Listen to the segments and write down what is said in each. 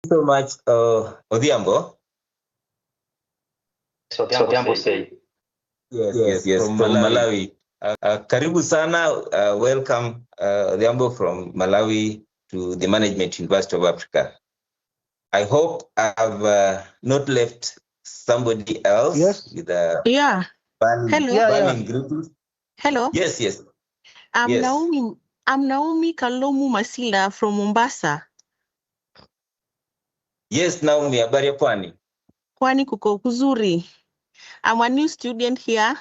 so much, Odhiambo. So Odhiambo say. Yes, from Malawi. Karibu sana, welcome, Odhiambo from Malawi to the Management University of Africa. I hope I've not left somebody else. Yes. With a Hello. greetings. Hello. Yes. I'm Yes. Naomi. I'm Naomi Kalomu Masila from Mombasa. Yes, Naomi, habari ya pwani? Pwani kuko kuzuri. I'm a new student here,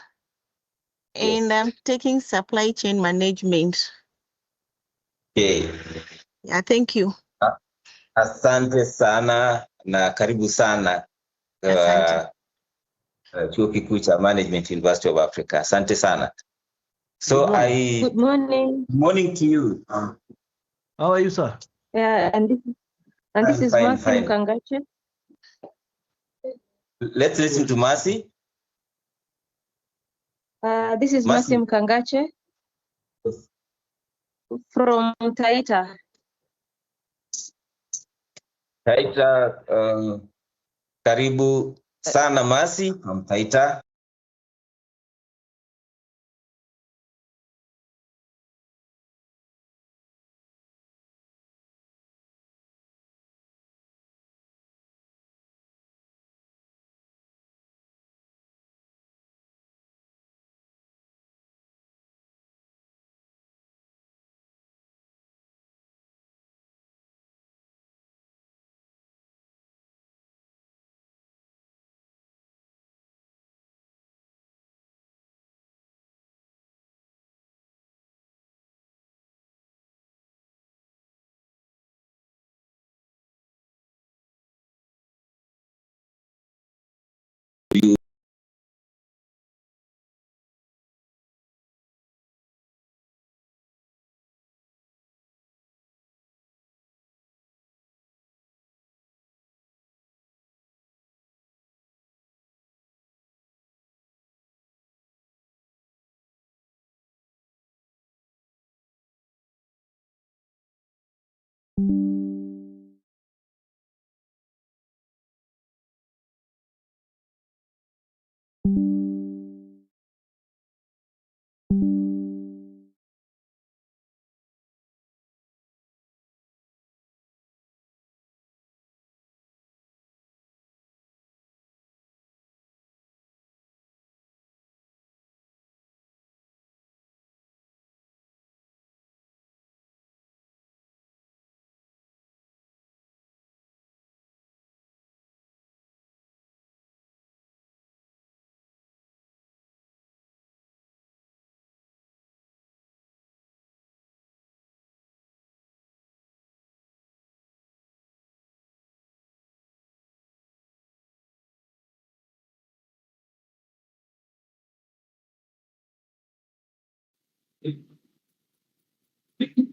and I'm taking supply chain management. Okay. Yeah, thank you. Asante sana na karibu sana Asante. Chuo Kikuu cha Management University of Africa. Asante sana. So Good morning. Good morning to you. How are you, sir? Yeah, and this is Fine. Mercy Mkangache. Let's listen to Mercy. This is Mercy Mkangache from Taita. Taita, karibu sana Mercy from Taita.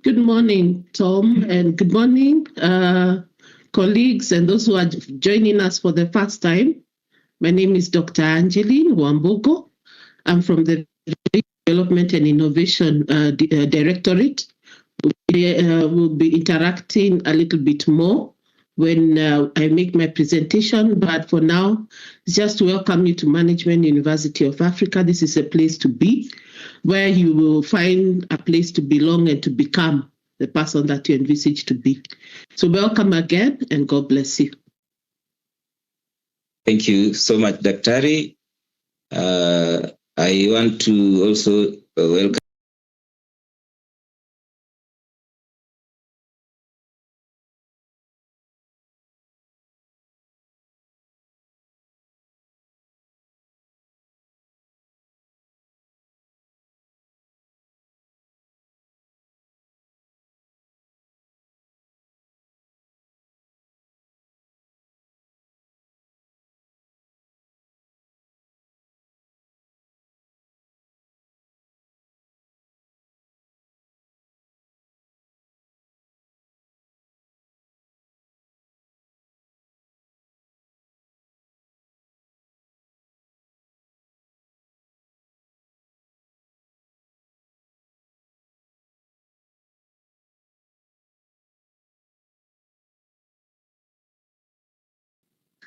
Good morning, Tom, and good morning, colleagues and those who are joining us for the first time. My name is Dr. Angeline Wambogo. I'm from the Development and Innovation Directorate. We'll be interacting a little bit more when I make my presentation, but for now, just to welcome you to Management University of Africa. This is a place to be, where you will find a place to belong and to become the person that you envisage to be. So welcome again, and God bless you. Thank you so much, Daktari. I want to also welcome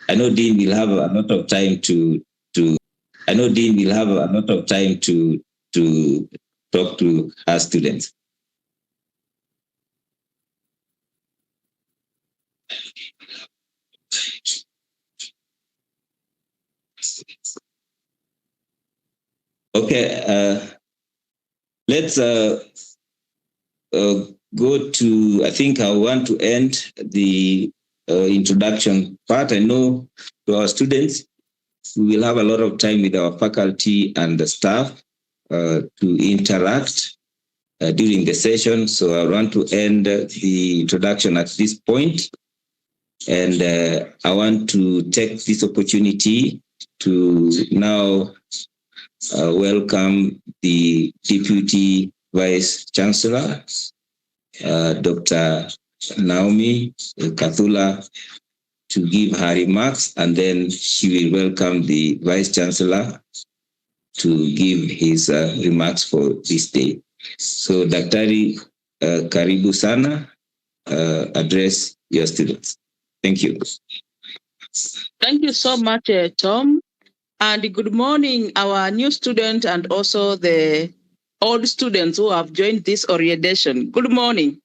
I know Dean will have a lot of time to talk to our students. Okay, let's go to, I think I want to end the introduction part. I know to our students, we will have a lot of time with our faculty and the staff to interact during the session. So I want to end the introduction at this point. And I want to take this opportunity to now welcome the Deputy Vice Chancellor, Dr. Naomi Kathula, to give her remarks, and then she will welcome the Vice Chancellor to give his remarks for this day. So, Daktari, karibu sana, address your students. Thank you. Thank you so much, Tom. And good morning, our new student and also the old students who have joined this orientation. Good morning.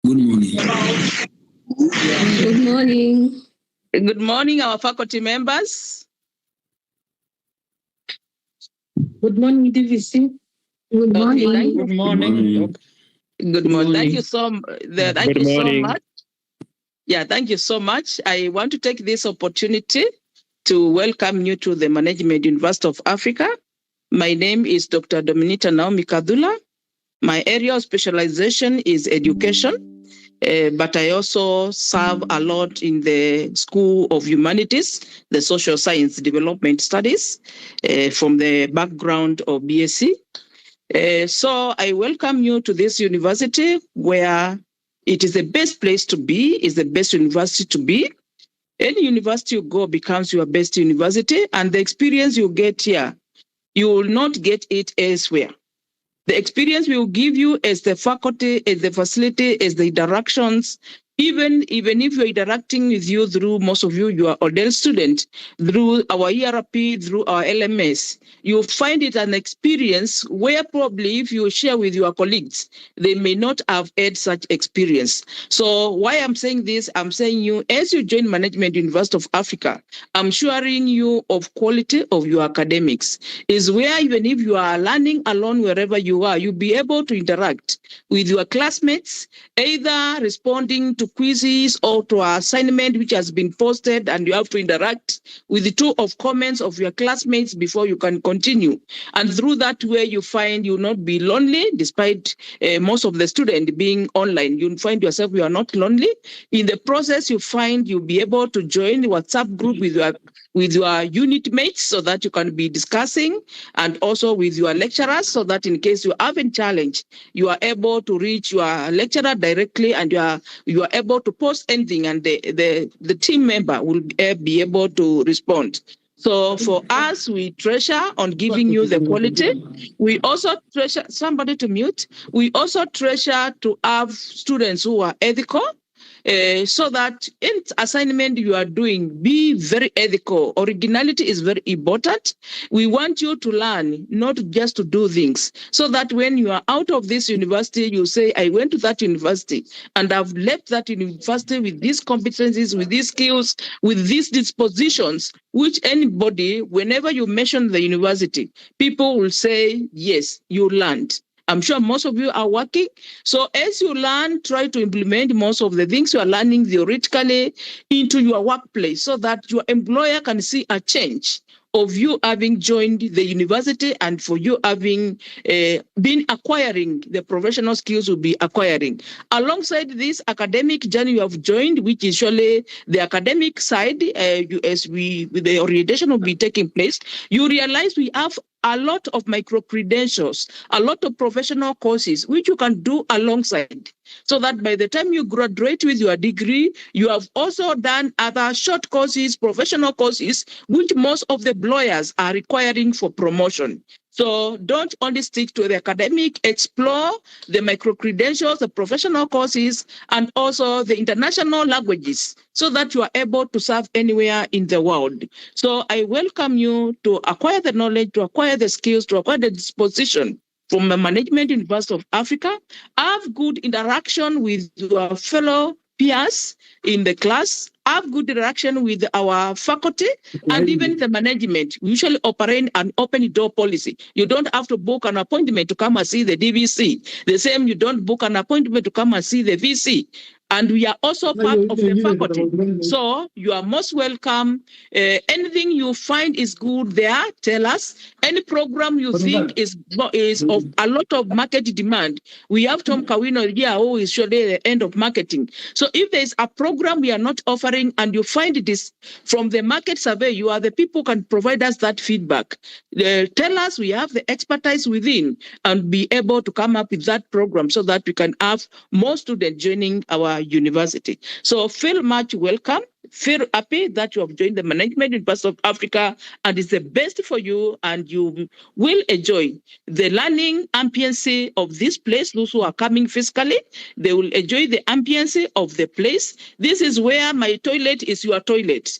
Good morning. Good morning. Good morning, our faculty members. Good morning, DVC. Good morning. Okay, Good morning. Good morning. Thank you so much. Yeah, thank you so much. I want to take this opportunity to welcome you to the Management University of Africa. My name is Dr. Dominita Naomi Kadula. My area of specialization is education, but I also serve a lot in the School of Humanities, the Social Science Development Studies, from the background of BSc. So I welcome you to this university where it is the best place to be, is the best university to be. Any university you go becomes your best university, and the experience you get here, you will not get it elsewhere. The experience we will give you as the faculty, as the facility, as the interactions, even if you're interacting with you through, most of you, you are Odell student, through our ERP, through our LMS, you'll find it an experience where probably if you share with your colleagues, they may not have had such experience. So why I'm saying this, I'm saying you, as you join Management University of Africa, I'm assuring you of quality of your academics, is where even if you are learning alone wherever you are, you'll be able to interact with your classmates, either responding to quizzes or to an assignment which has been posted, and you have to interact with the two of comments of your classmates before you can continue. And through that way, you find you will not be lonely, despite most of the students being online. You'll find yourself you are not lonely. In the process, you find you'll be able to join the WhatsApp group with your unit mates so that you can be discussing, and also with your lecturers so that in case you have a challenge, you are able to reach your lecturer directly, and you are able to post anything, and the team member will be able to respond. So for us, we treasure on giving you the quality. We also treasure, somebody to mute, we also treasure to have students who are ethical, so that in assignment you are doing, be very ethical. Originality is very important. We want you to learn, not just to do things, so that when you are out of this university, you say, I went to that university and I've left that university with these competencies, with these skills, with these dispositions, which anybody, whenever you mention the university, people will say, yes, you learned. I'm sure most of you are working. So as you learn, try to implement most of the things you are learning theoretically into your workplace so that your employer can see a change of you having joined the university, and for you having been acquiring the professional skills you'll be acquiring. Alongside this academic journey you have joined, which is usually the academic side, as the orientation will be taking place, you realize we have a lot of micro-credentials, a lot of professional courses, which you can do alongside, so that by the time you graduate with your degree, you have also done other short courses, professional courses, which most of the employers are requiring for promotion. So don't only stick to the academic, explore the micro-credentials, the professional courses, and also the international languages so that you are able to serve anywhere in the world. So I welcome you to acquire the knowledge, to acquire the skills, to acquire the disposition from the Management University of Africa. Have good interaction with your fellow peers in the class, have good interaction with our faculty and even the management. We usually operate an open door policy. You don't have to book an appointment to come and see the DVC. The same, you don't book an appointment to come and see the VC. And we are also part of the faculty. So you are most welcome. Anything you find is good there, tell us. Any program you think is of a lot of market demand. We have Tom Kawino here who is surely the end of marketing. So if there's a program we are not offering and you find this from the market survey, you are the people who can provide us that feedback. Tell us, we have the expertise within and be able to come up with that program so that we can have more students joining our university. So feel much welcome. Feel happy that you have joined the Management University of Africa and it's the best for you and you will enjoy the learning ambience of this place. Those who are coming physically, they will enjoy the ambience of the place. This is where my toilet is your toilet.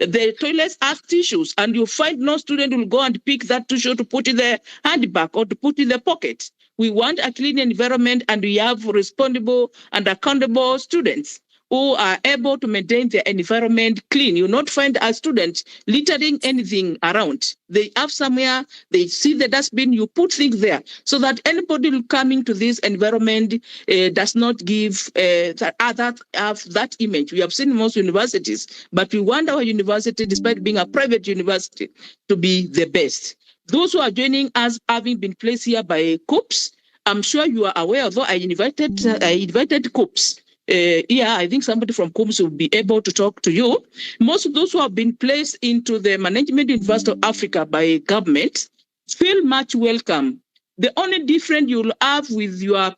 The toilets have tissues and you find no student will go and pick that tissue to put in the handbag or to put in the pocket. We want a clean environment and we have responsible and accountable students who are able to maintain their environment clean. You not find a student littering anything around. They have somewhere, they see the dustbin, you put things there so that anybody coming to this environment does not give that image. We have seen most universities, but we want our university, despite being a private university, to be the best. Those who are joining us having been placed here by COOPS, I'm sure you are aware, although I invited COOPS. I think somebody from COOPS will be able to talk to you. Most of those who have been placed into the Management University of Africa by government feel much welcome. The only difference you'll have with your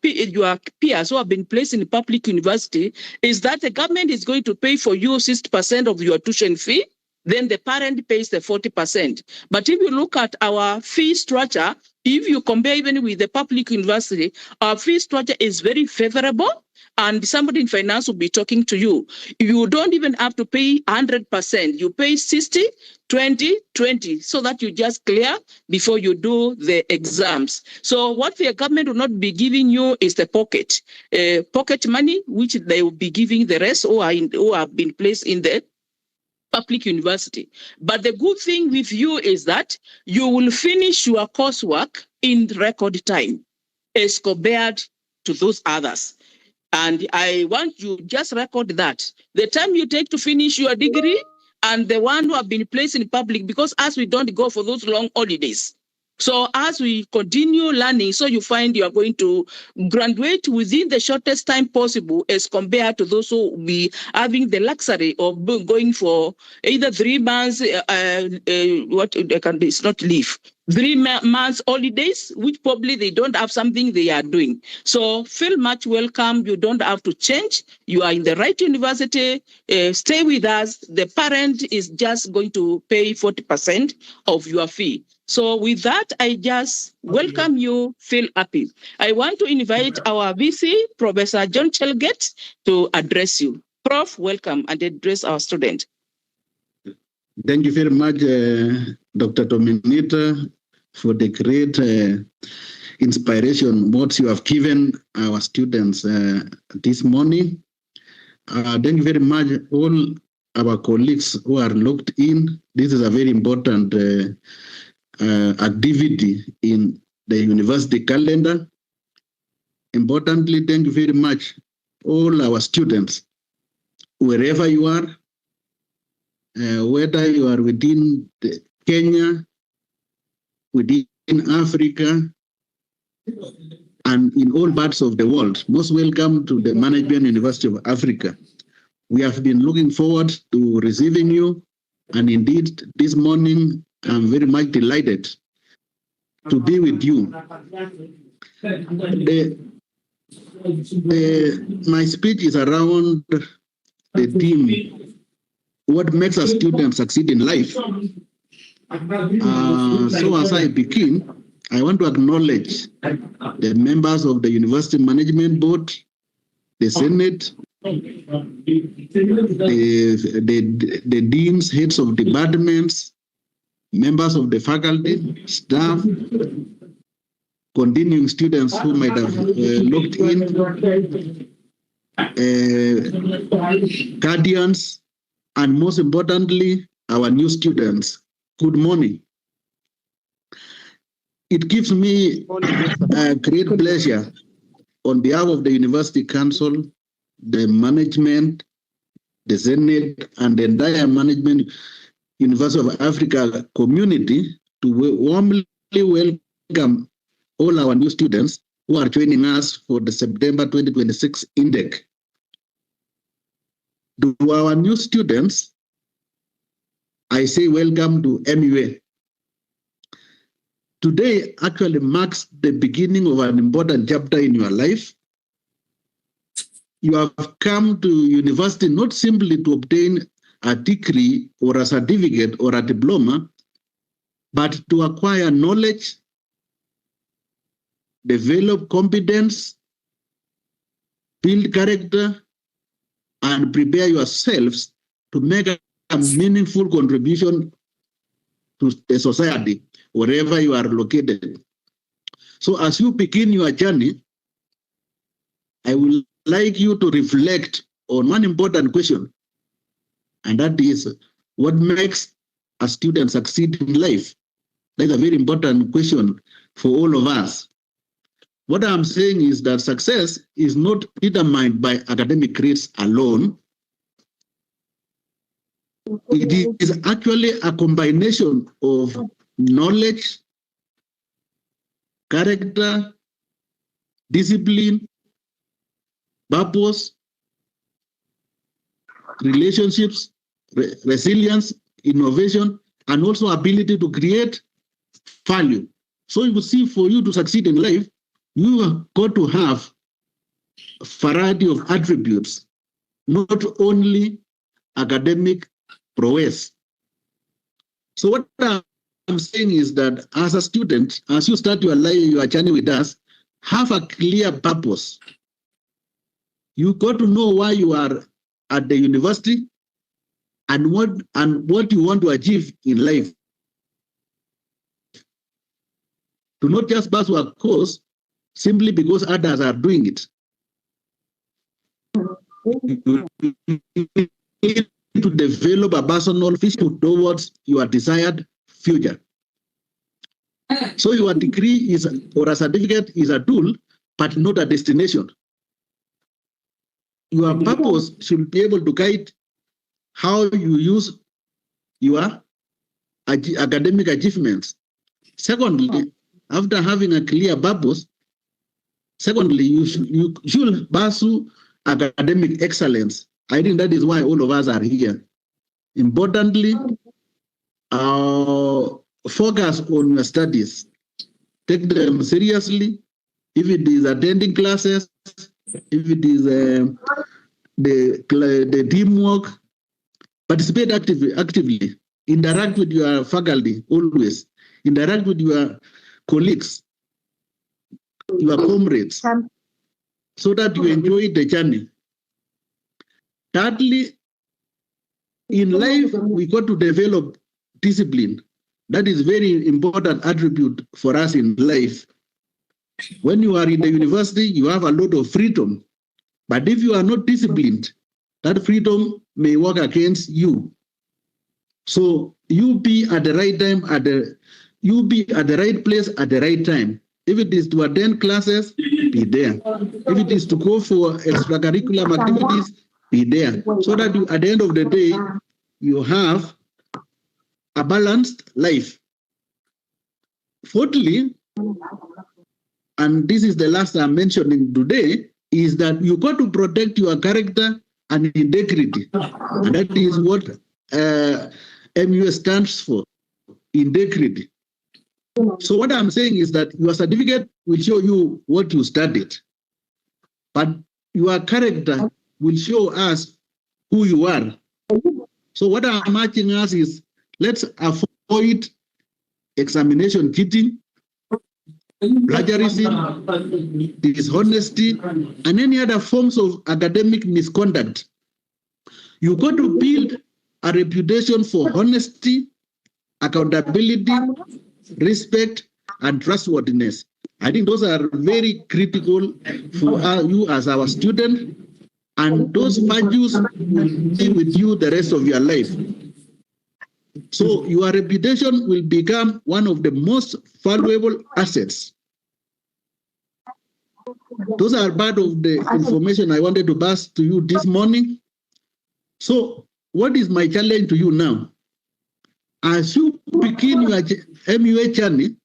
peers who have been placed in the public university is that the government is going to pay for you 60% of your tuition fee. Then the parent pays the 40%. But if you look at our fee structure, if you compare even with the public university, our fee structure is very favorable. And somebody in finance will be talking to you. You don't even have to pay 100%. You pay 60, 20, 20, so that you just clear before you do the exams. So what the government will not be giving you is the pocket money, which they will be giving the rest who have been placed in the public university. But the good thing with you is that you will finish your coursework in record time as compared to those others. And I want you just record that. The time you take to finish your degree and the one who have been placed in public, because as we don't go for those long holidays. So as we continue learning, so you find you are going to graduate within the shortest time possible as compared to those who will be having the luxury of going for either 3 months, it's not leave. 3 months holidays, which probably they don't have something they are doing. So feel much welcome. You don't have to change. You are in the right university. Stay with us. The parent is just going to pay 40% of your fee. So with that, I just welcome you. Feel happy. I want to invite our VC, Professor John Chelgate, to address you. Prof, welcome and address our student. Thank you very much, Dr. Dominita, for the great inspiration what you have given our students this morning. Thank you very much, all our colleagues who are logged in. This is a very important activity in the university calendar. Importantly, thank you very much, all our students, wherever you are, whether you are within Kenya, within Africa, and in all parts of the world. Most welcome to the Management University of Africa. We have been looking forward to receiving you, and indeed, this morning, I'm very much delighted to be with you. My speech is around the theme, what makes a student succeed in life. So as I begin, I want to acknowledge the members of the University Management Board, the Senate, the deans, heads of departments, members of the faculty, staff, continuing students who might have looked in, guardians, and most importantly, our new students. Good morning. It gives me a great pleasure on behalf of the University Council, the management, the Senate, and the entire management University of Africa community to warmly welcome all our new students who are joining us for the September 2026 intake. To our new students, I say welcome to MUA. Today actually marks the beginning of an important chapter in your life. You have come to university not simply to obtain a degree or a certificate or a diploma, but to acquire knowledge, develop competence, build character, and prepare yourselves to make a meaningful contribution to the society, wherever you are located. So as you begin your journey, I would like you to reflect on one important question, and that is, what makes a student succeed in life? That's a very important question for all of us. What I'm saying is that success is not determined by academic grades alone. It is actually a combination of knowledge, character, discipline, purpose, relationships, resilience, innovation, and also ability to create value. So you will see, for you to succeed in life, you have got to have a variety of attributes, not only academic prowess. So what I'm saying is that as a student, as you start your life, your journey with us, have a clear purpose. You got to know why you are at the university and what you want to achieve in life. Do not just pass a course simply because others are doing it. You need to develop a personal vision towards your desired future. So your degree or a certificate is a tool, but not a destination. Your purpose should be able to guide how you use your academic achievements. Secondly, after having a clear purpose, you should pursue academic excellence. I think that is why all of us are here. Importantly, focus on your studies. Take them seriously. If it is attending classes, if it is the teamwork, participate actively. Interact with your faculty always. Interact with your colleagues, your comrades, so that you enjoy the journey. Thirdly, in life, we got to develop discipline. That is very important attribute for us in life. When you are in the university, you have a lot of freedom. But if you are not disciplined, that freedom may work against you. So you be at the right time, you be at the right place at the right time. If it is to attend classes, be there. If it is to go for extracurricular activities, be there. So that at the end of the day, you have a balanced life. Fourthly, and this is the last I'm mentioning today, is that you got to protect your character and integrity. And that is what MUA stands for, integrity. So what I'm saying is that your certificate will show you what you studied, but your character will show us who you are. So what I'm asking us is, let's avoid examination cheating. plagiarism, dishonesty, and any other forms of academic misconduct. You got to build a reputation for honesty, accountability, respect, and trustworthiness. I think those are very critical for you as our student, and those values will be with you the rest of your life. So your reputation will become one of the most valuable assets. Those are part of the information I wanted to pass to you this morning. So what is my challenge to you now? As you begin your MUA journey,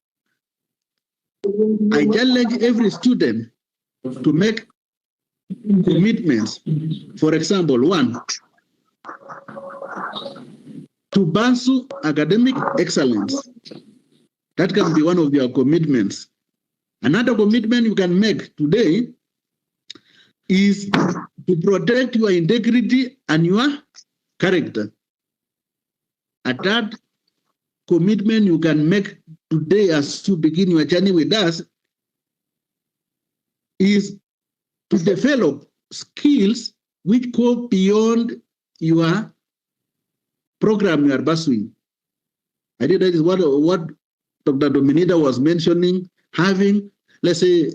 I challenge every student to make commitments. For example, 1, to pursue academic excellence. That can be one of your commitments. Another commitment you can make today is to protect your integrity and your character. A third commitment you can make today as you begin your journey with us is to develop skills which go beyond your program you are pursuing. I think that is what Dr. Dominita was mentioning, having, let's say,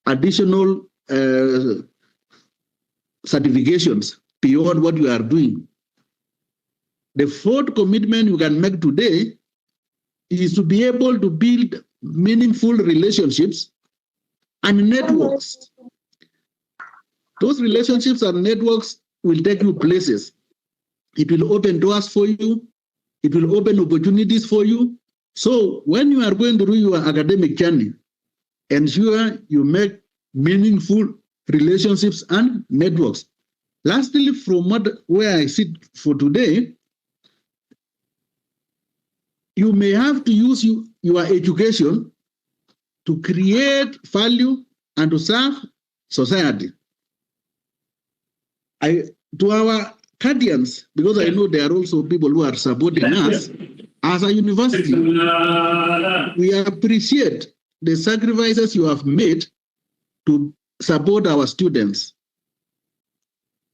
additional certifications beyond what you are doing. The fourth commitment you can make today is to be able to build meaningful relationships and networks. Those relationships and networks will take you places. It will open doors for you. It will open opportunities for you. So when you are going through your academic journey, ensure you make meaningful relationships and networks. Lastly, from where I sit for today, you may have to use your education to create value and to serve society. To our guardians, because I know there are also people who are supporting us, as a university, we appreciate the sacrifices you have made to support our students.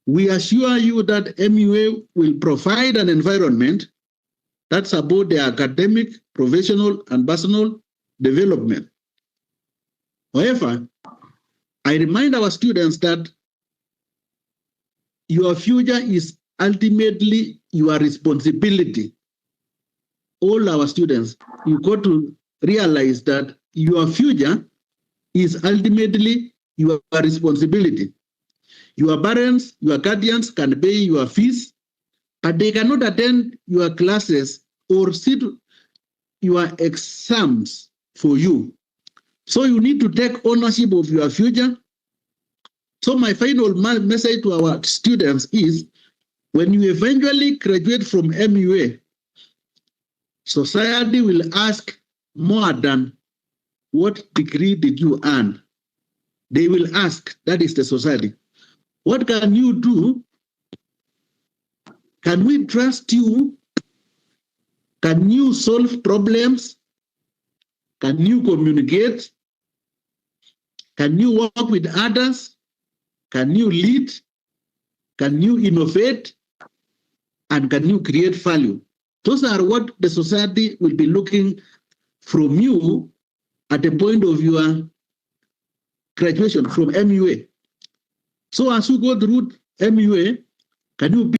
We assure you that MUA will provide an environment that supports their academic, professional, and personal development. However, I remind our students that your future is ultimately your responsibility. All our students, you got to realize that your future is ultimately your responsibility. Your parents, your guardians can pay your fees, but they cannot attend your classes or sit your exams for you. So you need to take ownership of your future. So my final message to our students is, when you eventually graduate from MUA, society will ask more than what degree did you earn. They will ask, that is the society, what can you do? Can we trust you? Can you solve problems? Can you communicate? Can you work with others? Can you lead? Can you innovate? And can you create value? Those are what the society will be looking from you at the point of your graduation from MUA. So as you go through MUA, can you be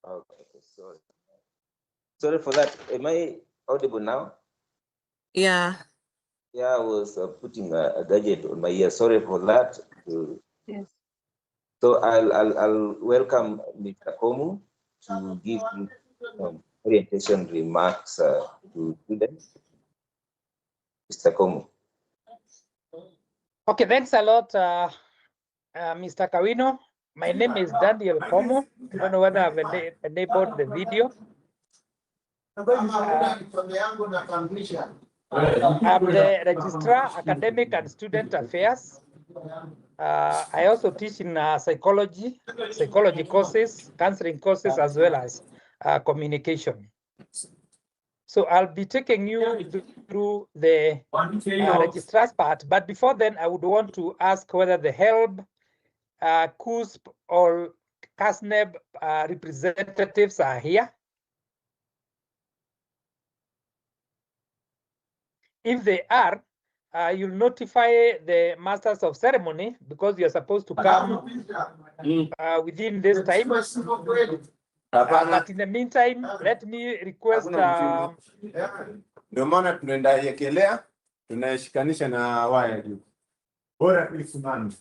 Okay, sorry for that. Am I audible now? Yeah. Yeah, I was putting a gadget on my ear. Sorry for that. Yes. So I'll welcome Mr. Komu to give orientation remarks to students. Mr. Komu. Okay, thanks a lot, Mr. Kawino. My name is Daniel Komo. I don't know whether I've enabled the video. I'm the Registrar, Academic and Student Affairs. I also teach in psychology courses, counseling courses, as well as communication. So I'll be taking you through the registrar's part. But before then, I would want to ask whether the HELB, CUSP, or CASNEB representatives are here. If they are, you'll notify the masters of ceremony because you're supposed to come within this time. But in the meantime, let me request. Ndio maana tunaenda yekelea, tunashikanisha na waya juu. Bora tulisimame.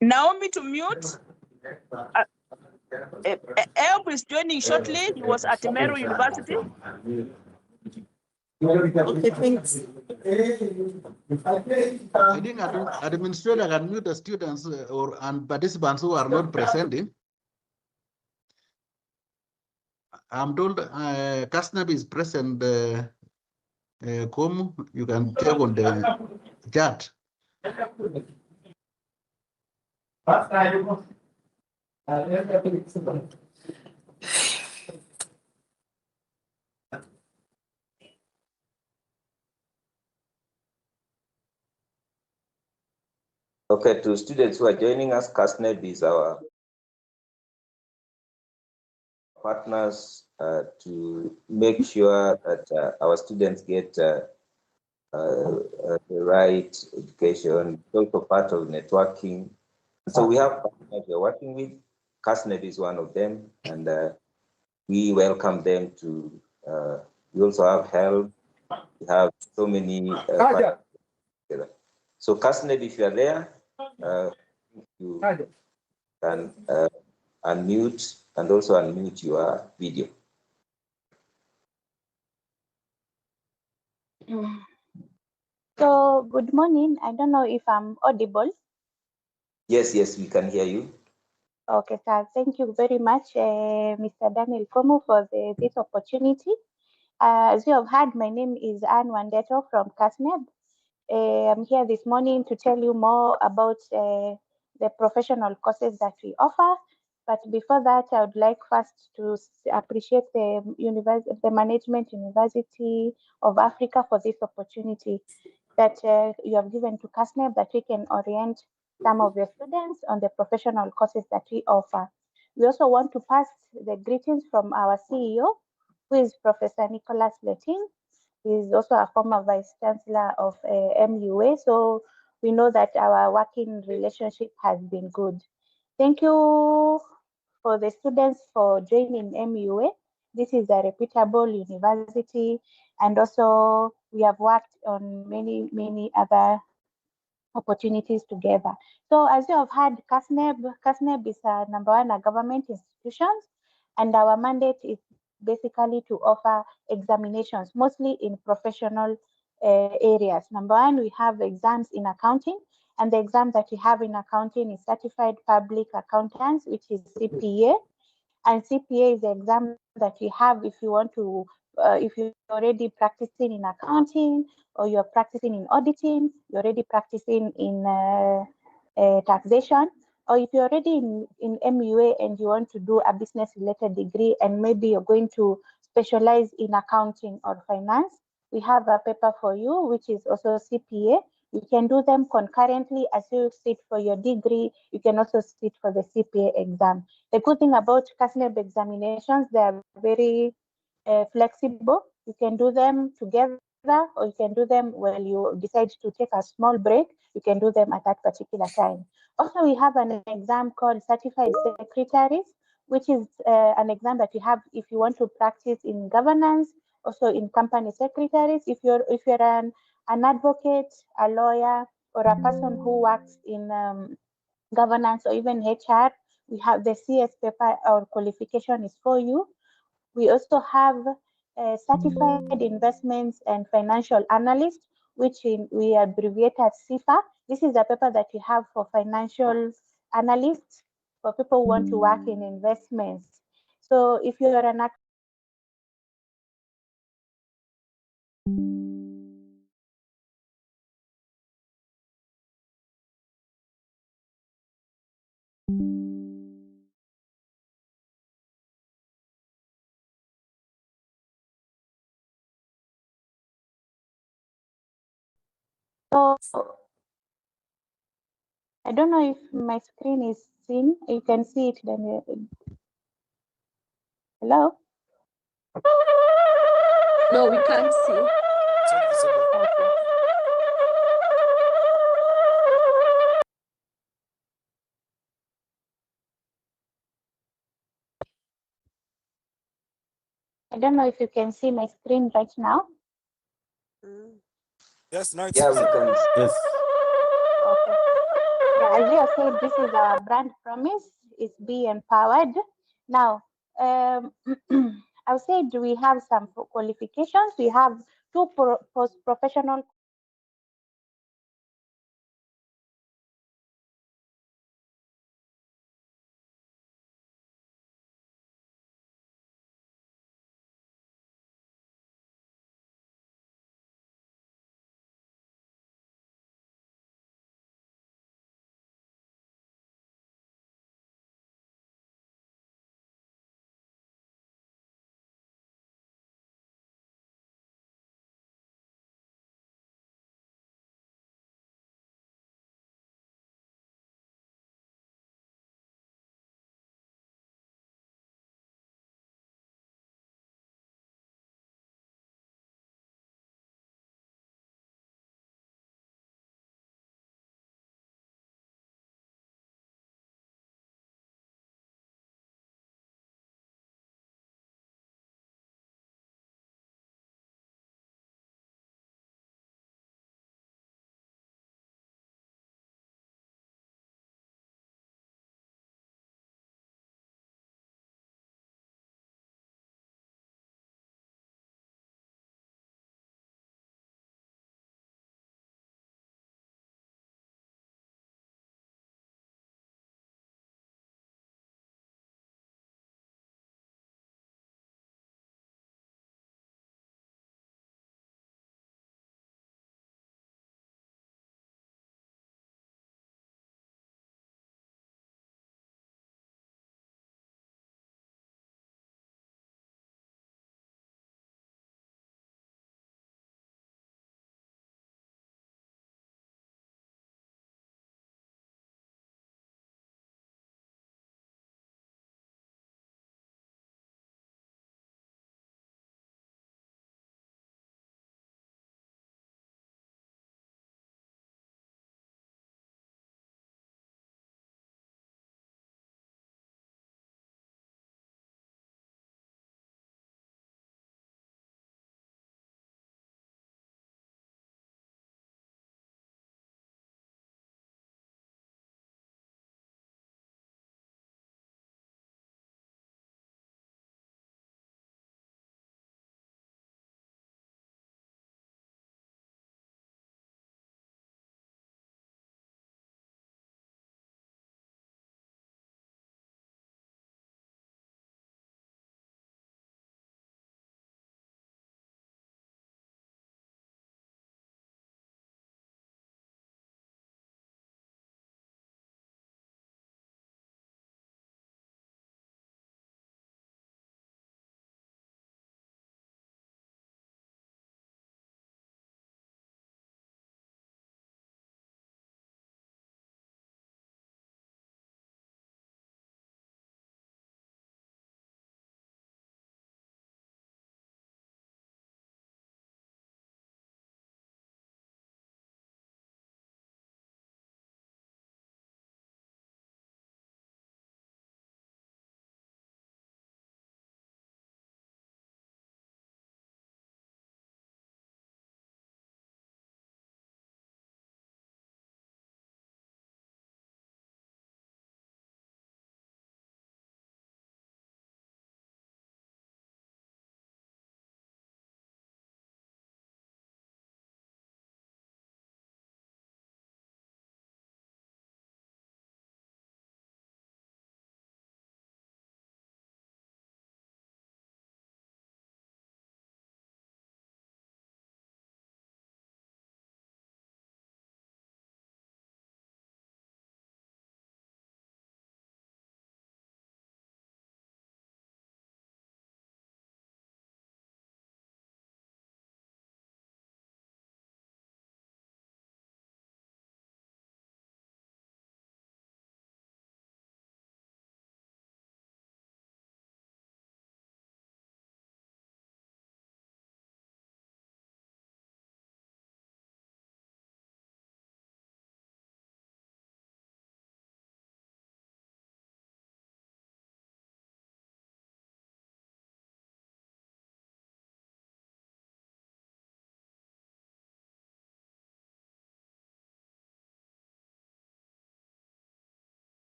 Naomi to mute. Elb is joining shortly. He was at Meru University. Okay, thanks. I think administrator can mute the students and participants who are not presenting. I'm told Kasnab is present. Komu, you can check on the chat. Okay, to students who are joining us, CASNEB is our partners to make sure that our students get the right education. It's also part of networking. So we have partners we're working with. CASNEB is one of them, and we welcome them to. We also have HELP. We have so many. So CASNEB, if you are there, you can unmute and also unmute your video. So good morning. I don't know if I'm audible. Yes, we can hear you. Okay, sir. Thank you very much, Mr. Daniel Komu, for this opportunity. As you have heard, my name is Anne Wandeto from CASNEB. I'm here this morning to tell you more about the professional courses that we offer. But before that, I would like first to appreciate the Management University of Africa for this opportunity that you have given to CASNEB, that we can orient some of your students on the professional courses that we offer. We also want to pass the greetings from our CEO, who is Professor Nicholas Letin. He is also a former Vice Chancellor of MUA, so we know that our working relationship has been good. Thank you for the students for joining MUA. This is a reputable university, and also we have worked on many other opportunities together. So as you have heard, CASNEB is a #1 government institutions, and our mandate is basically to offer examinations, mostly in professional areas. #1, we have exams in accounting, and the exam that we have in accounting is Certified Public Accountants, which is CPA. And CPA is the exam that we have if you want to, if you're already practicing in accounting, or you're practicing in auditing, you're already practicing in taxation, or if you're already in MUA and you want to do a business-related degree and maybe you're going to specialize in accounting or finance, we have a paper for you, which is also CPA. You can do them concurrently as you sit for your degree. You can also sit for the CPA exam. The good thing about CASNEB examinations, they are very flexible. You can do them together, or you can do them while you decide to take a small break. You can do them at that particular time. Also, we have an exam called Certified Secretaries, which is an exam that you have if you want to practice in governance, also in company secretaries. If you're an advocate, a lawyer, or a person who works in governance or even HR, we have the CS paper or qualification is for you. We also have certified investments and financial analyst, which we abbreviate as CIFA. This is a paper that you have for financial analysts, for people who want to work in investments. So if you're an so I don't know if my screen is seen. You can see it. Then hello. No, we can't see. Okay. I don't know if you can see my screen right now. Yes, now it's Yeah, we can. Yes. Okay. Yeah, as you said, this is our brand promise. It's be empowered. Now, I would say, do we have some qualifications? We have two post-professional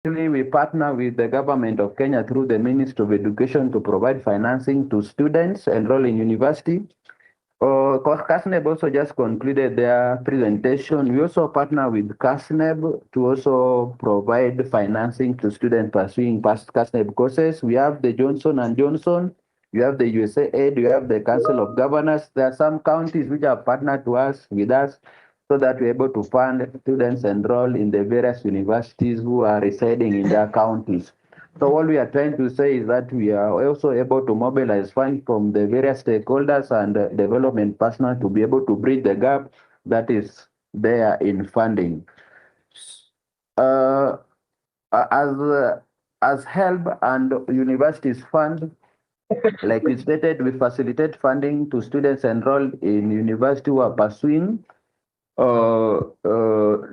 We partner with the government of Kenya through the Ministry of Education to provide financing to students enroll in university. CASNEB also just concluded their presentation. We also partner with CASNEB to also provide financing to students pursuing past CASNEB courses. We have the Johnson & Johnson, you have the USAID, you have the Council of Governors. There are some counties which have partnered with us so that we're able to fund students enroll in the various universities who are residing in their counties. So what we are trying to say is that we are also able to mobilize funds from the various stakeholders and development partners to be able to bridge the gap that is there in funding. As HELB and universities fund, like we stated, we facilitate funding to students enrolled in university who are pursuing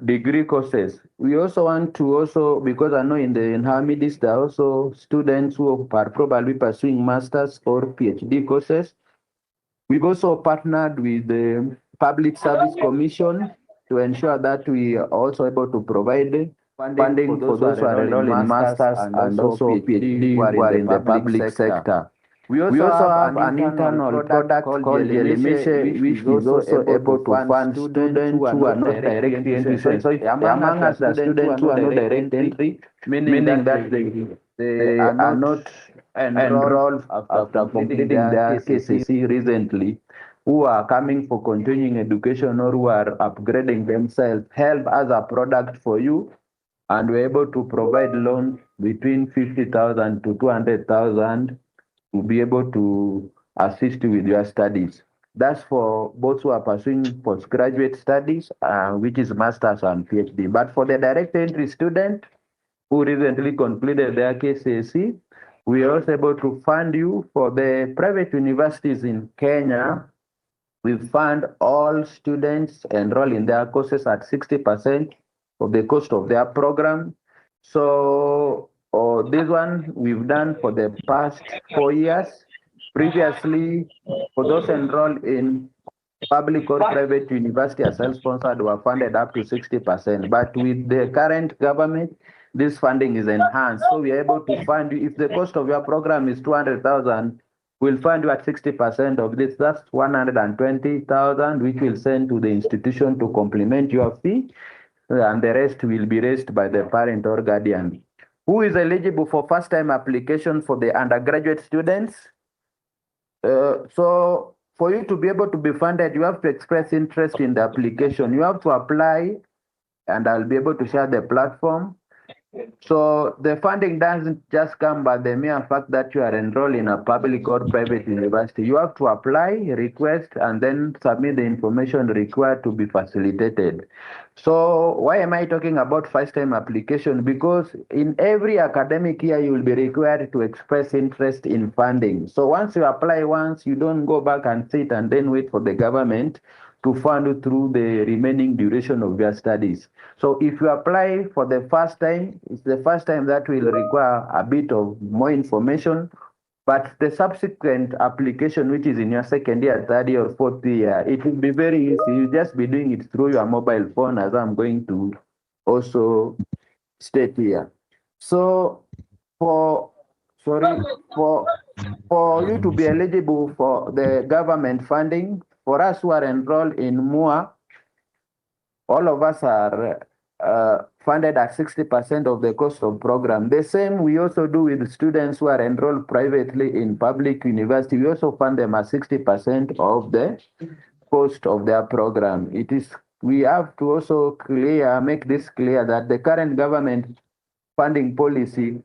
degree courses. We also want to because I know in our midst there are also students who are probably pursuing masters or PhD courses. We've also partnered with the Public Service Commission to ensure that we are also able to provide funding for those who are enrolled in masters and also PhD who are in the public sector. We also have an internal product called Jelimishe, which is also able to fund students who are not directly entry. So among us, the students who are not direct entry, meaning that they are not enrolled after completing their KCC recently, who are coming for continuing education or who are upgrading themselves, help as a product for you. And we're able to provide loans between 50,000 to 200,000 to be able to assist you with your studies. That's for both who are pursuing postgraduate studies, which is masters and PhD. But for the direct entry student who recently concluded their KCSE, we are also able to fund you for the private universities in Kenya. We fund all students enroll in their courses at 60% of the cost of their program. So this one we've done for the past 4 years. Previously, for those enrolled in public or private university as self-sponsored were funded up to 60%. But with the current government, this funding is enhanced. So we are able to fund you. If the cost of your program is 200,000, we'll fund you at 60% of this. That's 120,000, which we'll send to the institution to complement your fee. And the rest will be raised by the parent or guardian. Who is eligible for first-time application for the undergraduate students? So for you to be able to be funded, you have to express interest in the application. You have to apply, and I'll be able to share the platform. So the funding doesn't just come by the mere fact that you are enrolled in a public or private university. You have to apply, request, and then submit the information required to be facilitated. So why am I talking about first-time application? Because in every academic year, you will be required to express interest in funding. So once you apply once, you don't go back and sit and then wait for the government to fund you through the remaining duration of your studies. So if you apply for the first time, it's the first time that will require a bit of more information, but the subsequent application, which is in your second year, third year, or fourth year, it will be very easy. You'll just be doing it through your mobile phone, as I'm going to also state here. So for you to be eligible for the government funding, for us who are enrolled in MUA, all of us are funded at 60% of the cost of program. The same we also do with students who are enrolled privately in public university. We also fund them at 60% of the cost of their program. We have to also make this clear that the current government funding policy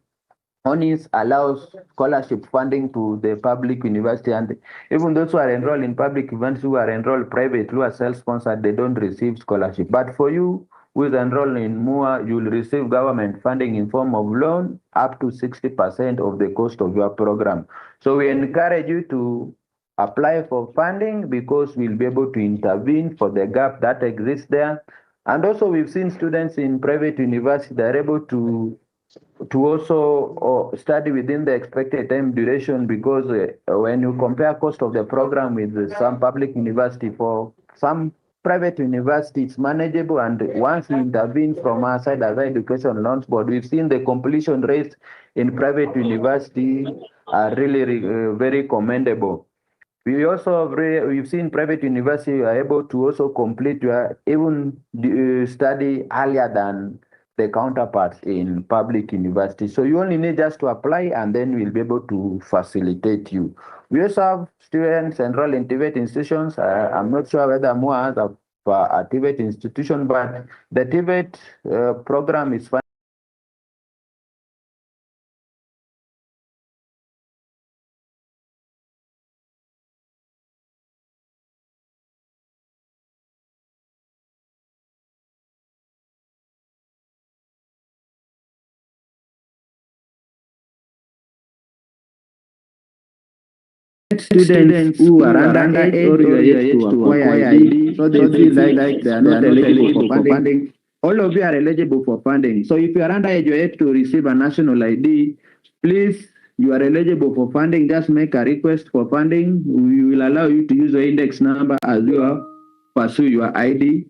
only allows scholarship funding to the public university, and even those who are enrolled in public university who are enrolled private, who are self-sponsored, they don't receive scholarship. But for you who is enrolled in MUA, you will receive government funding in form of loan up to 60% of the cost of your program. So we encourage you to apply for funding because we'll be able to intervene for the gap that exists there. And also we've seen students in private university, they're able to also study within the expected time duration, because when you compare cost of the program with some public university, for some private university is manageable, and once we intervene from our side as Education Loans Board, we've seen the completion rates in private university are really very commendable. We also we've seen private university are able to also complete even study earlier than the counterparts in public university. So you only need just to apply, and then we'll be able to facilitate you. We also have students enrolled in TVET institutions. I'm not sure whether more has a TVET institution, but the TVET program is fun. Students who are underage or you are yet to acquire ID, so they feel like they are not eligible for funding. All of you are eligible for funding. So if you are underage, you are yet to receive a national ID, please, you are eligible for funding. Just make a request for funding. We will allow you to use your index number as you pursue your ID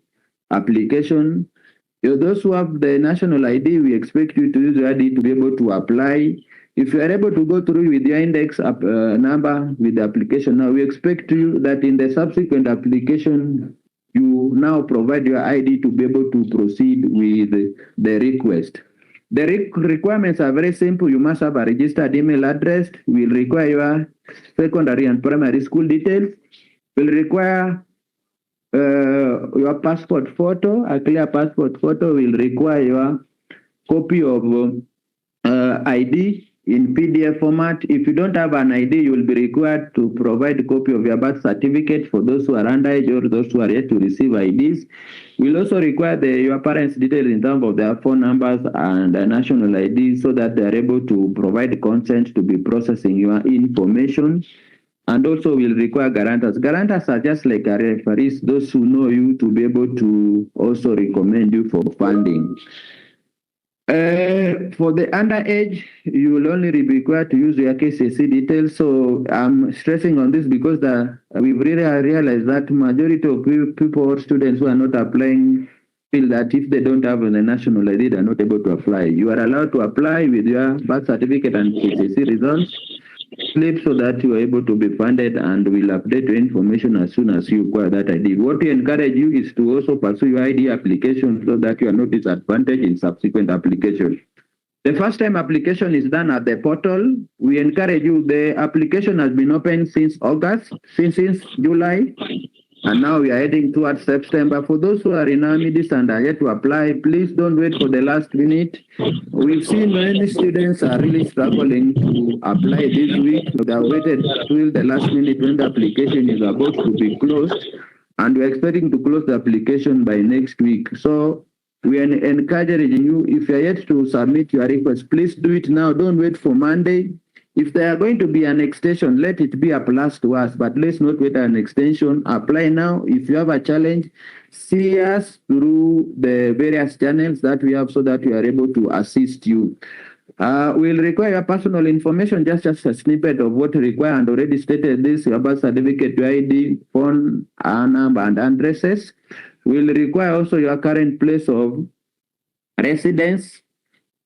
application. Those who have the national ID, we expect you to use your ID to be able to apply. If you are able to go through with your index number with the application now, we expect you that in the subsequent application, you now provide your ID to be able to proceed with the request. The requirements are very simple. You must have a registered email address. We'll require your secondary and primary school details. We'll require your passport photo. A clear passport photo will require your copy of ID in PDF format. If you don't have an ID, you will be required to provide a copy of your birth certificate for those who are underage or those who are yet to receive IDs. We'll also require your parents' details in terms of their phone numbers and national ID so that they are able to provide consent to be processing your information. And also we'll require guarantors. Guarantors are just like a referees, those who know you to be able to also recommend you for funding. For the underage, you will only be required to use your KCC details. So I'm stressing on this because we've really realized that majority of people or students who are not applying feel that if they don't have a national ID, they're not able to apply. You are allowed to apply with your birth certificate and KCC results slip so that you are able to be funded, and we'll update your information as soon as you acquire that ID. What we encourage you is to also pursue your ID application so that you are not disadvantaged in subsequent applications. The first time application is done at the portal. We encourage you, the application has been open since August, since July, and now we are heading towards September. For those who are in our midst and are yet to apply, please don't wait for the last minute. We've seen many students are really struggling to apply this week. They have waited till the last minute when the application is about to be closed, and we're expecting to close the application by next week. So we are encouraging you, if you're yet to submit your request, please do it now. Don't wait for Monday. If there are going to be an extension, let it be a plus to us, but let's not wait an extension. Apply now. If you have a challenge, see us through the various channels that we have so that we are able to assist you. We'll require your personal information, just a snippet of what you require, and already stated this, your birth certificate, your ID, phone, number, and addresses. We'll require also your current place of residence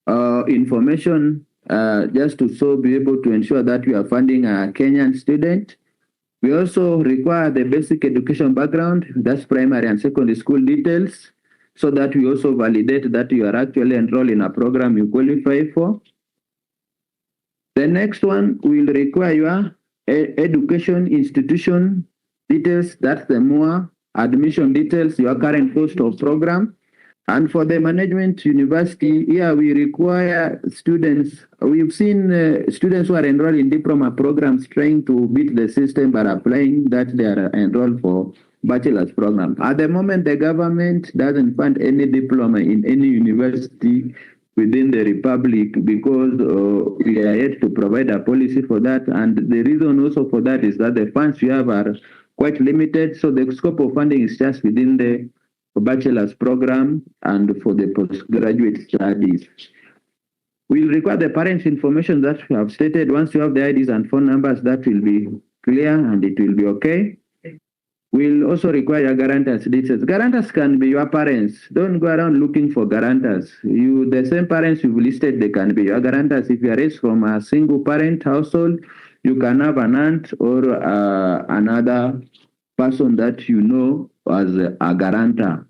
information, just to be able to ensure that we are funding a Kenyan student. We also require the basic education background, that's primary and secondary school details, so that we also validate that you are actually enrolled in a program you qualify for. The next one will require your education institution details, that's the MOA, admission details, your current cost of program. And for the management university, here we require students. We've seen students who are enrolled in diploma programs trying to beat the system by applying that they are enrolled for bachelor's program. At the moment, the government doesn't fund any diploma in any university within the republic because we are yet to provide a policy for that. And the reason also for that is that the funds we have are quite limited. So the scope of funding is just within the bachelor's program and for the postgraduate studies. We'll require the parents' information that we have stated. Once you have the IDs and phone numbers, that will be clear and it will be okay. We'll also require your guarantors details. Guarantors can be your parents. Don't go around looking for guarantors. The same parents you've listed, they can be your guarantors. If you are raised from a single parent household, you can have an aunt or another person that you know as a guarantor.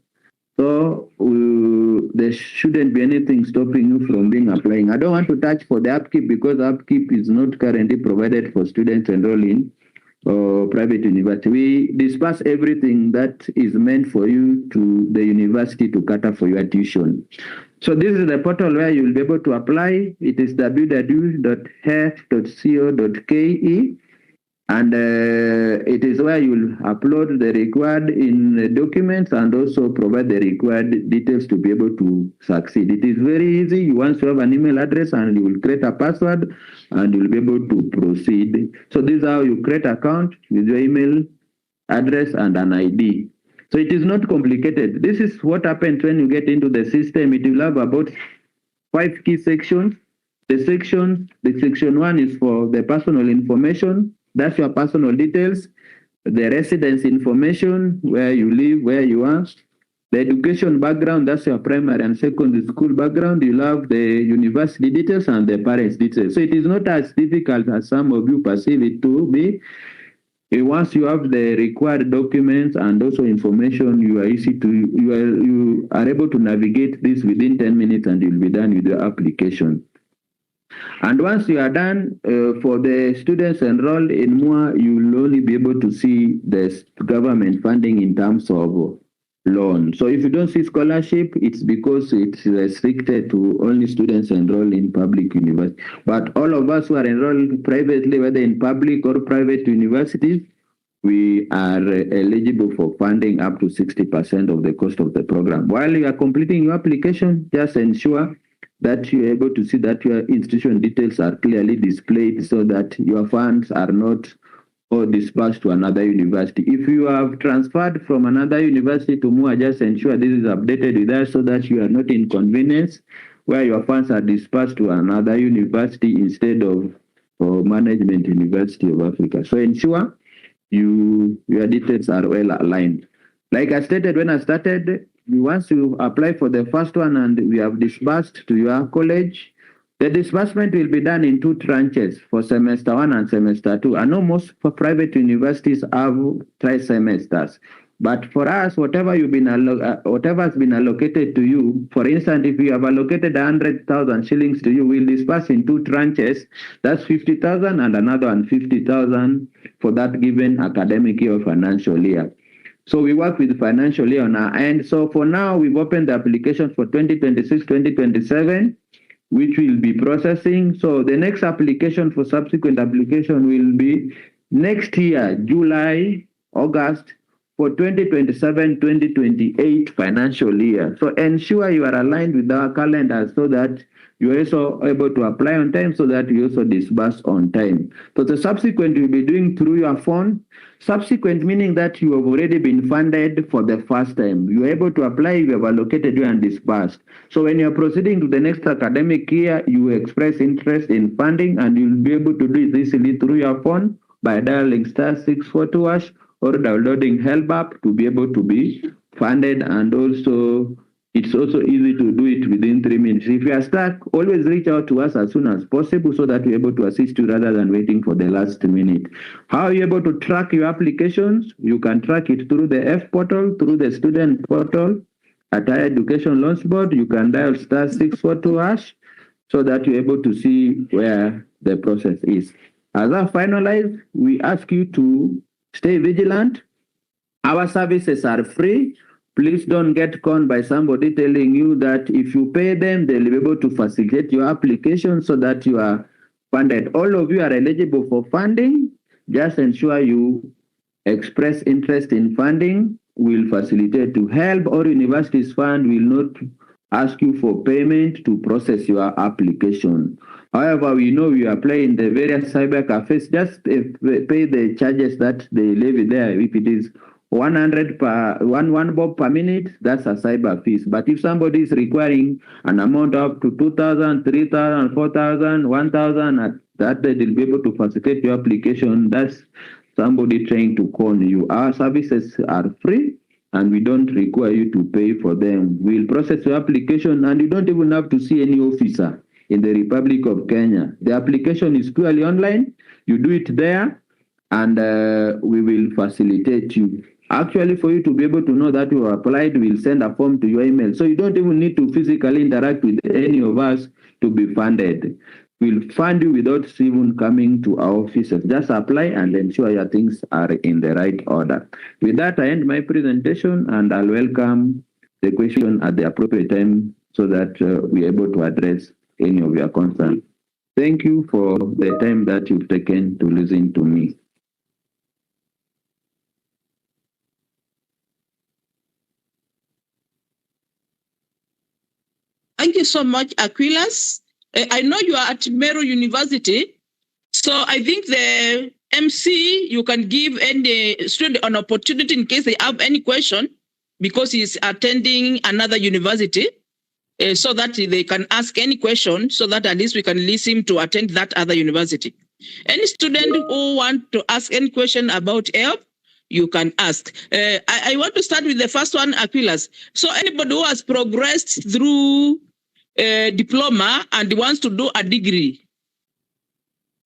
So there shouldn't be anything stopping you from being applying. I don't want to touch for the upkeep because upkeep is not currently provided for students enrolling or private university. We disperse everything that is meant for you to the university to cater for your tuition. So this is the portal where you'll be able to apply. It is www.health.co.ke. And it is where you'll upload the required documents and also provide the required details to be able to succeed. It is very easy. Once you have an email address and you will create a password and you'll be able to proceed. So this is how you create an account with your email address and an ID. So it is not complicated. This is what happens when you get into the system. It will have about 5 key sections. The section 1 is for the personal information. That's your personal details, the residence information, where you live, where you are, the education background, that's your primary and secondary school background. You'll have the university details and the parents' details. So it is not as difficult as some of you perceive it to be. Once you have the required documents and also information, you are able to navigate this within 10 minutes and you'll be done with your application. And once you are done, for the students enrolled in MUA, you will only be able to see the government funding in terms of loan. So if you don't see scholarship, it's because it's restricted to only students enrolled in public university. But all of us who are enrolled privately, whether in public or private universities, we are eligible for funding up to 60% of the cost of the program. While you are completing your application, just ensure that you're able to see that your institution details are clearly displayed so that your funds are not all dispersed to another university. If you have transferred from another university to MUA, just ensure this is updated with us so that you are not inconvenienced where your funds are dispersed to another university instead of Management University of Africa. So ensure your details are well aligned. Like I stated when I started, once you apply for the first one and we have disbursed to your college, the disbursement will be done in 2 tranches for semester 1 and semester 2. I know most private universities have 3 semesters, but for us, whatever has been allocated to you, for instance, if you have allocated 100,000 shillings to you, we'll disperse in 2 tranches. That's 50,000 and another one 50,000 for that given academic year or financial year. So we work with financial year on our end. So for now, we've opened the application for 2026-2027, which will be processing. So the next application for subsequent application will be next year, July, August, for 2027-2028 financial year. So ensure you are aligned with our calendar so that you are also able to apply on time so that you also disburse on time. So the subsequent you'll be doing through your phone. Subsequent meaning that you have already been funded for the first time. You are able to apply, you have allocated you and disbursed. So when you're proceeding to the next academic year, you express interest in funding and you'll be able to do it easily through your phone by dialing *642# or downloading Help app to be able to be funded, and also it's also easy to do it within 3 minutes. If you are stuck, always reach out to us as soon as possible so that we're able to assist you rather than waiting for the last minute. How are you able to track your applications? You can track it through the F portal, through the student portal. At Higher Education Loans Board, you can dial *642# so that you're able to see where the process is. As I finalize, we ask you to stay vigilant. Our services are free. Please don't get conned by somebody telling you that if you pay them, they'll be able to facilitate your application so that you are funded. All of you are eligible for funding. Just ensure you express interest in funding. We'll facilitate to help. Or universities fund will not ask you for payment to process your application. However, we know you apply in the various cyber cafes, just pay the charges that they levy there. If it is 100 per one bob per minute, that's a cyber fees. But if somebody is requiring an amount up to 2,000, 3,000, 4,000, 1,000, that they'll be able to facilitate your application. That's somebody trying to con you. Our services are free and we don't require you to pay for them. We'll process your application and you don't even have to see any officer in the Republic of Kenya. The application is purely online. You do it there and we will facilitate you. Actually, for you to be able to know that you applied, we'll send a form to your email. So you don't even need to physically interact with any of us to be funded. We'll fund you without even coming to our offices. Just apply and ensure your things are in the right order. With that, I end my presentation and I'll welcome the question at the appropriate time so that we're able to address any of your concerns. Thank you for the time that you've taken to listen to me. Thank you so much, Aquilas. I know you are at Meru University, so I think the MC, you can give any student an opportunity in case they have any question, because he's attending another university, so that they can ask any question, so that at least we can release him to attend that other university. Any student who want to ask any question about help, you can ask. I want to start with the first one, Aquilas. So anybody who has progressed through diploma and wants to do a degree,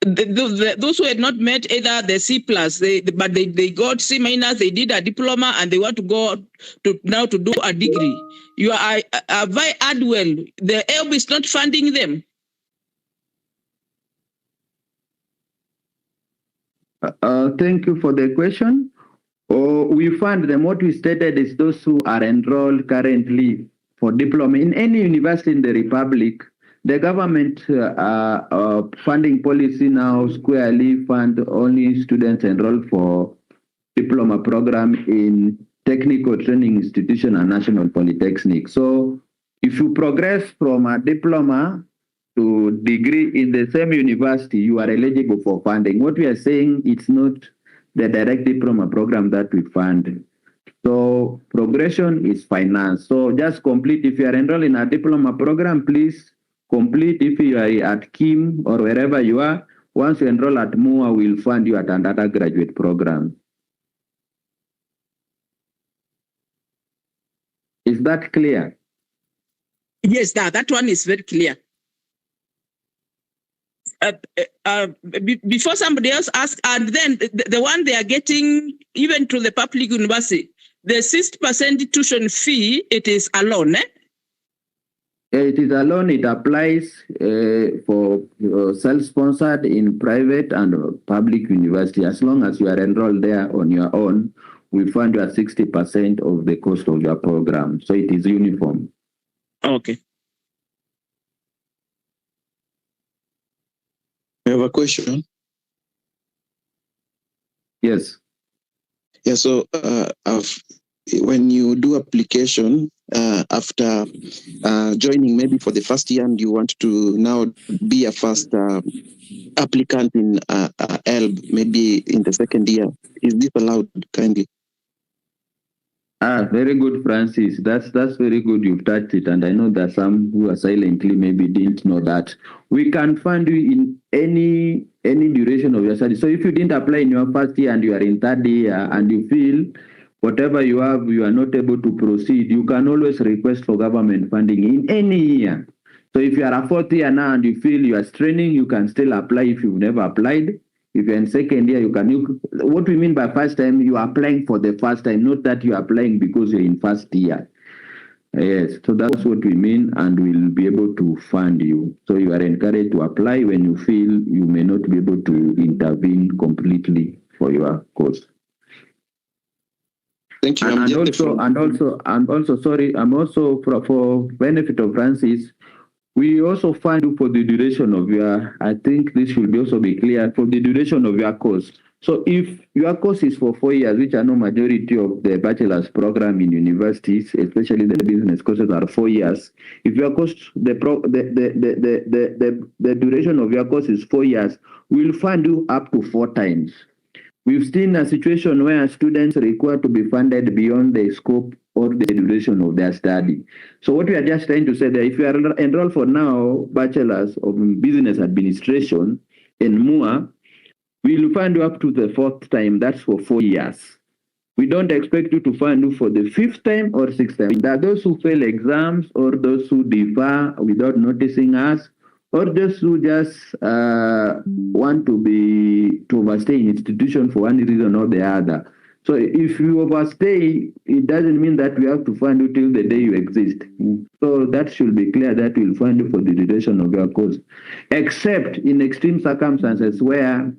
those who had not met either the C+, but they got C-, they did a diploma and they want to go to now to do a degree. You are very well. The help is not funding them. Thank you for the question. We fund them. What we stated is those who are enrolled currently for diploma in any university in the Republic. The government funding policy now squarely fund only students enrolled for diploma program in technical training institution and national polytechnic. So if you progress from a diploma to degree in the same university, you are eligible for funding. What we are saying, it's not the direct diploma program that we fund. So progression is financed. So just complete. If you are enrolled in a diploma program, please complete. If you are at Kim or wherever you are, once you enroll at MUA, we'll fund you at an undergraduate program. Is that clear? Yes, that one is very clear. Before somebody else asks, and then the one they are getting, even to the public university, the 6% tuition fee, it is alone, eh? It is alone. It applies for self-sponsored in private and public university. As long as you are enrolled there on your own, we fund you at 60% of the cost of your program. So it is uniform. Okay. I have a question. Yes. Yeah, so when you do application after joining maybe for the first year and you want to now be a first applicant in ELB, maybe in the second year, is this allowed kindly? Very good, Francis. That's very good. You've touched it, and I know that some who are silently maybe didn't know that we can fund you in any duration of your study. So if you didn't apply in your first year and you are in third year and you feel whatever you have, you are not able to proceed, you can always request for government funding in any year. So if you are a fourth year now and you feel you are straining, you can still apply if you've never applied. If you're in second year, what we mean by first time, you are applying for the first time, not that you are applying because you're in first year. Yes, so that's what we mean, and we'll be able to fund you. So you are encouraged to apply when you feel you may not be able to intervene completely for your course. Thank you. And also, sorry, I'm also for benefit of Francis, we also fund you for the duration of your, I think this should also be clear, for the duration of your course. So if your course is for 4 years, which I know majority of the bachelor's program in universities, especially the business courses, are 4 years. If your course, the duration of your course is 4 years, we'll fund you up to 4 times. We've seen a situation where students require to be funded beyond the scope or the duration of their study. So what we are just trying to say that if you are enrolled for now, bachelor's of business administration in MUA, We'll fund you up to the 4th time. That's for 4 years. We don't expect you to fund you for the 5th time or 6th time. There are those who fail exams or those who defer without noticing us, or those who just want to overstay in institution for one reason or the other. So if you overstay, it doesn't mean that we have to fund you till the day you exist. So that should be clear that we'll fund you for the duration of your course, except in extreme circumstances where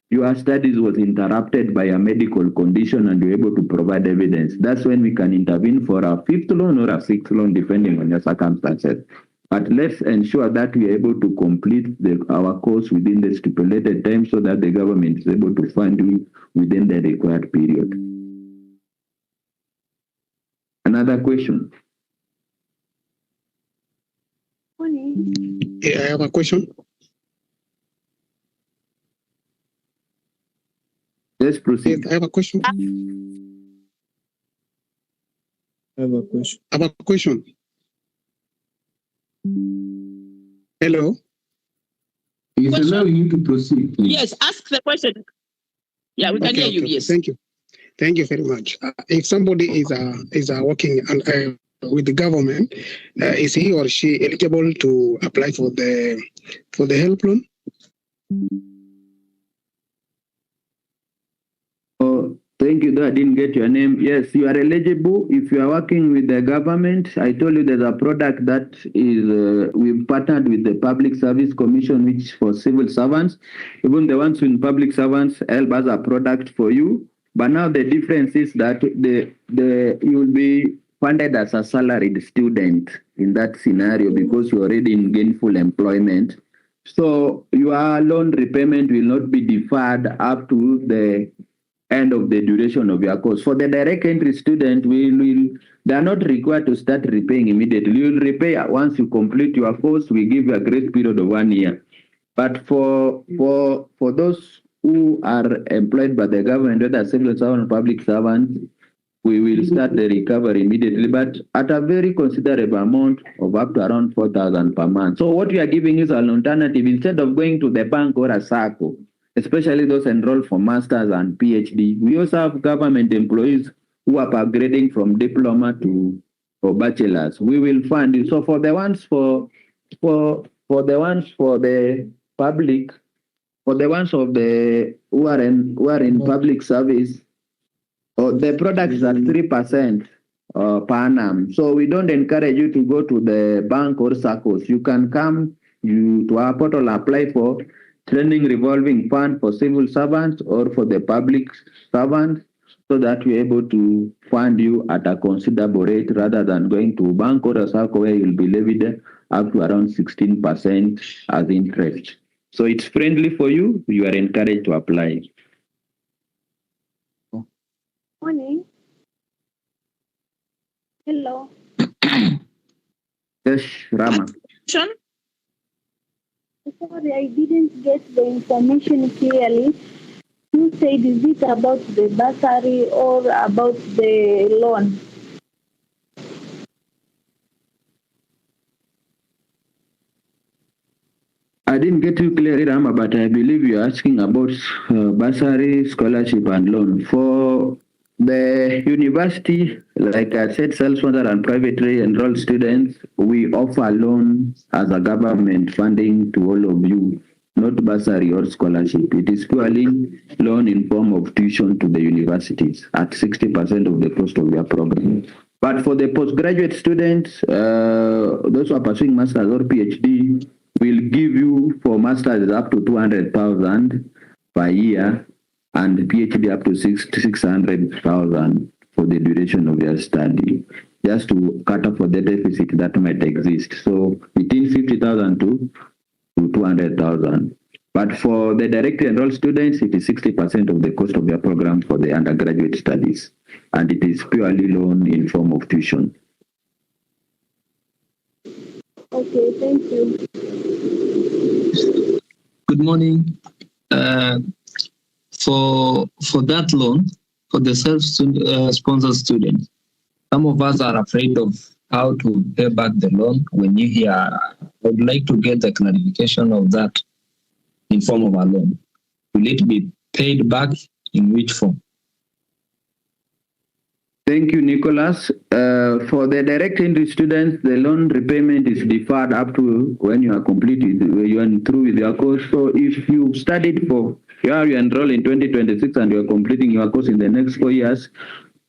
your studies was interrupted by a medical condition and you're able to provide evidence. That's when we can intervene for a 5th loan or a 6th loan, depending on your circumstances. But let's ensure that we are able to complete our course within the stipulated time so that the government is able to fund you within the required period. Another question? Yeah, I have a question. Let's proceed. I have a question. I have a question. Hello. Yes, now you need to proceed. Yes, ask the question. Yeah, we can hear you. Yes. Thank you. Thank you very much. If somebody is working with the government, is he or she eligible to apply for the help loan? Oh, thank you. Though I didn't get your name. Yes, you are eligible if you are working with the government. I told you there's a product that is we've partnered with the Public Service Commission, which for civil servants. Even the ones in public servants help as a product for you. But now the difference is that you will be funded as a salaried student in that scenario because you're already in gainful employment. So your loan repayment will not be deferred up to the end of the duration of your course. For the direct entry student, they are not required to start repaying immediately. You will repay once you complete your course. We give you a grace period of 1 year. But for those who are employed by the government, whether civil servant or public servants, we will start the recovery immediately, but at a very considerable amount of up to around 4,000 per month. So what we are giving is an alternative. Instead of going to the bank or a SACCO, especially those enrolled for masters and PhD, we also have government employees who are upgrading from diploma to bachelors. We will fund you. So for the ones for the public, for the ones of the who are in public service, the product is at 3% per annum. So we don't encourage you to go to the bank or SACCOs. You can come to our portal, apply for training revolving fund for civil servants or for the public servants, so that we're able to fund you at a considerable rate rather than going to a bank or a SACCO where you'll be levied up to around 16% as interest. So it's friendly for you. You are encouraged to apply. Morning. Hello. Yes, Rama. John? Sorry, I didn't get the information clearly. You said, is it about the bursary or about the loan? I didn't get you clearly, Rama, but I believe you're asking about bursary, scholarship, and loan. For the university, like I said, self-sponsored and privately enrolled students, we offer loan as a government funding to all of you, not bursary or scholarship. It is purely loan in form of tuition to the universities at 60% of the cost of their program. But for the postgraduate students, those who are pursuing masters or PhD, we'll give you for masters up to 200,000 per year, and PhD up to 600,000 for the duration of your study, just to cater for the deficit that might exist. So between 50,000 to 200,000. But for the directly enrolled students, it is 60% of the cost of their program for the undergraduate studies, and it is purely loan in form of tuition. Okay, thank you. Good morning. For that loan, for the self-sponsored students, some of us are afraid of how to pay back the loan. When you hear, I would like to get the clarification of that in form of a loan. Will it be paid back in which form? Thank you, Nicholas. For the direct entry students, the loan repayment is deferred up to when you are completed, you are through with your course. So if you studied for, you enroll in 2026 and you are completing your course in the next 4 years,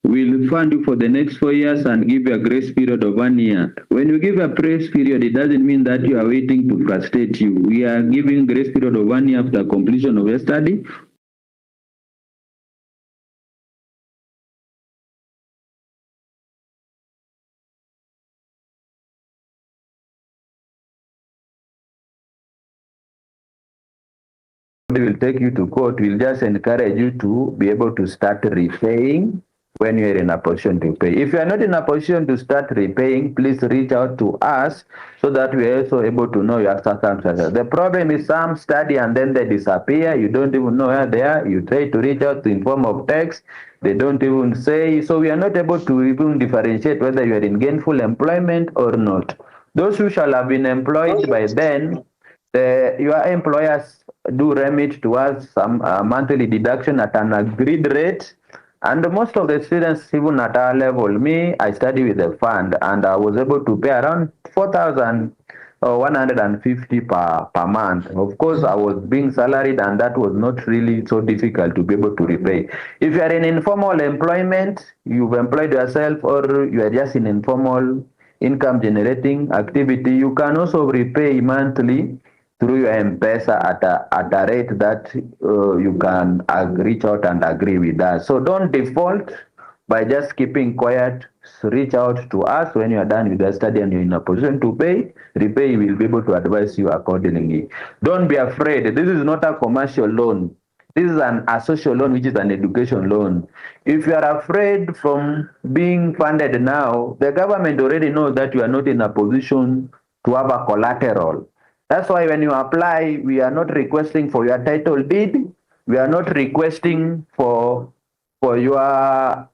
we'll fund you for the next 4 years and give you a grace period of 1 year. When you give a grace period, it doesn't mean that you are waiting to frustrate you. We are giving grace period of 1 year after completion of your study. Will take you to court, we'll just encourage you to be able to start repaying when you're in a position to pay. If you are not in a position to start repaying, please reach out to us so that we are also able to know your circumstances. The problem is some study and then they disappear. You don't even know where they are. You try to reach out in form of text. They don't even say. So we are not able to even differentiate whether you are in gainful employment or not. Those who shall have been employed by then, your employers do remit towards some monthly deduction at an agreed rate. And most of the students, even at our level, I study with a fund and I was able to pay around 4,150 per month. Of course, I was being salaried and that was not really so difficult to be able to repay. If you are in informal employment, you've employed yourself or you are just in informal income generating activity, you can also repay monthly through your M-Pesa at a rate that you can reach out and agree with us. So don't default by just keeping quiet. So reach out to us when you are done with the study and you're in a position to pay. Repay, we will be able to advise you accordingly. Don't be afraid. This is not a commercial loan. This is a social loan, which is an education loan. If you are afraid from being funded now, the government already knows that you are not in a position to have a collateral. That's why when you apply, we are not requesting for your title deed. We are not requesting for your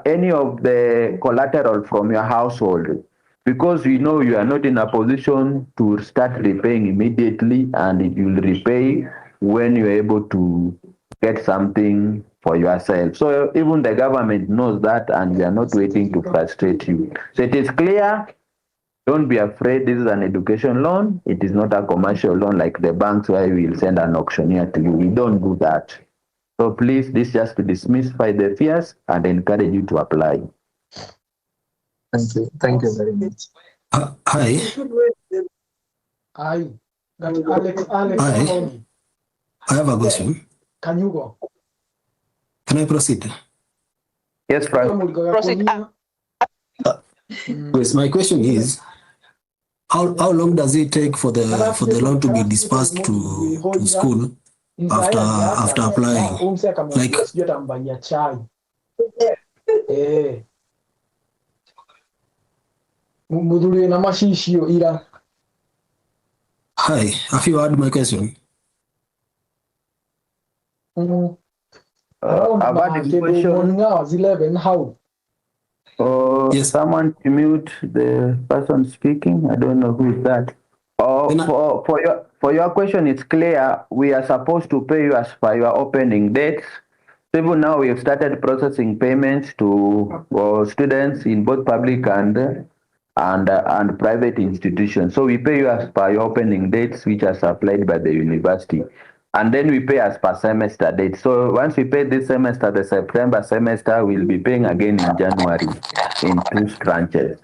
any of the collateral from your household, because we know you are not in a position to start repaying immediately, and you will repay when you're able to get something for yourself. So even the government knows that, and we are not waiting to frustrate you. So it is clear. Don't be afraid. This is an education loan. It is not a commercial loan like the banks where we will send an auctioneer to you. We don't do that. So please, this just to dismissify the fears and encourage you to apply. Thank you. Thank you very much. Hi. Hi. Alex. Hi. I have a question. Can you go? Can I proceed? Yes, Frank. Proceed. Yes, my question is, how long does it take for the loan to be dispersed to school after applying? Like, hi, have you heard my question? I've had a question. Yes. Someone to mute the person speaking. I don't know who is that. For your question, it's clear. We are supposed to pay you as per your opening dates. So even now, we have started processing payments to students in both public and private institutions. So we pay you as per your opening dates, which are supplied by the university. And then we pay as per semester date. So once we pay this semester, the September semester, we'll be paying again in January in 2 tranches.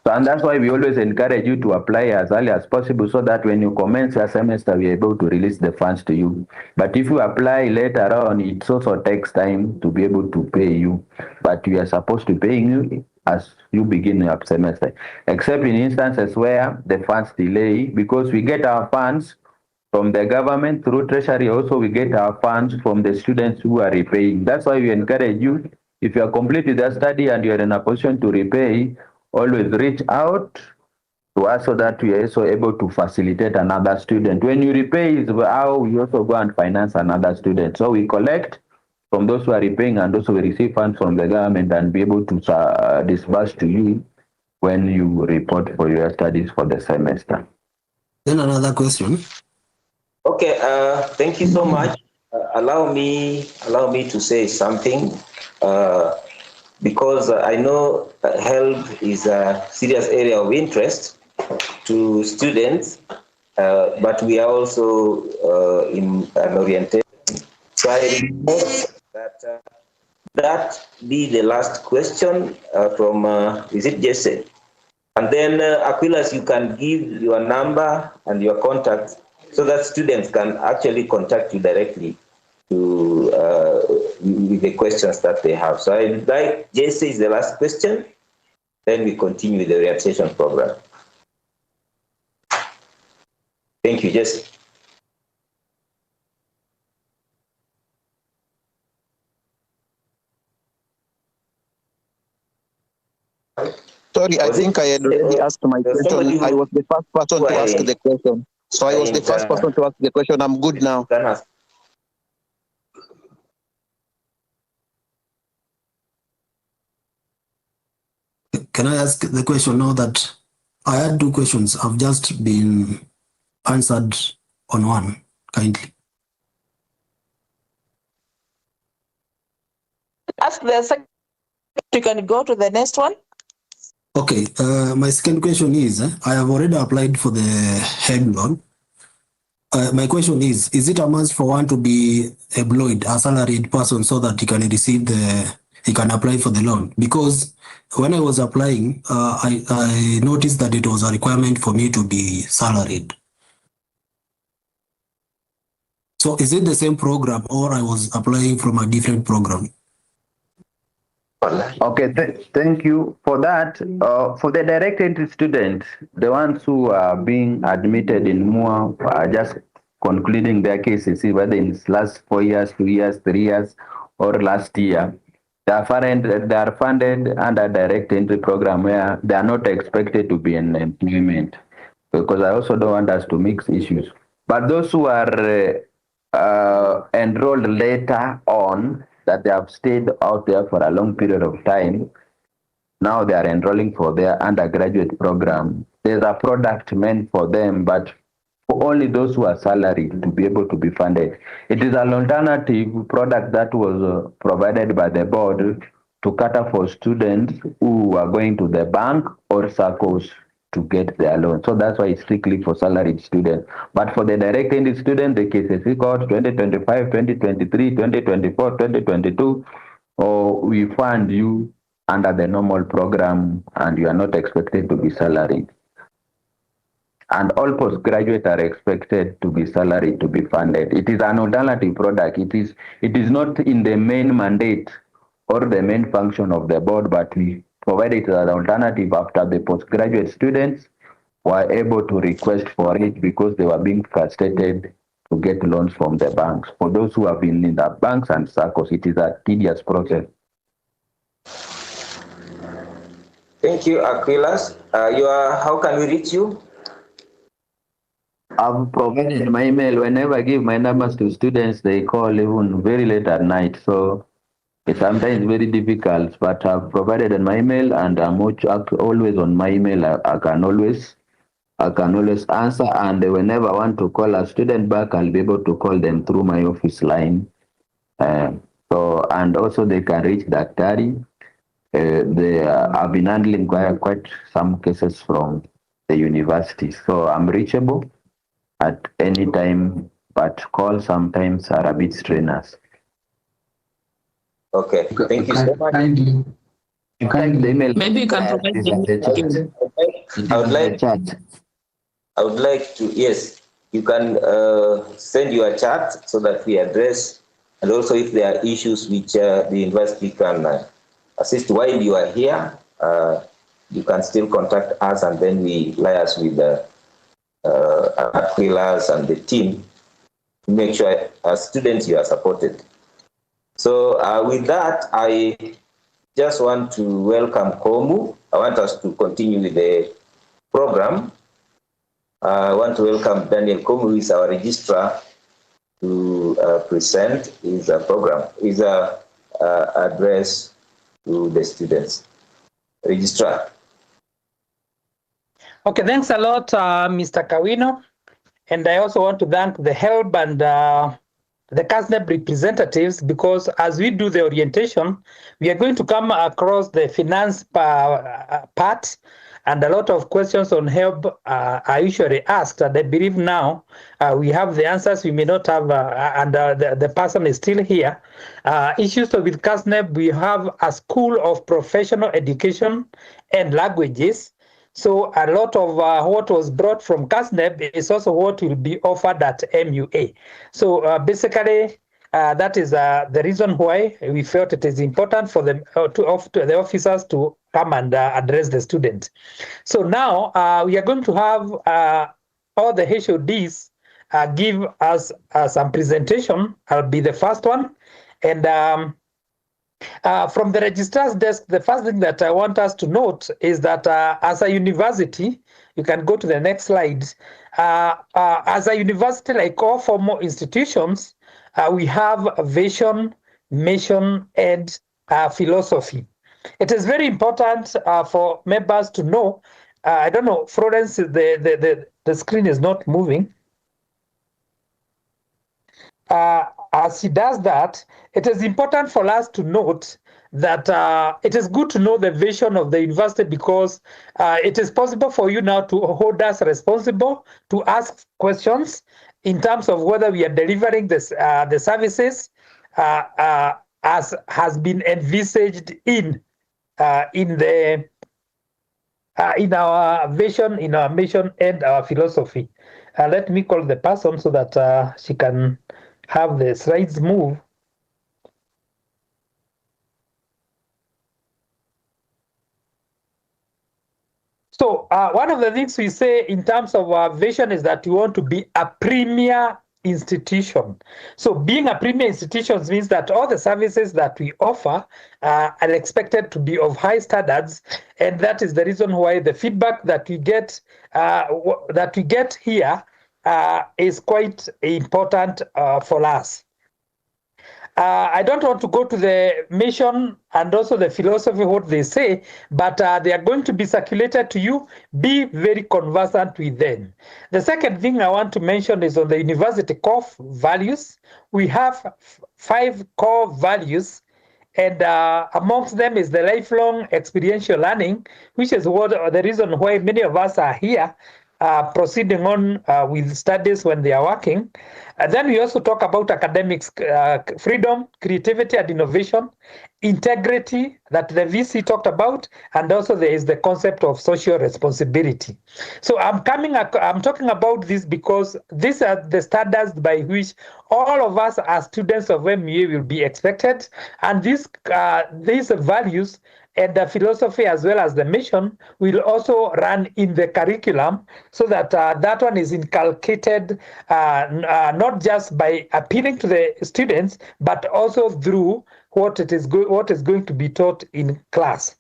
So, and that's why we always encourage you to apply as early as possible so that when you commence your semester, we're able to release the funds to you. But if you apply later on, it also takes time to be able to pay you. But we are supposed to pay you as you begin your semester, except in instances where the funds delay, because we get our funds from the government through Treasury. Also, we get our funds from the students who are repaying. That's why we encourage you, if you are complete with your study and you are in a position to repay, always reach out to us so that we are also able to facilitate another student. When you repay is how we also go and finance another student. So we collect from those who are repaying and also we receive funds from the government and be able to disburse to you when you report for your studies for the semester. Then another question. Okay, thank you so much. allow me to say something, because I know health is a serious area of interest to students, but we are also in an orientation. So I request that that be the last question from, is it Jesse? And then Aquilas, you can give your number and your contact so that students can actually contact you directly to with the questions that they have. So I'd like Jesse is the last question, then we continue with the orientation program. Thank you, Jesse. Sorry, I think I had already asked my question. I was the first person to ask the question. So I was the first person to ask the question. I'm good now. Can I ask the question now that I had two questions? I've just been answered on one, kindly. Ask the second, you can go to the next one. Okay, my second question is, I have already applied for the HEB loan. My question is it a must for one to be employed, a salaried person, so that he can receive he can apply for the loan? Because when I was applying, I noticed that it was a requirement for me to be salaried. So is it the same program, or I was applying from a different program? Okay, thank you for that. For the direct entry students, the ones who are being admitted in MUA are just concluding their cases, whether in the last 4 years, 2 years, 3 years, or last year. They are funded under direct entry program where they are not expected to be in employment, because I also don't want us to mix issues. But those who are enrolled later on, that they have stayed out there for a long period of time, now they are enrolling for their undergraduate program. There's a product meant for them, but for only those who are salaried to be able to be funded. It is an alternative product that was provided by the board to cater for students who are going to the bank or circles to get their loan. So that's why it's strictly for salaried students. But for the direct entry student, the cases record 2025, 2023, 2024, 2022, or we fund you under the normal program and you are not expected to be salaried. And all postgraduates are expected to be salaried to be funded. It is an alternative product. It is not in the main mandate or the main function of the board, but we provide it as an alternative after the postgraduate students were able to request for it because they were being frustrated to get loans from the banks. For those who have been in the banks and circles, it is a tedious process. Thank you, Aquilas. How can we reach you? I've provided my email. Whenever I give my numbers to students, they call even very late at night. So it's sometimes very difficult, but I've provided my email and I'm always on my email. I can always answer, and whenever I want to call a student back, I'll be able to call them through my office line. And also they can reach Daktari. I've been handling quite some cases from the university. So I'm reachable at any time, but calls sometimes are a bit strenuous. Okay, thank you so much. Kindly. Maybe you can provide the I would like to, yes, you can send your chat so that we address, and also if there are issues which the university can assist while you are here, you can still contact us and then we liaise with the Aquilas and the team to make sure as students you are supported. So with that, I just want to welcome Komu. I want us to continue with the program. I want to welcome Daniel Komu, who is our registrar, to present his program, his address to the students. Registrar. Okay, thanks a lot, Mr. Kawino. And I also want to thank the HELB and the CASNEB representatives, because as we do the orientation, we are going to come across the finance part, and a lot of questions on help are usually asked. And I believe now we have the answers. We may not have, and the person is still here. Issues with CASNEB, we have a School of Professional Education and Languages. So a lot of what was brought from CASNEB is also what will be offered at MUA. So basically, that is the reason why we felt it is important for them to the officers to come and address the student. So now we are going to have all the HODs give us some presentation. I'll be the first one. And from the registrar's desk, the first thing that I want us to note is that as a university, you can go to the next slide. As a university, like all formal institutions, we have a vision, mission, and philosophy. It is very important for members to know. I don't know, Florence, the screen is not moving. As she does that, it is important for us to note that it is good to know the vision of the university, because it is possible for you now to hold us responsible to ask questions in terms of whether we are delivering this, the services as has been envisaged in our vision, in our mission, and our philosophy. Let me call the person so that she can have the slides move. So one of the things we say in terms of our vision is that we want to be a premier institution. So being a premier institution means that all the services that we offer are expected to be of high standards, and that is the reason why the feedback that we get here is quite important for us. I don't want to go to the mission and also the philosophy, what they say, but they are going to be circulated to you. Be very conversant with them. The second thing I want to mention is on the university core values. We have 5 core values, and amongst them is the lifelong experiential learning, which is the reason why many of us are here. Proceeding on with studies when they are working. Then we also talk about academics, freedom, creativity and innovation, integrity that the VC talked about, and also there is the concept of social responsibility. So I'm talking about this because these are the standards by which all of us as students of MUA will be expected, and these values and the philosophy as well as the mission will also run in the curriculum, so that that one is inculcated not just by appealing to the students, but also through what is going to be taught in class.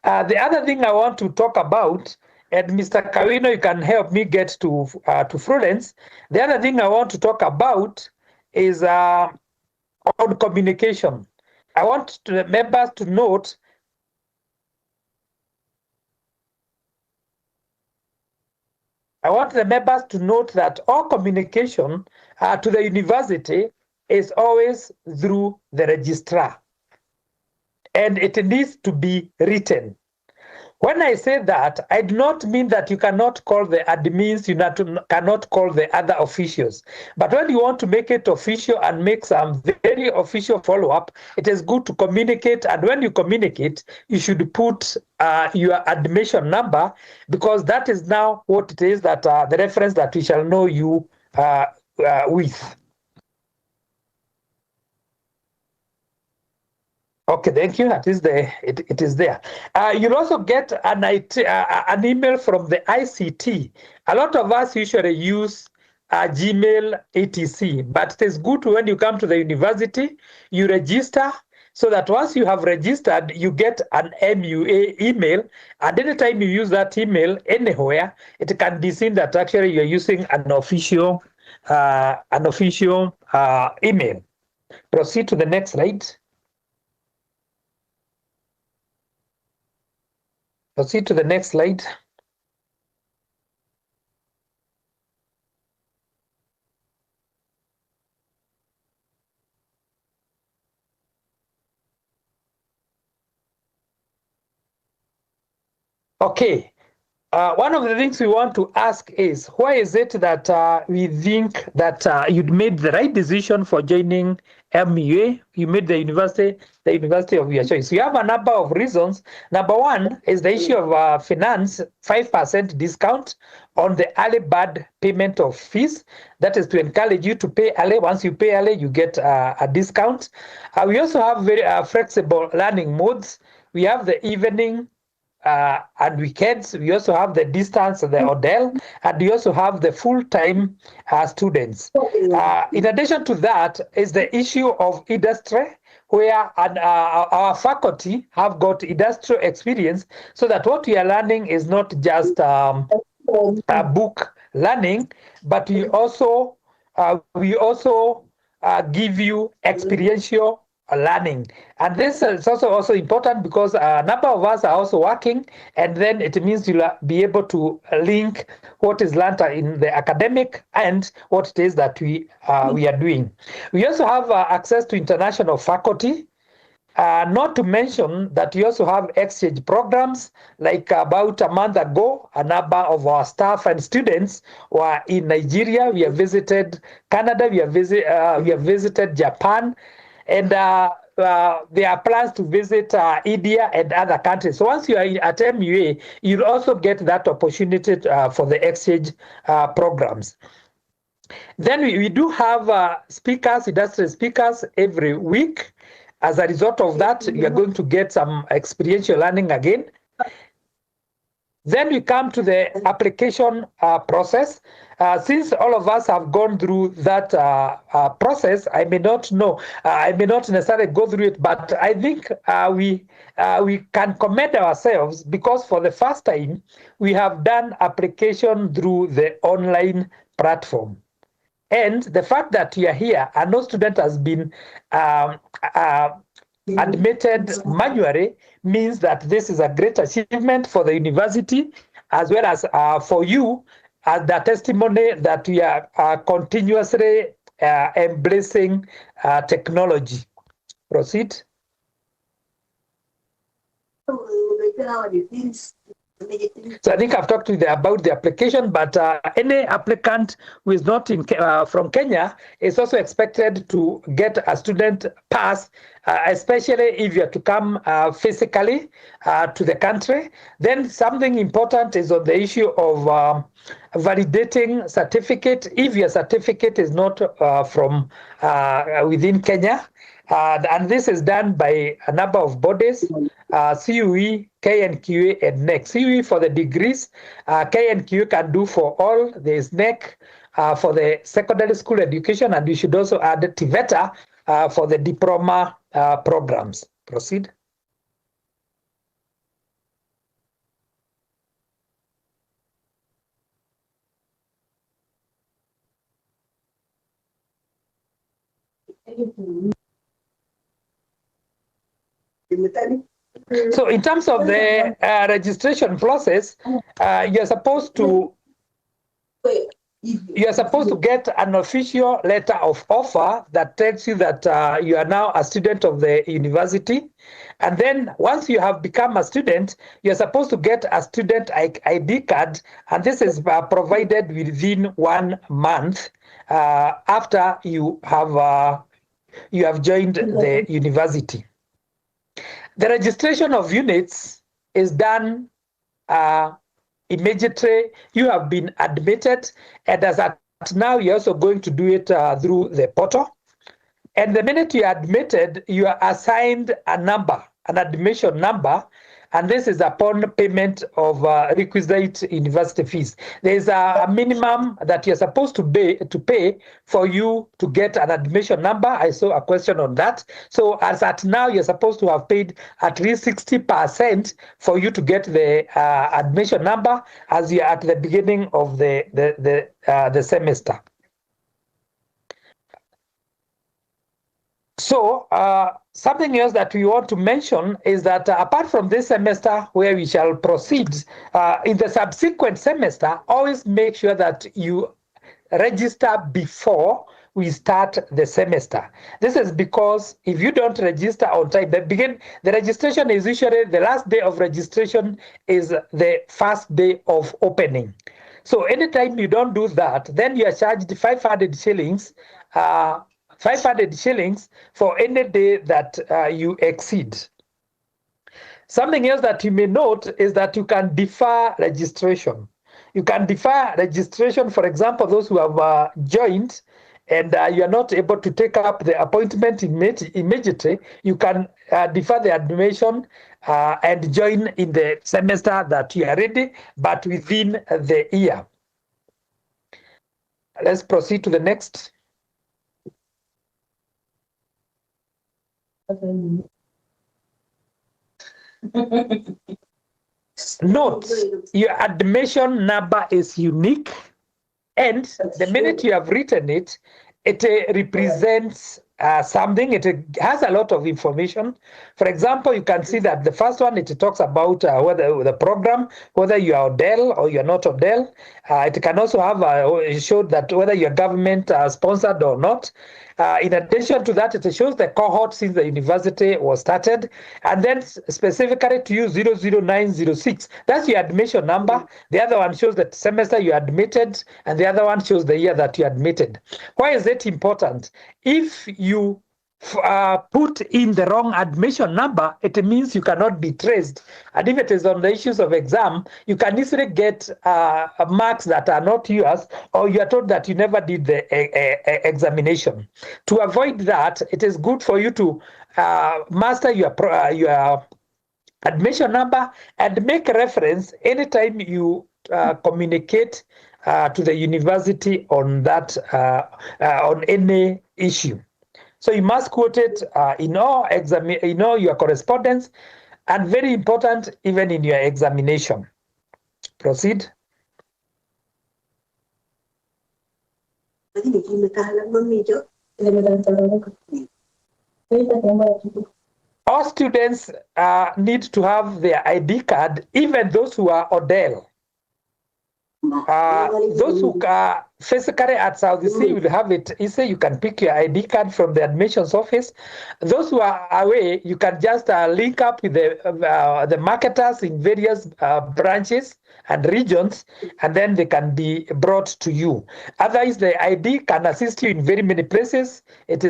The other thing I want to talk about, and Mr. Kawino, you can help me get to Florence. The other thing I want to talk about is on communication. I want the members to note that all communication to the university is always through the registrar, and it needs to be written. When I say that, I do not mean that you cannot call the admins, you cannot call the other officials. But when you want to make it official and make some very official follow-up, it is good to communicate. And when you communicate, you should put your admission number, because that is now what it is, that the reference that we shall know you with. Okay, thank you. It is there. You'll also get an email from the ICT. A lot of us usually use Gmail, etc. But it is good when you come to the university, you register, so that once you have registered, you get an MUA email. And anytime you use that email anywhere, it can be seen that actually you're using an official email. Proceed to the next slide. Proceed to the next slide. Okay. One of the things we want to ask is, why is it that we think that you'd made the right decision for joining MUA? You made the university of your choice. You have a number of reasons. Number one is the issue of finance, 5% discount on the early bird payment of fees. That is to encourage you to pay early. Once you pay early, you get a discount. We also have very flexible learning modes. We have the evening and weekends. We also have the distance, the Odell, and we also have the full-time students. In addition to that is the issue of industry, where our faculty have got industrial experience, so that what we are learning is not just a book learning, but we also give you experiential learning. And this is also important because a number of us are also working, and then it means you'll be able to link what is learned in the academic and what it is that we are doing. We also have access to international faculty. Not to mention that we also have exchange programs. Like about a month ago, a number of our staff and students were in Nigeria. We have visited Canada. We have visited Japan, and there are plans to visit India and other countries. So once you are at MUA, you'll also get that opportunity for the exchange programs. Then we do have speakers, industry speakers every week. As a result of that, you are going to get some experiential learning again. Then we come to the application process. Since all of us have gone through that process, I may not necessarily go through it, but I think we can commend ourselves because for the first time, we have done application through the online platform. And the fact that we are here and no student has been admitted manually means that this is a great achievement for the university, as well as for you, as the testimony that we are continuously embracing technology. Proceed. So I think I've talked to about the application, but any applicant who is not from Kenya is also expected to get a student pass, especially if you are to come physically to the country. Then something important is on the issue of validating certificate. If your certificate is not from within Kenya, and this is done by a number of bodies, CUE, KNQA, and NEC. CUE for the degrees, KNQA can do for all. There is NEC for the secondary school education, and we should also add TVETA for the diploma programs. Proceed. So in terms of the registration process, you're supposed to get an official letter of offer that tells you that you are now a student of the university. And then once you have become a student, you're supposed to get a student ID card, and this is provided within 1 month after you have joined the university. The registration of units is done immediately you have been admitted, and as at now, you're also going to do it through the portal. And the minute you are admitted, you are assigned a number, an admission number, and this is upon payment of requisite university fees. There is a minimum that you're supposed to pay for you to get an admission number. I saw a question on that. So as at now, you're supposed to have paid at least 60% for you to get the admission number as you're at the beginning of the semester. So something else that we want to mention is that apart from this semester where we shall proceed, in the subsequent semester, always make sure that you register before we start the semester. This is because if you don't register on time, the registration is usually the last day of registration is the first day of opening. So anytime you don't do that, then you are charged 500 shillings, 500 shillings for any day that you exceed. Something else that you may note is that you can defer registration. You can defer registration, for example, those who have joined and you are not able to take up the appointment immediately, you can defer the admission and join in the semester that you are ready, but within the year. Let's proceed to the next. Note, your admission number is unique, and the minute you have written it, it represents something. It has a lot of information. For example, you can see that the first one, it talks about whether the program, whether you are ODEL or you're not ODEL. It can also have show that whether you're government sponsored or not. In addition to that, it shows the cohort since the university was started, and then specifically to you 00906. That's your admission number. The other one shows the semester you admitted, and the other one shows the year that you admitted. Why is it important? If you put in the wrong admission number, it means you cannot be traced. And if it is on the issues of exam, you can easily get marks that are not yours, or you are told that you never did the examination. To avoid that, it is good for you to master your admission number and make reference anytime you communicate to the university on that on any issue. So you must quote it in all your correspondence, and very important, even in your examination. Proceed. All students need to have their ID card, even those who are ODEL. Those who are physically at South Sea will have it. You can pick your ID card from the admissions office. Those who are away, you can just link up with the marketers in various branches and regions, and then they can be brought to you. Otherwise, the ID can assist you in very many places. It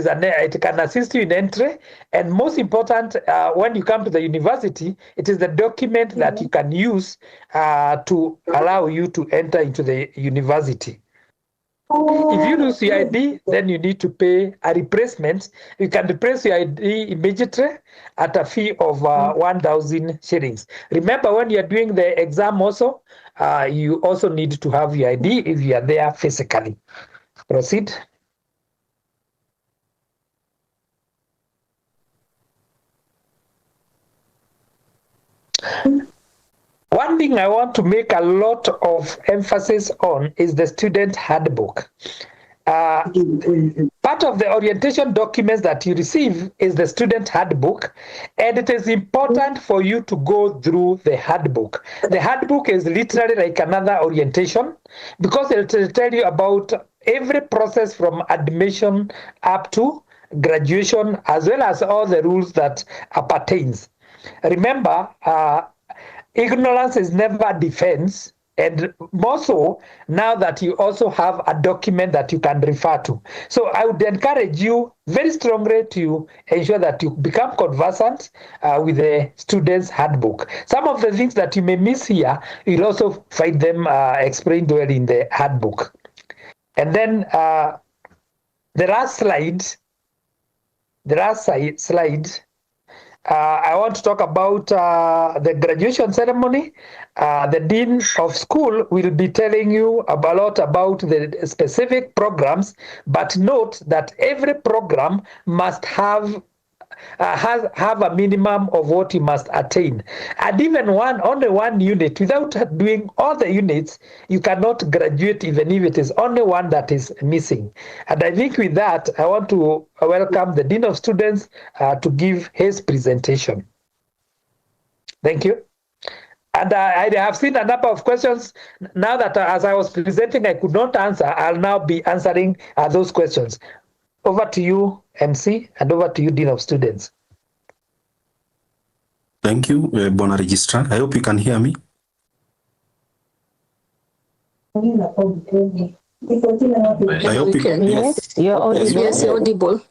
can assist you in entry, and most important, when you come to the university, it is the document that you can use to allow you to enter into the university. If you lose your ID, then you need to pay a replacement. You can replace your ID immediately at a fee of 1,000 shillings. Remember, when you're doing the exam also, you also need to have your ID if you are there physically. Proceed. One thing I want to make a lot of emphasis on is the student handbook. Part of the orientation documents that you receive is the student handbook, and it is important for you to go through the handbook. The handbook is literally like another orientation, because it will tell you about every process from admission up to graduation, as well as all the rules that pertains. Remember, ignorance is never defense, and more so now that you also have a document that you can refer to. So I would encourage you very strongly to ensure that you become conversant with the student's handbook. Some of the things that you may miss here, you'll also find them explained well in the handbook. And then the last slide, I want to talk about the graduation ceremony. The Dean of School will be telling you a lot about the specific programs, but note that every program must have a minimum of what you must attain. And even only one unit, without doing all the units, you cannot graduate, even if it is only one that is missing. And I think with that, I want to welcome the Dean of Students to give his presentation. Thank you. And I have seen a number of questions. Now that as I was presenting, I could not answer, I'll now be answering those questions. Over to you, MC, and over to you, Dean of Students. Thank you, Bona Registrar. I hope you can hear me. I hope you can. Yes, you're audible. Yes, you're audible.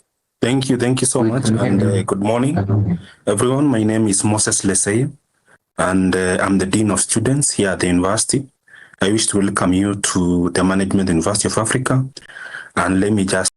Thank you so much, and good morning, everyone. My name is Moses Lesey, and I'm the Dean of Students here at the university. I wish to welcome you to the Management University of Africa, and let me just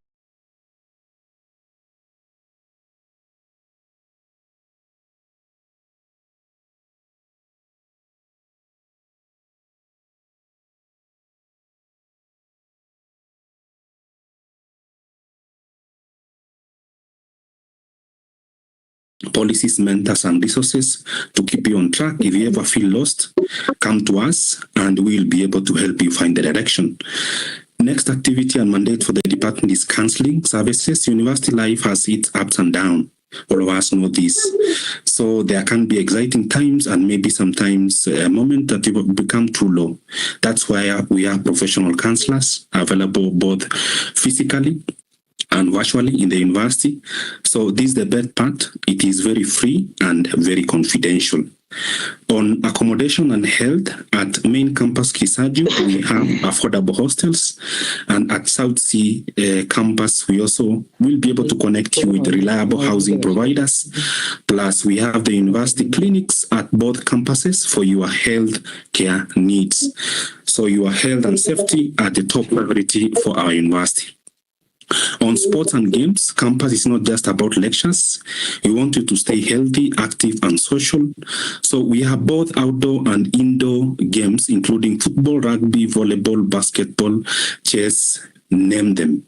policies, mentors, and resources to keep you on track. If you ever feel lost, come to us and we'll be able to help you find the direction. Next activity and mandate for the department is counseling services. University life has its ups and downs. All of us know this. So there can be exciting times and maybe sometimes a moment that you become too low. That's why we have professional counselors available both physically and virtually in the university. So this is the best part. It is very free and very confidential. On accommodation and health, at main campus Kisaju, we have affordable hostels, and at South Sea campus, we also will be able to connect you with reliable housing providers. Plus, we have the university clinics at both campuses for your health care needs. So your health and safety are the top priority for our university. On sports and games, campus is not just about lectures. We want you to stay healthy, active, and social. So we have both outdoor and indoor games, including football, rugby, volleyball, basketball, chess, name them.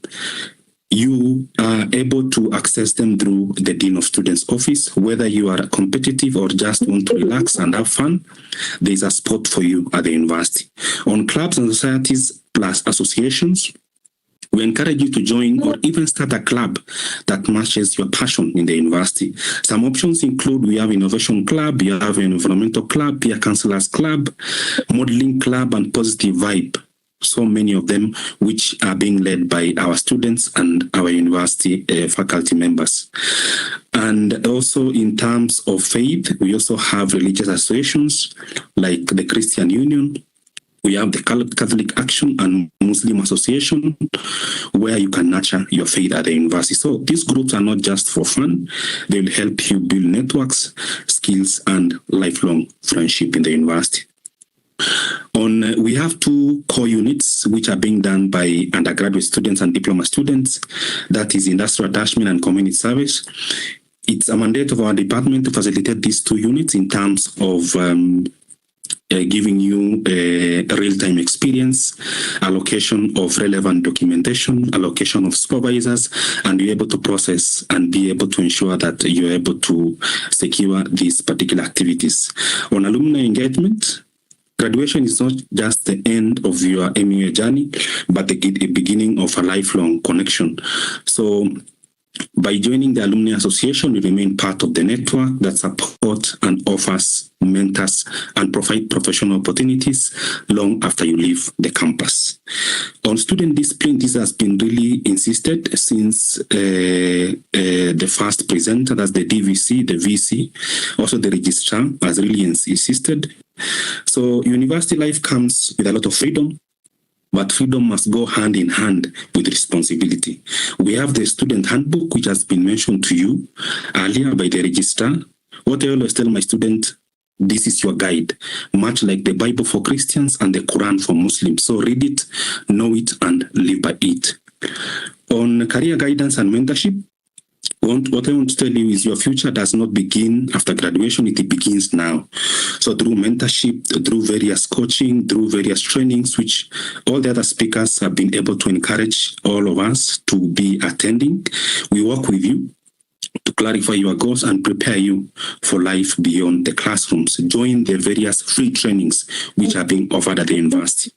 You are able to access them through the Dean of Students office. Whether you are competitive or just want to relax and have fun, there's a spot for you at the university. On clubs and societies plus associations, we encourage you to join or even start a club that matches your passion in the university. Some options include, we have Innovation Club, you have an Environmental Club, Peer Counselors Club, Modeling Club, and Positive Vibe. So many of them which are being led by our students and our university faculty members. And also in terms of faith, we also have religious associations like the Christian Union. We have the Catholic Action and Muslim Association, where you can nurture your faith at the university. So these groups are not just for fun. They will help you build networks, skills, and lifelong friendship in the university. We have 2 core units which are being done by undergraduate students and diploma students. That is industrial attachment and community service. It's a mandate of our department to facilitate these 2 units in terms of giving you a real-time experience, allocation of relevant documentation, allocation of supervisors, and be able to process and be able to ensure that you're able to secure these particular activities. On alumni engagement, graduation is not just the end of your MUA journey, but the beginning of a lifelong connection. So by joining the Alumni Association, we remain part of the network that supports and offers mentors and provide professional opportunities long after you leave the campus. On student discipline, this has been really insisted since the first presenter, that's the DVC, the VC, also the registrar has really insisted. So university life comes with a lot of freedom, but freedom must go hand in hand with responsibility. We have the student handbook, which has been mentioned to you earlier by the registrar. What I always tell my students, this is your guide, much like the Bible for Christians and the Quran for Muslims. So read it, know it, and live by it. On career guidance and mentorship, what I want to tell you is your future does not begin after graduation, it begins now. So through mentorship, through various coaching, through various trainings, which all the other speakers have been able to encourage all of us to be attending, we work with you to clarify your goals and prepare you for life beyond the classrooms. Join the various free trainings which are being offered at the university.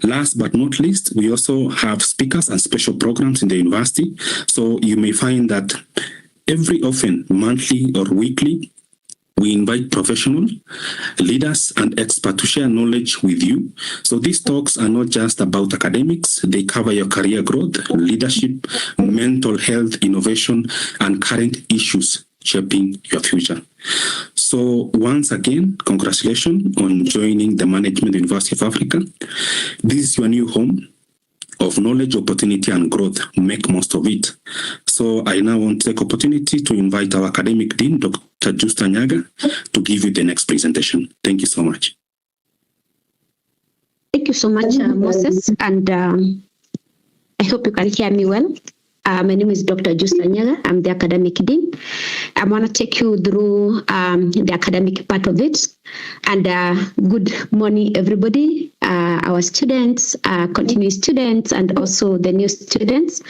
Last but not least, we also have speakers and special programs in the university. So you may find that every often, monthly or weekly, We invite professional leaders and experts to share knowledge with you. So these talks are not just about academics. They cover your career growth, leadership, mental health, innovation, and current issues shaping your future. So once again, congratulations on joining the Management University of Africa. This is your new home of knowledge, opportunity, and growth. Make most of it. So I now want to take opportunity to invite our academic dean, Dr. Justa Nyaga, to give you the next presentation. Thank you so much. Thank you so much, Moses, and I hope you can hear me well. My name is Dr. Justa Nyaga. I'm the academic dean. I want to take you through the academic part of it. And good morning, everybody, our students, continuing students, and also the new students.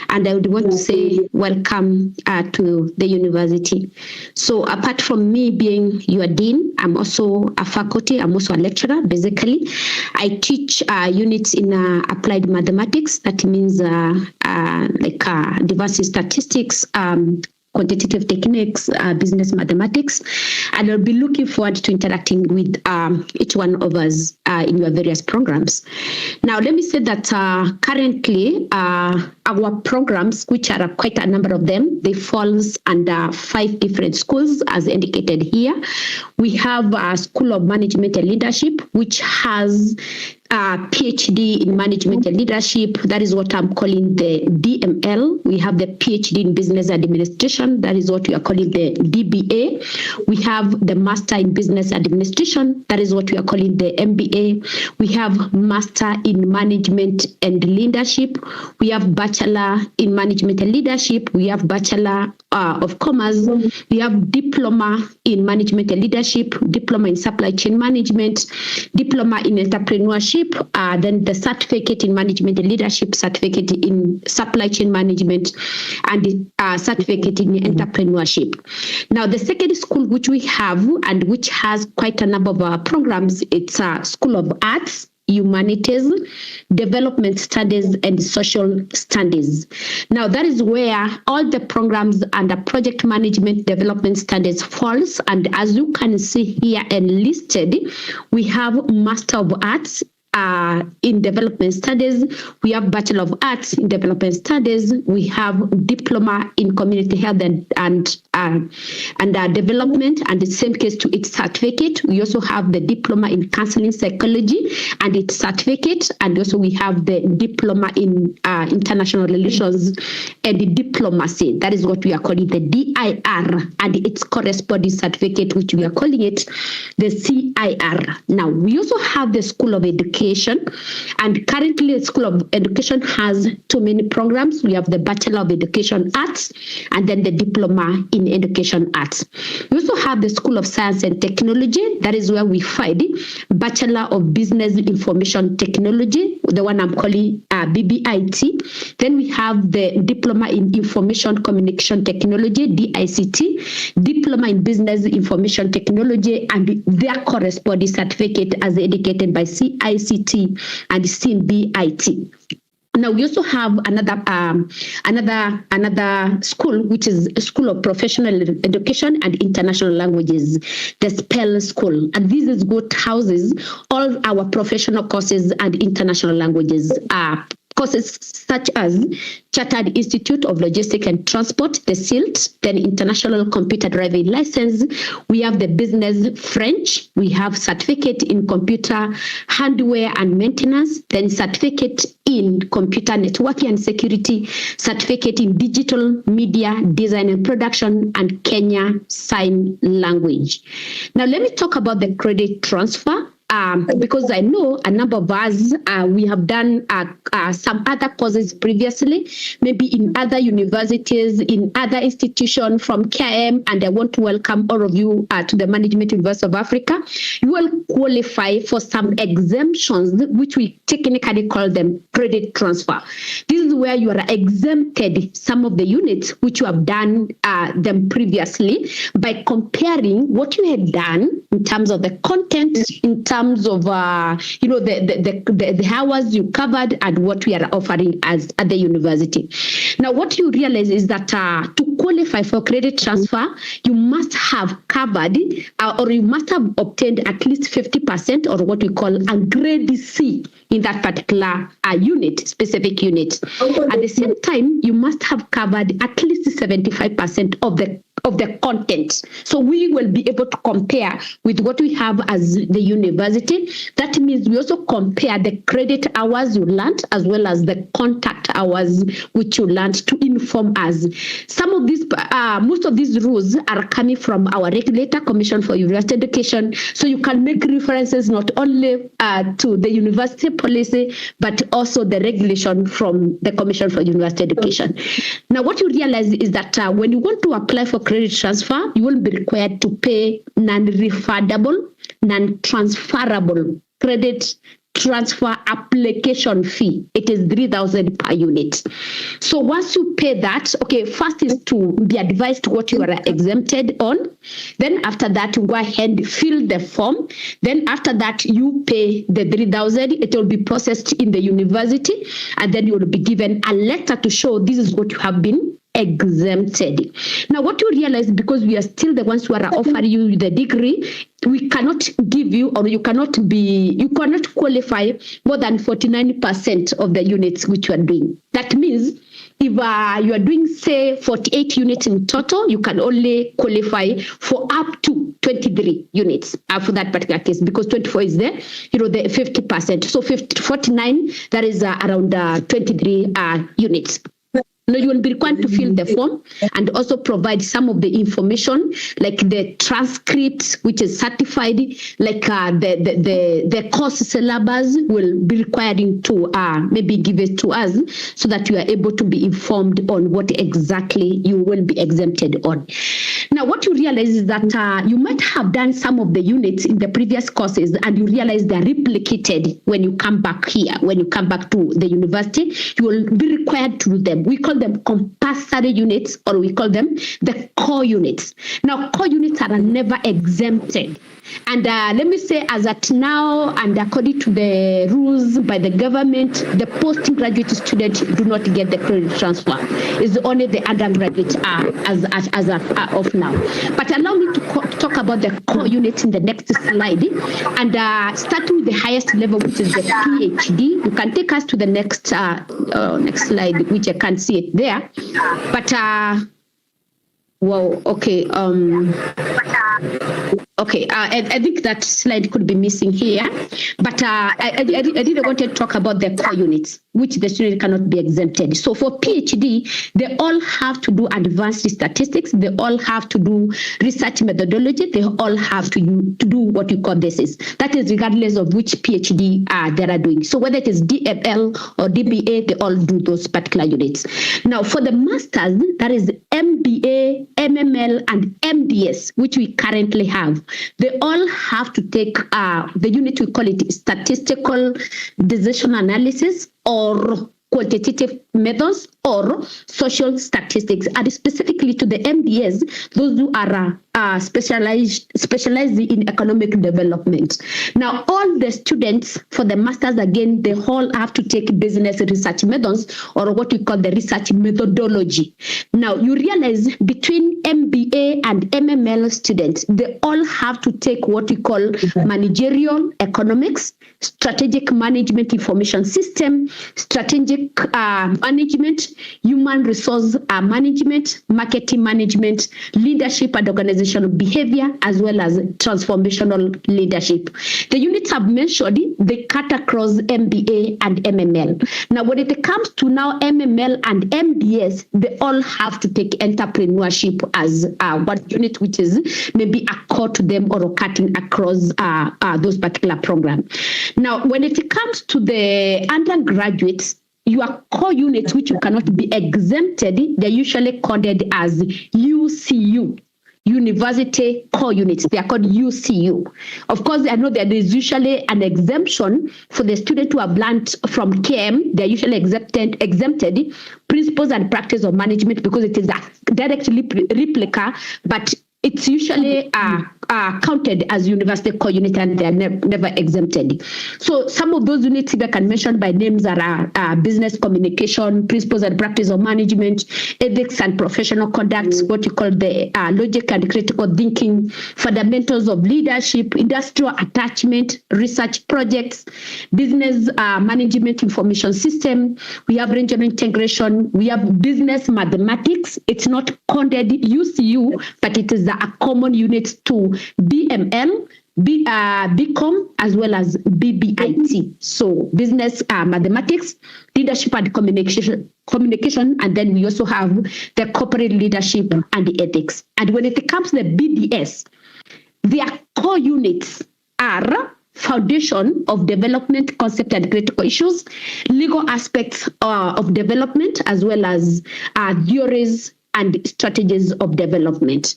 And I would want to say welcome to the university. So apart from me being your dean, I'm also a faculty, I'm also a lecturer, basically. I teach units in applied mathematics. That means advanced statistics, quantitative techniques, business mathematics, and I'll be looking forward to interacting with each one of us in your various programs. Now, let me say that currently our programs, which are quite a number of them, they falls under 5 different schools as indicated here. We have a School of Management and Leadership, which has PhD in Management and Leadership. That is what I'm calling the DML. We have the PhD in Business Administration. That is what we are calling the DBA. We have the Master in Business Administration. That is what we are calling the MBA. We have Master in Management and Leadership. We have Bachelor in Management and Leadership. We have Bachelor of Commerce. We have Diploma in Management and Leadership, Diploma in Supply Chain Management, Diploma in Entrepreneurship, then the Certificate in Management and Leadership, Certificate in Supply Chain Management, and the Certificate in Entrepreneurship. Now, the second school which we have and which has quite a number of programs, it's a School of Arts, Humanities, Development Studies, and Social Studies. Now, that is where all the programs under Project Management Development Studies falls. And as you can see here and listed, we have Master of Arts in Development Studies, we have Bachelor of Arts in Development Studies, we have Diploma in Community Health and Development, and the same case to its certificate. We also have the Diploma in Counseling Psychology and its certificate, and also we have the Diploma in International Relations and the Diplomacy. That is what we are calling the DIR, and its corresponding certificate, which we are calling it the CIR. Now, we also have the School of Education, and currently the School of Education has too many programs. We have the Bachelor of Education Arts and then the Diploma in Education Arts. We also have the School of Science and Technology. That is where we find Bachelor of Business Information Technology, the one I'm calling BBIT. Then we have the Diploma in Information Communication Technology, DICT, Diploma in Business Information Technology, and their corresponding certificate as indicated by CICT and CBIT. Now, we also have another school, which is a School of Professional Education and International Languages, the SPELL School. And this is what houses all our professional courses and international languages courses such as Chartered Institute of Logistics and Transport, the CILT, then International Computer Driving License. We have the Business French. We have Certificate in Computer Hardware and Maintenance, then Certificate in Computer Networking and Security, Certificate in Digital Media Design and Production, and Kenya Sign Language. Now, let me talk about the credit transfer. Because I know a number of us, we have done some other courses previously, maybe in other universities, in other institutions from KM, and I want to welcome all of you to the Management University of Africa. You will qualify for some exemptions, which we technically call them credit transfer. This is where you are exempted some of the units which you have done them previously by comparing what you had done in terms of the content, in terms terms of the hours you covered and what we are offering as at the university. Now, what you realize is that to qualify for credit transfer, you must have covered or you must have obtained at least 50% or what we call a grade C in that particular specific unit. At the same time, you must have covered at least 75% of the content. So we will be able to compare with what we have as the university. That means we also compare the credit hours you learned as well as the contact hours which you learned to inform us. Some of these, most of these rules are coming from our regulator, Commission for University Education. So you can make references not only to the university policy, but also the regulation from the Commission for University Education. Now, what you realize is that when you want to apply for credit transfer, you will be required to pay non-refundable, non-transferable credit transfer application fee. It is 3,000 per unit. So once you pay that, first is to be advised what you are exempted on. Then after that, you go ahead, fill the form. Then after that, you pay the 3,000. It will be processed in the university, and then you will be given a letter to show this is what you have been exempted. Now, what you realize, because we are still the ones who are offering you the degree, we cannot give you, or you cannot qualify more than 49% of the units which you are doing. That means if you are doing, say, 48 units in total, you can only qualify for up to 23 units for that particular case, because 24 is the 50%. So 49, that is around 23 units. No, you will be required to fill the form and also provide some of the information, like the transcript, which is certified, like the course syllabus will be required to maybe give it to us so that you are able to be informed on what exactly you will be exempted on. Now, what you realize is that you might have done some of the units in the previous courses and you realize they're replicated when you come back here. When you come back to the university, you will be required to do them. We call them compulsory units, or we call them the core units. Now, core units are never exempted. And let me say, as at now, and according to the rules by the government, the postgraduate students do not get the credit transfer. It's only the undergraduate as of now. But allow me to talk about the core units in the next slide. And starting with the highest level, which is the PhD, you can take us to the next next slide, which I can't see it there. But wow, okay. I think that slide could be missing here, but I didn't want to talk about the core units, which the student cannot be exempted. So for PhD, they all have to do advanced statistics, they all have to do research methodology, they all have to do what you call thesis. That is regardless of which PhD they are doing. So whether it is DML or DBA, they all do those particular units. Now for the masters, that is MBA, MML, and MDS, which we currently have. They all have to take the unit, we call it statistical decision analysis or quantitative methods or social statistics, and specifically to the MDS, those who are specialized in economic development. Now, all the students for the masters, again, they all have to take business research methods or what we call the research methodology. Now, you realize between MBA and MML students, they all have to take what we call managerial economics, strategic management information system, strategic management, human resource management, marketing management, leadership and organizational behavior, as well as transformational leadership. The units I've mentioned, they cut across MBA and MML. Now, when it comes to now MML and MDS, they all have to take entrepreneurship as one unit, which is maybe a core to them or cutting across those particular programs. Now, when it comes to the undergraduates, your core units, which you cannot be exempted, they're usually coded as UCU, University Core Units. They are called UCU. Of course, I know that there is usually an exemption for the students who have learned from KM. They're usually exempted principles and practice of management because it is a direct replica, but it's usually counted as university core unit, and they are never exempted. So some of those units, if I can mention by names, are business communication, principles and practice of management, ethics and professional conduct, what you call the logic and critical thinking, fundamentals of leadership, industrial attachment, research projects, business management information system. We have regional integration. We have business mathematics. It's not coded UCU, but it is a common unit to BMM, BCom, as well as BBIT. So business mathematics, leadership and communication, and then we also have the corporate leadership and the ethics. And when it comes to the BDS, their core units are foundation of development, concept and critical issues, legal aspects of development, as well as theories and strategies of development.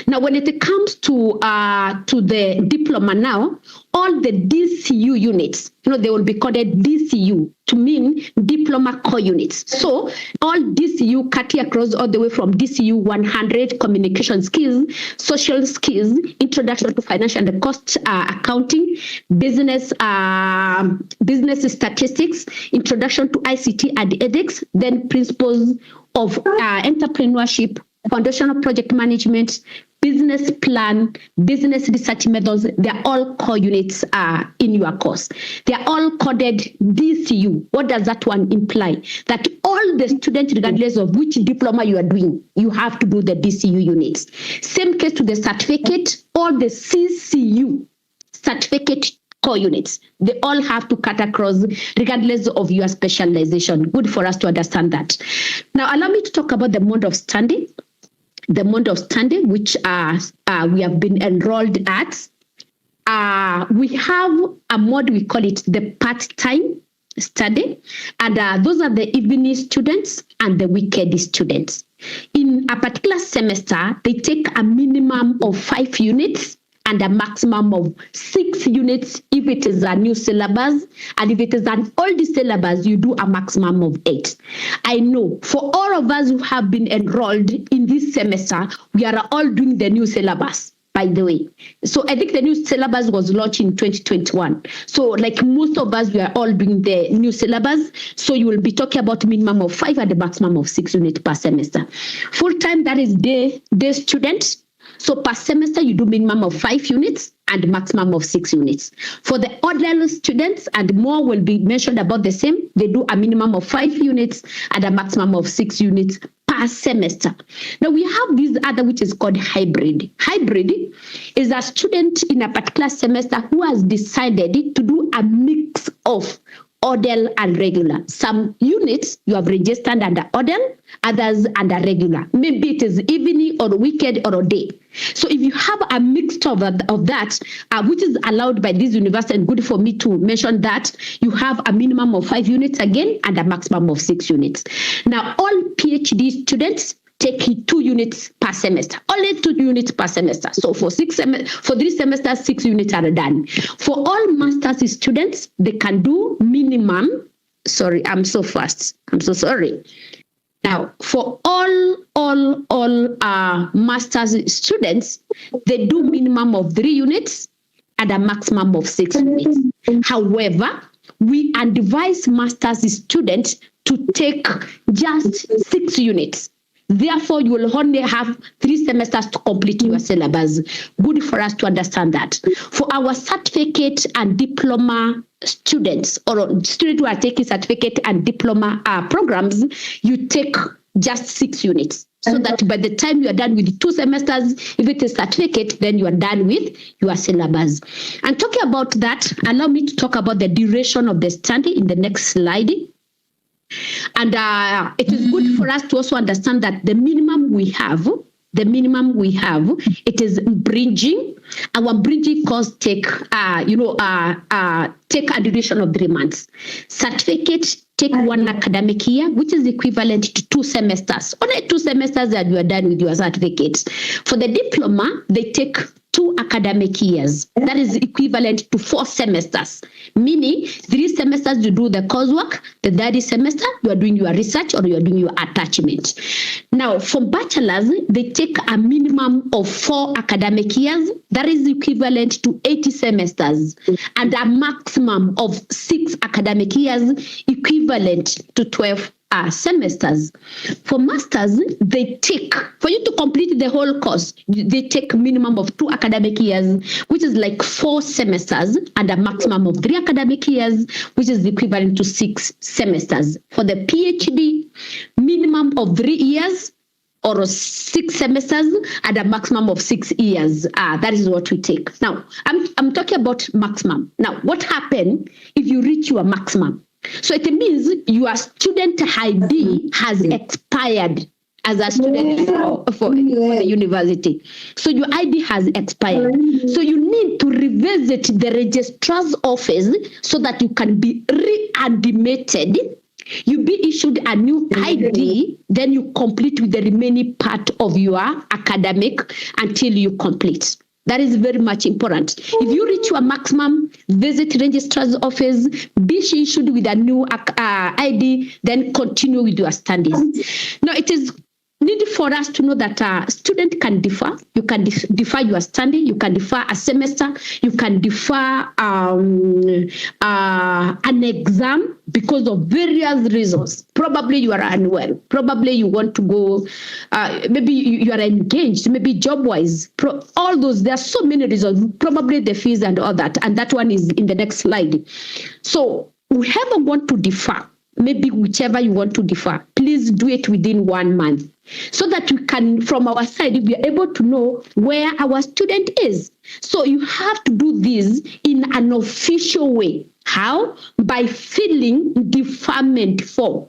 Now, when it comes to the diploma now, all the DCU units, they will be coded DCU to mean diploma core units. So all DCU cutting across all the way from DCU 100, communication skills, social skills, introduction to financial and cost accounting, business statistics, introduction to ICT and ethics, then principles of entrepreneurship, foundational project management, business plan, business research methods. They're all core units in your course. They're all coded DCU. What does that one imply? That all the students, regardless of which diploma you are doing, you have to do the DCU units. Same case to the certificate, all the CCU certificate core units. They all have to cut across regardless of your specialization. Good for us to understand that. Now, allow me to talk about the mode of study. The mode of study, which we have been enrolled at. We have a mode, we call it the part-time study. And those are the evening students and the weekend students. In a particular semester, they take a minimum of 5 units and a maximum of 6 units if it is a new syllabus. And if it is an old syllabus, you do a maximum of 8. I know for all of us who have been enrolled in this semester, we are all doing the new syllabus, by the way. So I think the new syllabus was launched in 2021. So like most of us, we are all doing the new syllabus. So you will be talking about minimum of 5 and a maximum of 6 units per semester. Full-time, that is day students. So per semester, you do minimum of 5 units and maximum of 6 units. For the other students, and more will be mentioned about the same, they do a minimum of 5 units and a maximum of 6 units per semester. Now we have this other, which is called hybrid. Hybrid is a student in a particular semester who has decided to do a mix of ODEL and regular. Some units you have registered under ODEL, others under regular. Maybe it is evening or weekend or a day. So if you have a mixture of that, which is allowed by this university, and good for me to mention that, you have a minimum of 5 units again and a maximum of 6 units. Now, all PhD students take 2 units per semester, only 2 units per semester. So for 3 semesters, 6 units are done. For all master's students, they can do minimum. Sorry, I'm so fast. I'm so sorry. Now, for all master's students, they do minimum of 3 units and a maximum of 6 units. However, we advise master's students to take just 6 units. Therefore, you will only have 3 semesters to complete your syllabus. Good for us to understand that. For our certificate and diploma students, or students who are taking certificate and diploma programs, you take just 6 units. So that by the time you are done with 2 semesters, if it is certificate, then you are done with your syllabus. And talking about that, allow me to talk about the duration of the study in the next slide. And it is good for us to also understand that the minimum we have, it is bridging. Our bridging course take a duration of 3 months. Certificate take 1 academic year, which is equivalent to 2 semesters. Only 2 semesters and you are done with your certificate. For the diploma, they take 2 academic years. That is equivalent to 4 semesters, meaning 3 semesters you do the coursework, the 3rd semester you are doing your research or you are doing your attachment. Now, for bachelors, they take a minimum of 4 academic years. That is equivalent to 80 semesters, and a maximum of 6 academic years, equivalent to 12 semesters. For masters, they take, for you to complete the whole course, they take a minimum of 2 academic years, which is like 4 semesters, and a maximum of 3 academic years, which is equivalent to 6 semesters. For the PhD, minimum of 3 years or 6 semesters, and a maximum of 6 years. That is what we take. Now, I'm talking about maximum. Now, what happens if you reach your maximum? So it means your student ID has expired as a student for the university. So your ID has expired. So you need to revisit the registrar's office so that you can be readmitted. You be issued a new ID, then you complete with the remaining part of your academic until you complete. That is very much important. If you reach your maximum, visit registrar's office, be issued with a new ID, then continue with your studies. Now, it is needed for us to know that a student can defer. You can defer your study, you can defer a semester, you can defer an exam because of various reasons. Probably you are unwell, probably you want to go, maybe you are engaged, maybe job-wise, all those, there are so many reasons, probably the fees and all that, and that one is in the next slide. So whoever want to defer, maybe whichever you want to defer, please do it within 1 month so that we can, from our side, we are able to know where our student is. So you have to do this in an official way. How? By filling deferment form.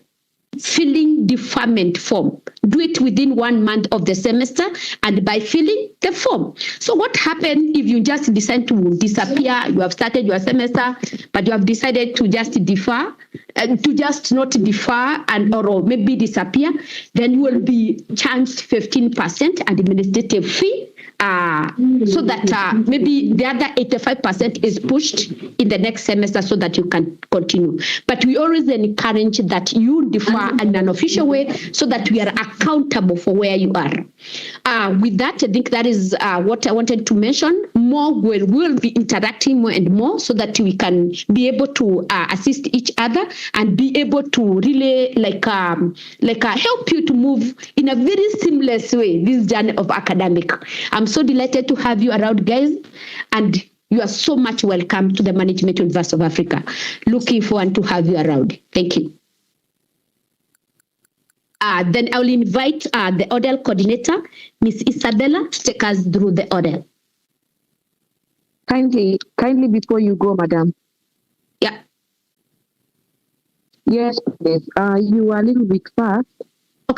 Filling deferment form. Do it within 1 month of the semester and by filling the form. So what happens if you just decide to disappear? You have started your semester, but you have decided to just defer, to just not defer and or maybe disappear, then you will be charged 15% administrative fee. So that maybe the other 85% is pushed in the next semester so that you can continue. But we always encourage that you defer in an official way so that we are accountable for where you are. With that, I think that is what I wanted to mention. More will be interacting more and more so that we can be able to assist each other and be able to really help you to move in a very seamless way this journey of academic. I'm so delighted to have you around, guys, and you are so much welcome to the Management University of Africa. Looking forward to have you around. Thank you. Then I will invite the ODEL coordinator, Ms. Isabella, to take us through the ODEL. Kindly before you go, madam. Yeah. Yes, please. You are a little bit fast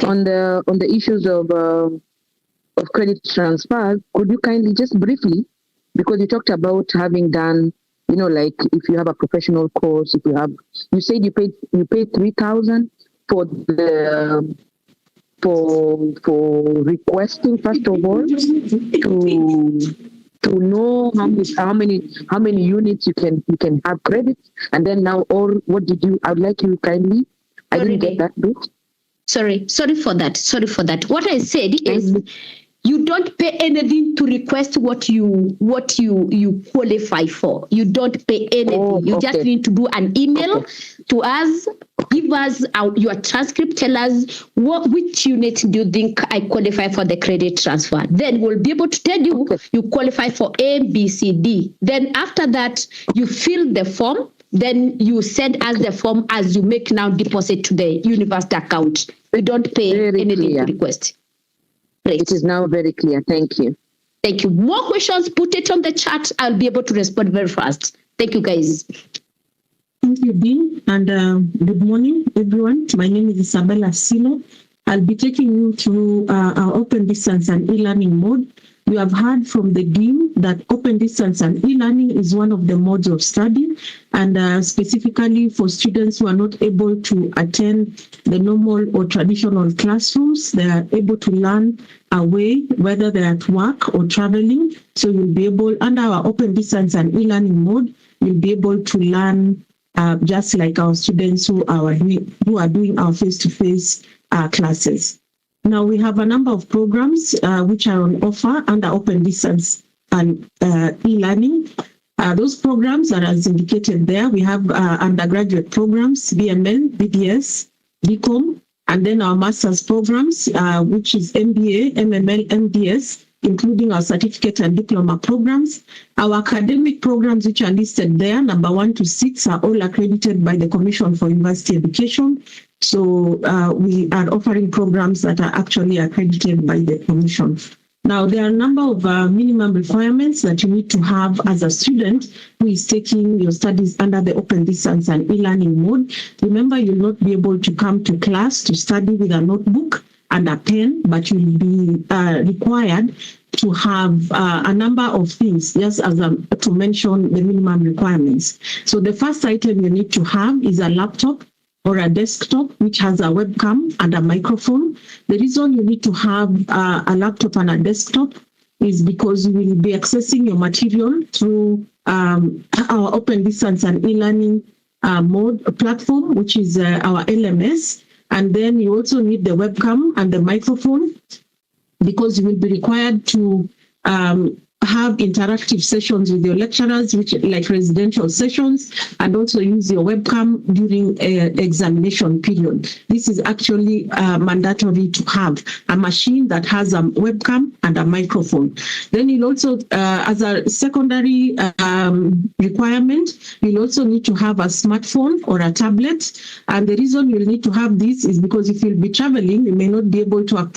on the issues of credit transfers. Could you kindly just briefly, because you talked about having done, like if you have a professional course, you said you paid 3,000 for requesting, first of all, to know how many units you can have credit, and then now, or what did you? I would like you kindly. I didn't get that bit. Sorry for that. What I said is, you don't pay anything to request what you qualify for. You don't pay anything. You just need to do an email to us, give us your transcript, tell us which unit do you think I qualify for the credit transfer. Then we'll be able to tell you you qualify for A, B, C, D. Then after that, you fill the form. Then you send us the form as you make now deposit to the university account. We don't pay anything to request. Great. It is now very clear. Thank you. Thank you. More questions, put it on the chat. I'll be able to respond very fast. Thank you, guys. Thank you, Dean. And good morning, everyone. My name is Isabella Silo. I'll be taking you through our open distance and e-learning mode. We have heard from the Dean that open distance and e-learning is one of the modes of study, and specifically for students who are not able to attend the normal or traditional classrooms, they are able to learn away, whether they're at work or traveling. So you'll be able, under our open distance and e-learning mode, you'll be able to learn just like our students who are doing our face-to-face classes. Now we have a number of programs which are on offer under open distance and e-learning. Those programs are as indicated there. We have undergraduate programs, BML, BDS, BCom, and then our master's programs, which is MBA, MML, MDS, including our certificate and diploma programs. Our academic programs, which are listed there, number 1 to 6, are all accredited by the Commission for University Education. So we are offering programs that are actually accredited by the Commission. Now, there are a number of minimum requirements that you need to have as a student who is taking your studies under the open distance and e-learning mode. Remember, you'll not be able to come to class to study with a notebook and a pen, but you'll be required to have a number of things, just as to mention the minimum requirements. So the first item you need to have is a laptop or a desktop which has a webcam and a microphone. The reason you need to have a laptop and a desktop is because you will be accessing your material through our open distance and e-learning mode platform, which is our LMS. And then you also need the webcam and the microphone because you will be required to have interactive sessions with your lecturers, which like residential sessions, and also use your webcam during examination period. This is actually mandatory to have a machine that has a webcam and a microphone. Then you'll also, as a secondary requirement, you'll also need to have a smartphone or a tablet. And the reason you'll need to have this is because if you'll be traveling, you may not be able to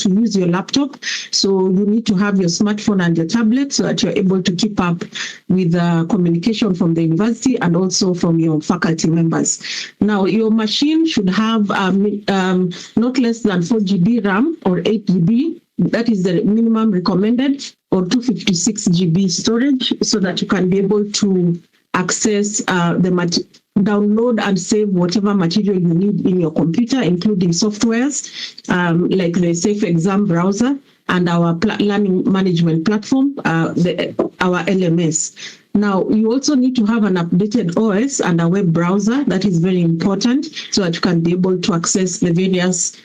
use your laptop. So you need to have your smartphone and your tablet so that you're able to keep up with communication from the university and also from your faculty members. Now, your machine should have not less than 4 GB RAM or 8 GB. That is the minimum recommended, or 256 GB storage, so that you can be able to access download and save whatever material you need in your computer, including softwares like the Safe Exam browser and our learning management platform, our LMS. Now, you also need to have an updated OS and a web browser. That is very important so that you can be able to access the various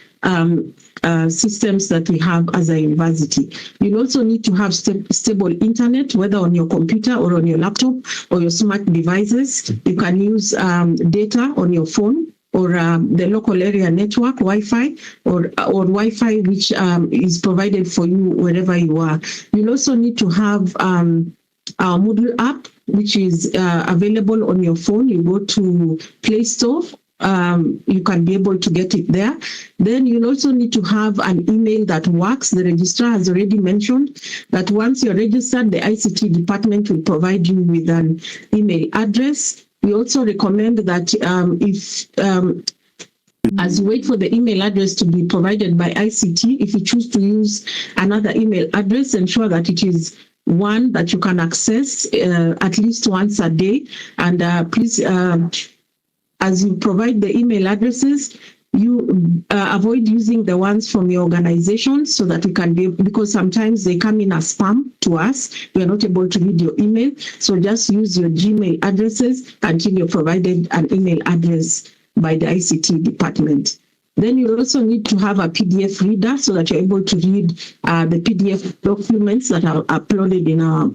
systems that we have as a university. You also need to have stable internet, whether on your computer or on your laptop or your smart devices. You can use data on your phone or the local area network, Wi-Fi, or Wi-Fi, which is provided for you wherever you are. You'll also need to have our Moodle app, which is available on your phone. You go to Play Store. You can be able to get it there. Then you'll also need to have an email that works. The registrar has already mentioned that once you're registered, the ICT department will provide you with an email address. We also recommend that as you wait for the email address to be provided by ICT, if you choose to use another email address, ensure that it is one that you can access at least once a day. And please, as you provide the email addresses, you avoid using the ones from your organization so that you can be, because sometimes they come in as spam to us. We are not able to read your email. So just use your Gmail addresses until you're provided an email address by the ICT department. Then you also need to have a PDF reader so that you're able to read the PDF documents that are uploaded in our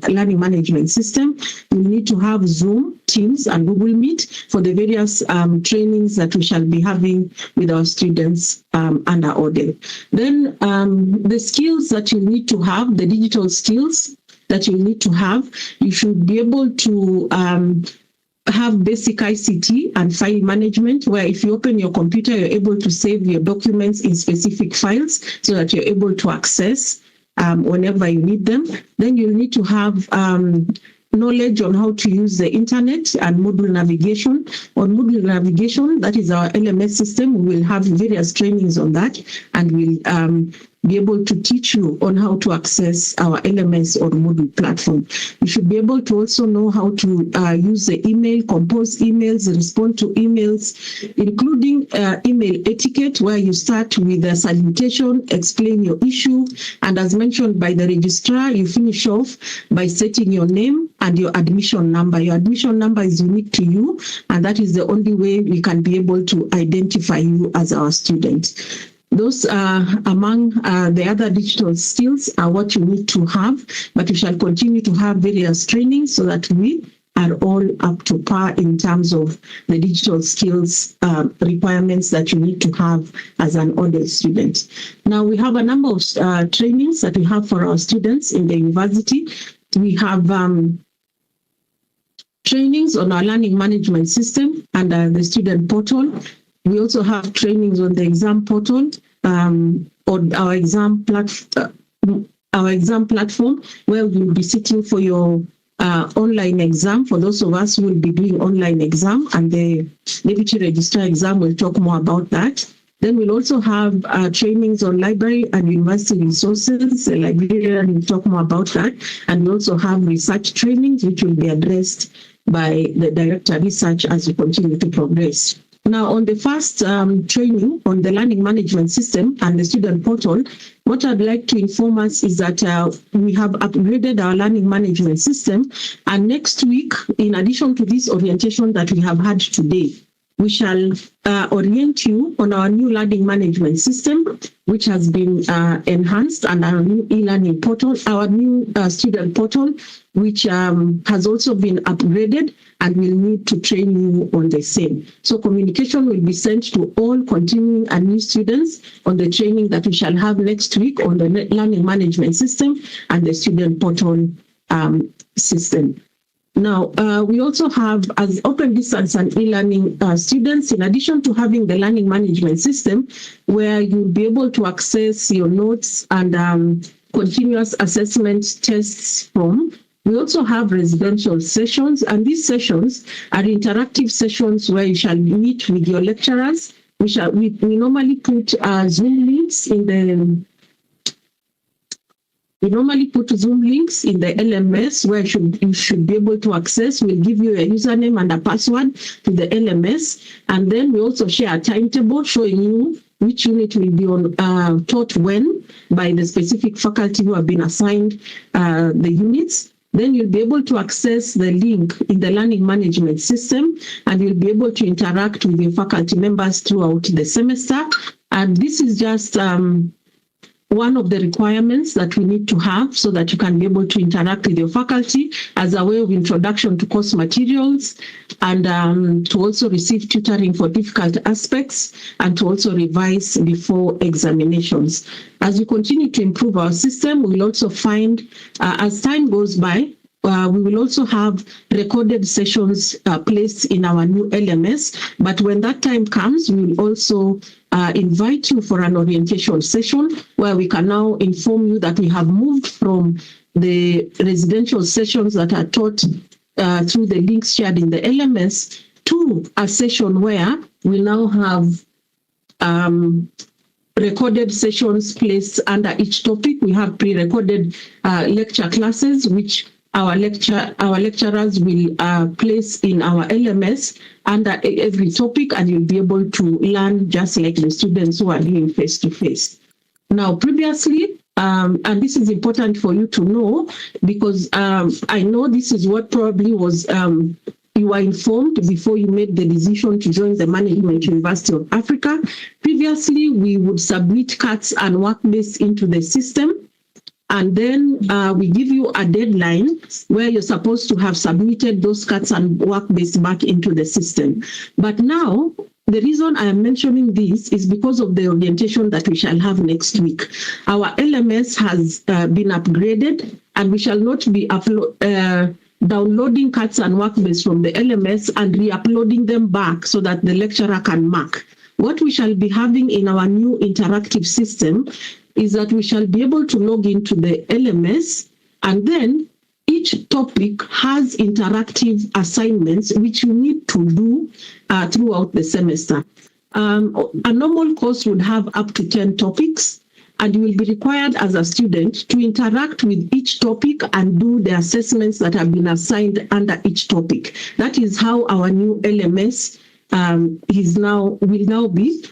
learning management system. You need to have Zoom, Teams, and Google Meet for the various trainings that we shall be having with our students under audit. Then the skills that you need to have, the digital skills that you need to have, you should be able to have basic ICT and file management, where if you open your computer, you're able to save your documents in specific files so that you're able to access whenever you need them. Then you'll need to have knowledge on how to use the internet and Moodle navigation. On Moodle navigation, that is our LMS system. We will have various trainings on that, and we'll be able to teach you on how to access our LMS or Moodle platform. You should be able to also know how to use the email, compose emails, respond to emails, including email etiquette, where you start with a salutation, explain your issue, and as mentioned by the registrar, you finish off by setting your name and your admission number. Your admission number is unique to you, and that is the only way we can be able to identify you as our student. Those among the other digital skills are what you need to have, but we shall continue to have various trainings so that we are all up to par in terms of the digital skills requirements that you need to have as an ODE student. Now, we have a number of trainings that we have for our students in the university. We have trainings on our learning management system and the student portal. We also have trainings on the exam portal, on our exam platform, where we'll be sitting for your online exam. For those of us who will be doing online exam, and the deputy registrar exam will talk more about that. Then we'll also have trainings on library and university resources. The librarian will talk more about that. And we also have research trainings, which will be addressed by the director of research as we continue to progress. Now, on the first training on the learning management system and the student portal, what I'd like to inform us is that we have upgraded our learning management system. And next week, in addition to this orientation that we have had today, we shall orient you on our new learning management system, which has been enhanced, and our new e-learning portal, our new student portal, which has also been upgraded, and we'll need to train you on the same. So communication will be sent to all continuing and new students on the training that we shall have next week on the learning management system and the student portal system. Now, we also have, as open distance and e-learning students, in addition to having the learning management system, where you'll be able to access your notes and continuous assessment tests from, we also have residential sessions, and these sessions are interactive sessions where you shall meet with your lecturers. We normally put Zoom links in the Zoom links in the LMS where you should be able to access. We'll give you a username and a password to the LMS. And then we also share a timetable showing you which unit will be taught when by the specific faculty who have been assigned the units. Then you'll be able to access the link in the learning management system, and you'll be able to interact with your faculty members throughout the semester. And this is just one of the requirements that we need to have so that you can be able to interact with your faculty as a way of introduction to course materials, and to also receive tutoring for difficult aspects, and to also revise before examinations. As we continue to improve our system, we will also find, as time goes by, we will also have recorded sessions placed in our new LMS. But when that time comes, we will also invite you for an orientation session where we can now inform you that we have moved from the residential sessions that are taught through the links shared in the LMS to a session where we now have recorded sessions placed under each topic. We have pre-recorded lecture classes, which our lecturers will place in our LMS under every topic, and you'll be able to learn just like the students who are doing face-to-face. Now, previously, and this is important for you to know, because I know this is what probably was you were informed before you made the decision to join the Management University of Africa. Previously, we would submit cards and work-based into the system, and then we give you a deadline where you're supposed to have submitted those cards and work-based back into the system. But now, the reason I am mentioning this is because of the orientation that we shall have next week. Our LMS has been upgraded, and we shall not be downloading cards and work-based from the LMS and re-uploading them back so that the lecturer can mark. What we shall be having in our new interactive system is that we shall be able to log into the LMS, and then each topic has interactive assignments which you need to do throughout the semester. A normal course would have up to 10 topics, and you will be required as a student to interact with each topic and do the assessments that have been assigned under each topic. That is how our new LMS will now be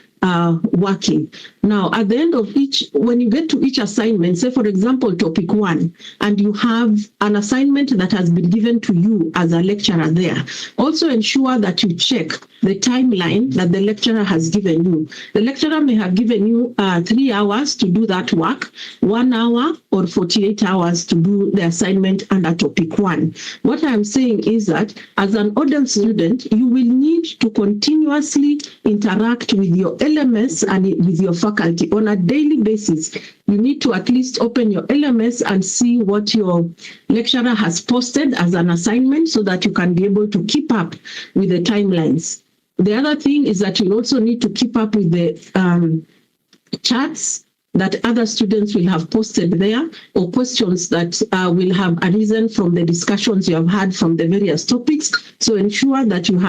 working. Now, at the end of when you get to each assignment, say for example, topic 1, and you have an assignment that has been given to you as a lecturer there, also ensure that you check the timeline that the lecturer has given you. The lecturer may have given you 3 hours to do that work, 1 hour or 48 hours to do the assignment under topic 1. What I'm saying is that as an ODEL student, you will need to continuously interact with your LMS and with your faculty on a daily basis. You need to at least open your LMS and see what your lecturer has posted as an assignment so that you can be able to keep up with the timelines. The other thing is that you also need to keep up with the charts that other students will have posted there, or questions that will have arisen from the discussions you have had from the various topics. So ensure that you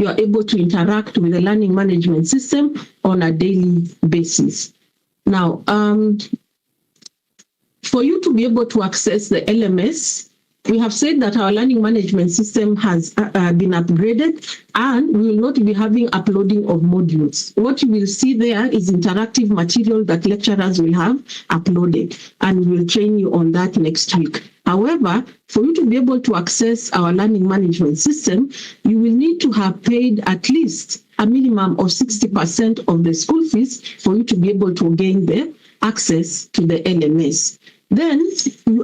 are able to interact with the learning management system on a daily basis. Now, for you to be able to access the LMS, we have said that our learning management system has been upgraded, and we will not be having uploading of modules. What you will see there is interactive material that lecturers will have uploaded, and we will train you on that next week. However, for you to be able to access our learning management system, you will need to have paid at least a minimum of 60% of the school fees for you to be able to gain the access to the LMS. Then,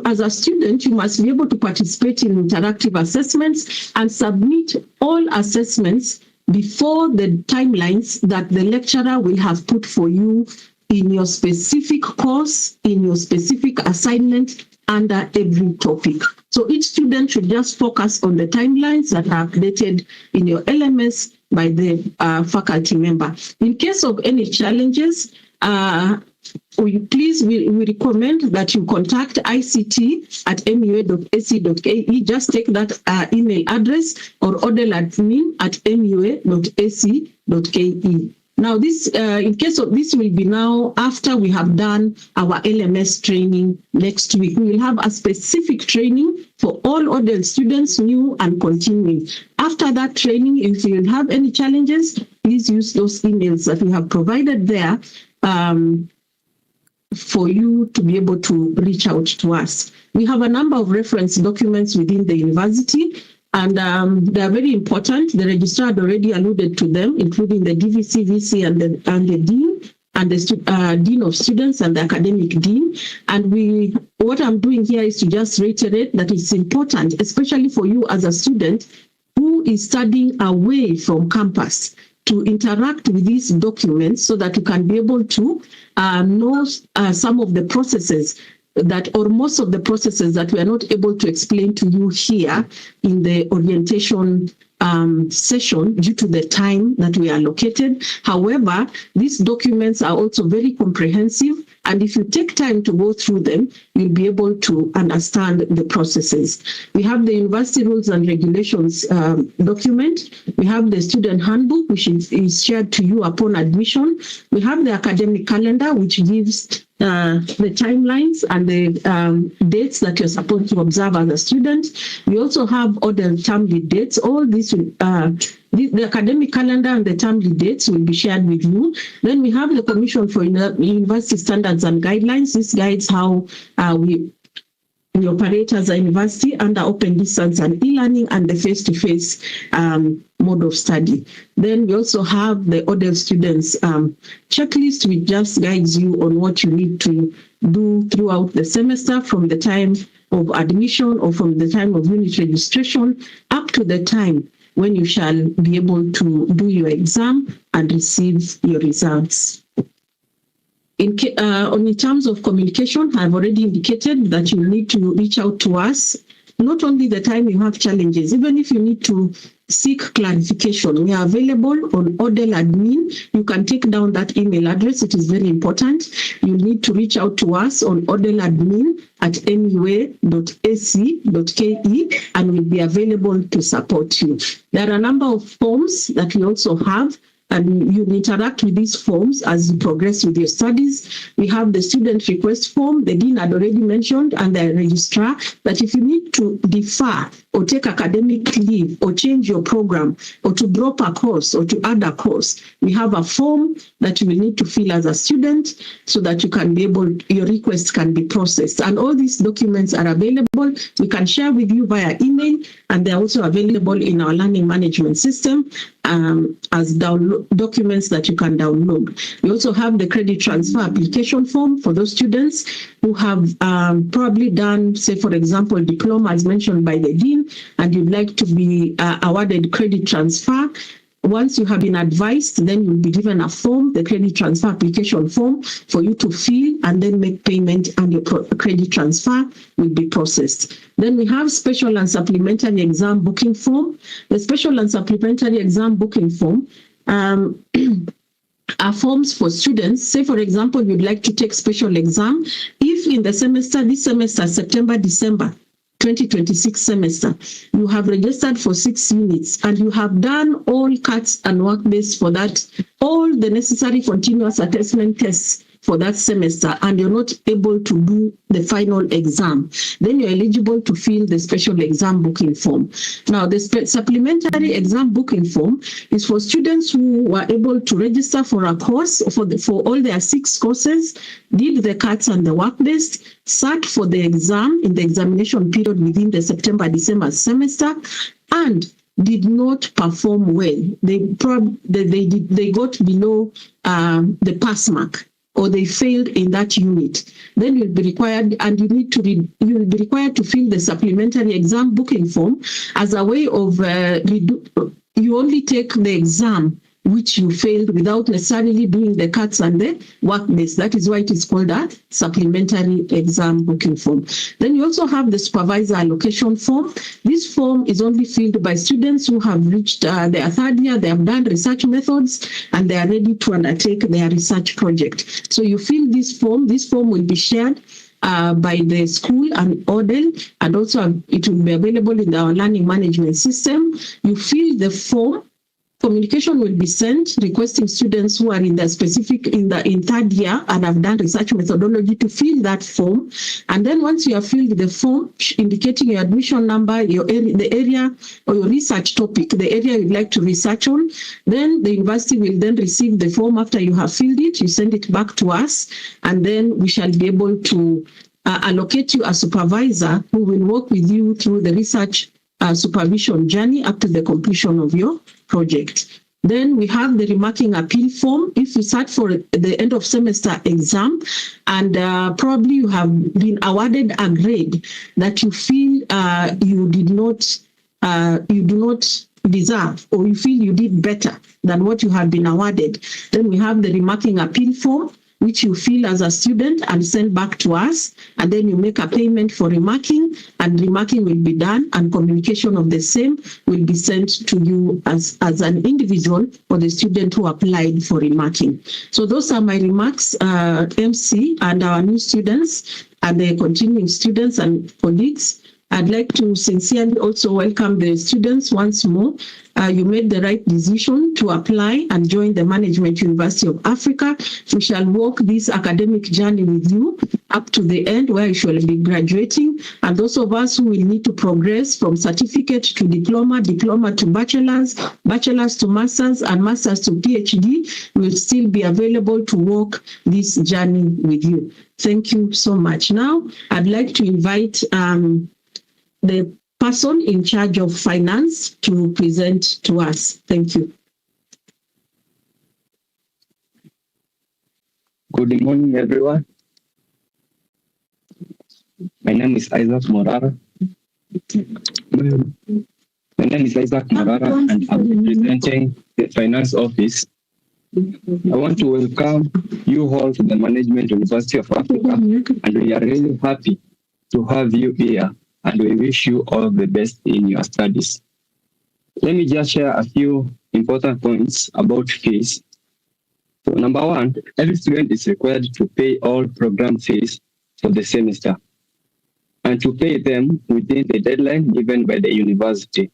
as a student, you must be able to participate in interactive assessments and submit all assessments before the timelines that the lecturer will have put for you in your specific course, in your specific assignment, under every topic. So each student should just focus on the timelines that are updated in your LMS by the faculty member. In case of any challenges, we recommend that you contact ict@mua.ac.ke. Just take that email address, or odeladmin@mua.ac.ke. Now, this, in case of this, will be now after we have done our LMS training next week. We will have a specific training for all ODEL students, new and continuing. After that training, if you have any challenges, please use those emails that we have provided there for you to be able to reach out to us. We have a number of reference documents within the university, and they are very important. The registrar had already alluded to them, including the DVC, VC, and the dean, and the dean of students and the academic dean. And what I'm doing here is to just reiterate that it's important, especially for you as a student who is studying away from campus, to interact with these documents so that you can be able to know some of the processes or most of the processes that we are not able to explain to you here in the orientation session due to the time that we are allocated. However, these documents are also very comprehensive, and if you take time to go through them, you'll be able to understand the processes. We have the university rules and regulations document. We have the student handbook, which is shared to you upon admission. We have the academic calendar, which gives the timelines and the dates that you're supposed to observe as a student. We also have all the termly dates. All these the academic calendar and the termly dates will be shared with you. Then we have the Commission for University Standards and Guidelines. This guides how we operate as a university under open distance and e-learning and the face-to-face mode of study. Then we also have the ODEL students checklist, which just guides you on what you need to do throughout the semester, from the time of admission or from the time of unit registration up to the time when you shall be able to do your exam and receive your results. In terms of communication, I've already indicated that you need to reach out to us, not only the time you have challenges, even if you need to seek clarification. We are available on ODEL admin. You can take down that email address. It is very important. You need to reach out to us on odeladmin@mua.ac.ke, and we'll be available to support you. There are a number of forms that we also have and you interact with these forms as you progress with your studies. We have the student request form, the dean had already mentioned, and the registrar, that if you need to defer or take academic leave or change your program or to drop a course or to add a course, we have a form that you will need to fill as a student so that you can be able, your request can be processed. And all these documents are available. We can share with you via email, and they're also available in our learning management system as documents that you can download. We also have the credit transfer application form for those students who have probably done, say, for example, diploma as mentioned by the dean, and you'd like to be awarded credit transfer. Once you have been advised, then you'll be given a form, the credit transfer application form, for you to fill and then make payment, and your credit transfer will be processed. Then we have special and supplementary exam booking form. The special and supplementary exam booking form are forms for students. Say, for example, you'd like to take special exam. If in the semester, this semester, September, December, 2026 semester, you have registered for 6 units and you have done all cuts and work-based for that, all the necessary continuous assessment tests for that semester, and you're not able to do the final exam, then you're eligible to fill the special exam booking form. Now, the supplementary exam booking form is for students who were able to register for a course, for all their 6 courses, did the cuts and the work-based, sat for the exam in the examination period within the September-December semester, and did not perform well. They got below the pass mark, or they failed in that unit. Then you'll be required, and you will be required to fill the supplementary exam booking form as a way of you only take the exam which you failed without necessarily doing the cuts and the work-based. That is why it is called a supplementary exam booking form. Then you also have the supervisor allocation form. This form is only filled by students who have reached their 3rd year, they have done research methods, and they are ready to undertake their research project. So you fill this form. This form will be shared by the school and ODEL, and also it will be available in our learning management system. You fill the form. Communication will be sent requesting students who are in the specific in 3rd year and have done research methodology to fill that form. And then once you have filled the form indicating your admission number, the area or your research topic, the area you'd like to research on, then the university will then receive the form after you have filled it. You send it back to us, and then we shall be able to allocate you a supervisor who will work with you through the research supervision journey up to the completion of your project. Then we have the remarking appeal form. If you sat for the end of semester exam and probably you have been awarded a grade that you feel you do not deserve, or you feel you did better than what you have been awarded, then we have the remarking appeal form, which you fill as a student and send back to us, and then you make a payment for remarking, and remarking will be done, and communication of the same will be sent to you as an individual or the student who applied for remarking. So those are my remarks, MC, and our new students and the continuing students and colleagues. I'd like to sincerely also welcome the students once more. You made the right decision to apply and join the Management University of Africa. We shall walk this academic journey with you up to the end, where you shall be graduating. And those of us who will need to progress from certificate to diploma, diploma to bachelor's, bachelor's to master's, and master's to PhD, will still be available to walk this journey with you. Thank you so much. Now, I'd like to invite the person in charge of finance to present to us. Thank you. Good morning, everyone. My name is Isaac Morara. And I'm representing the finance office. I want to welcome you all to the Management University of Africa, and we are really happy to have you here, and we wish you all the best in your studies. Let me just share a few important points about fees. So number 1, every student is required to pay all program fees for the semester and to pay them within the deadline given by the university,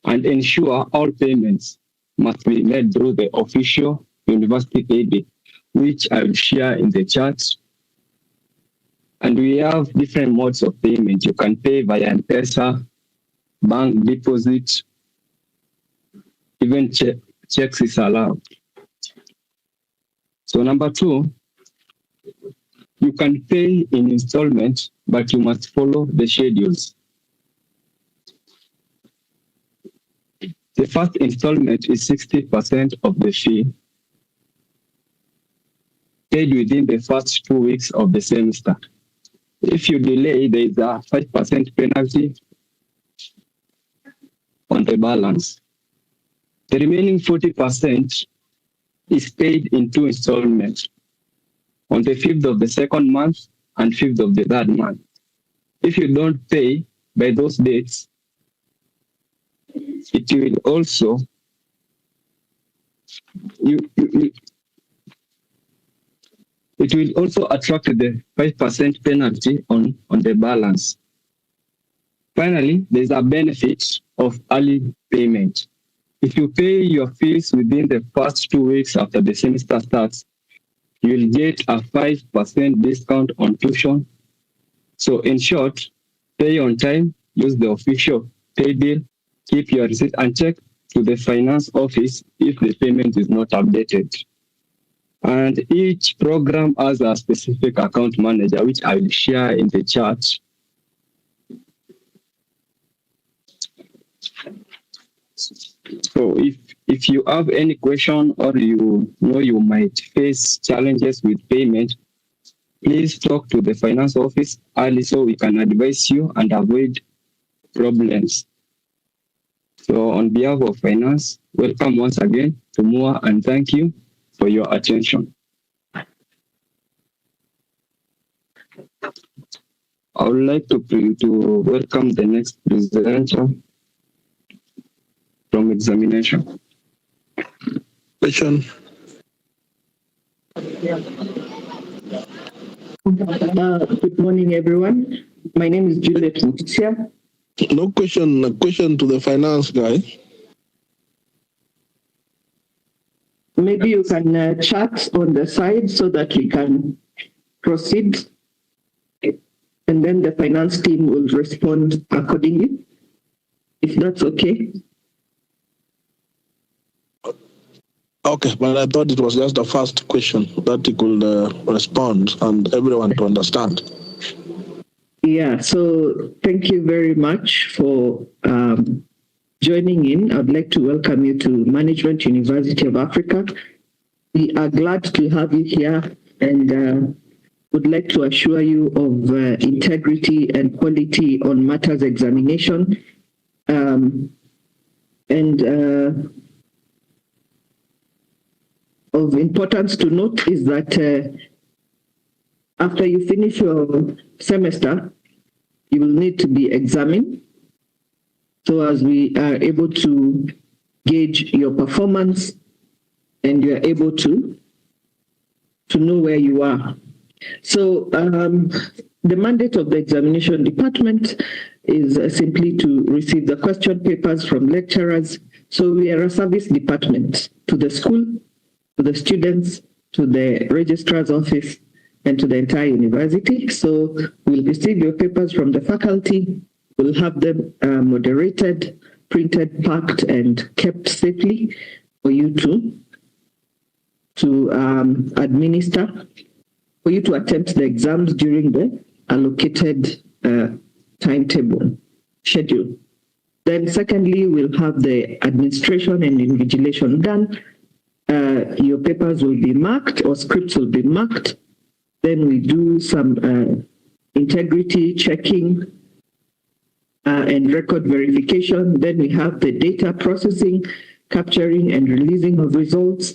and ensure all payments must be made through the official university paybill, which I will share in the chat. And we have different modes of payment. You can pay via M-Pesa, bank deposit, even checks is allowed. So number 2, you can pay in installment, but you must follow the schedules. The first installment is 60% of the fee, paid within the first 2 weeks of the semester. If you delay, there is a 5% penalty on the balance. The remaining 40% is paid in 2 installments, on the 5th of the second month and 5th of the third month. If you don't pay by those dates, it will also it will also attract the 5% penalty on the balance. Finally, there's a benefit of early payment. If you pay your fees within the first 2 weeks after the semester starts, you'll get a 5% discount on tuition. So in short, pay on time, use the official pay bill, keep your receipt, and check to the finance office if the payment is not updated. And each program has a specific account manager, which I will share in the chat. So if you have any question or you know you might face challenges with payment, please talk to the finance office early so we can advise you and avoid problems. So on behalf of finance, welcome once again to MOA and thank you for your attention. I would like to welcome the next presenter from examination. Question. Good morning, everyone. My name is Juliet Mutisia. No question. A question to the finance guy. Maybe you can chat on the side so that we can proceed. And then the finance team will respond accordingly, if that's okay. Okay, but I thought it was just the first question that he could respond and everyone to understand. Yeah, so thank you very much for joining in. I'd like to welcome you to Management University of Africa. We are glad to have you here and would like to assure you of integrity and quality on matters examination. Of importance to note is that after you finish your semester, you will need to be examined so as we are able to gauge your performance and you are able to know where you are. So the mandate of the examination department is simply to receive the question papers from lecturers. So we are a service department to the school, to the students, to the registrar's office, and to the entire university. So we'll receive your papers from the faculty. We'll have them moderated, printed, packed, and kept safely for you to administer, for you to attempt the exams during the allocated timetable schedule. Then secondly, we'll have the administration and invigilation done. Your papers will be marked or scripts will be marked. Then we do some integrity checking and record verification. Then we have the data processing, capturing and releasing of results.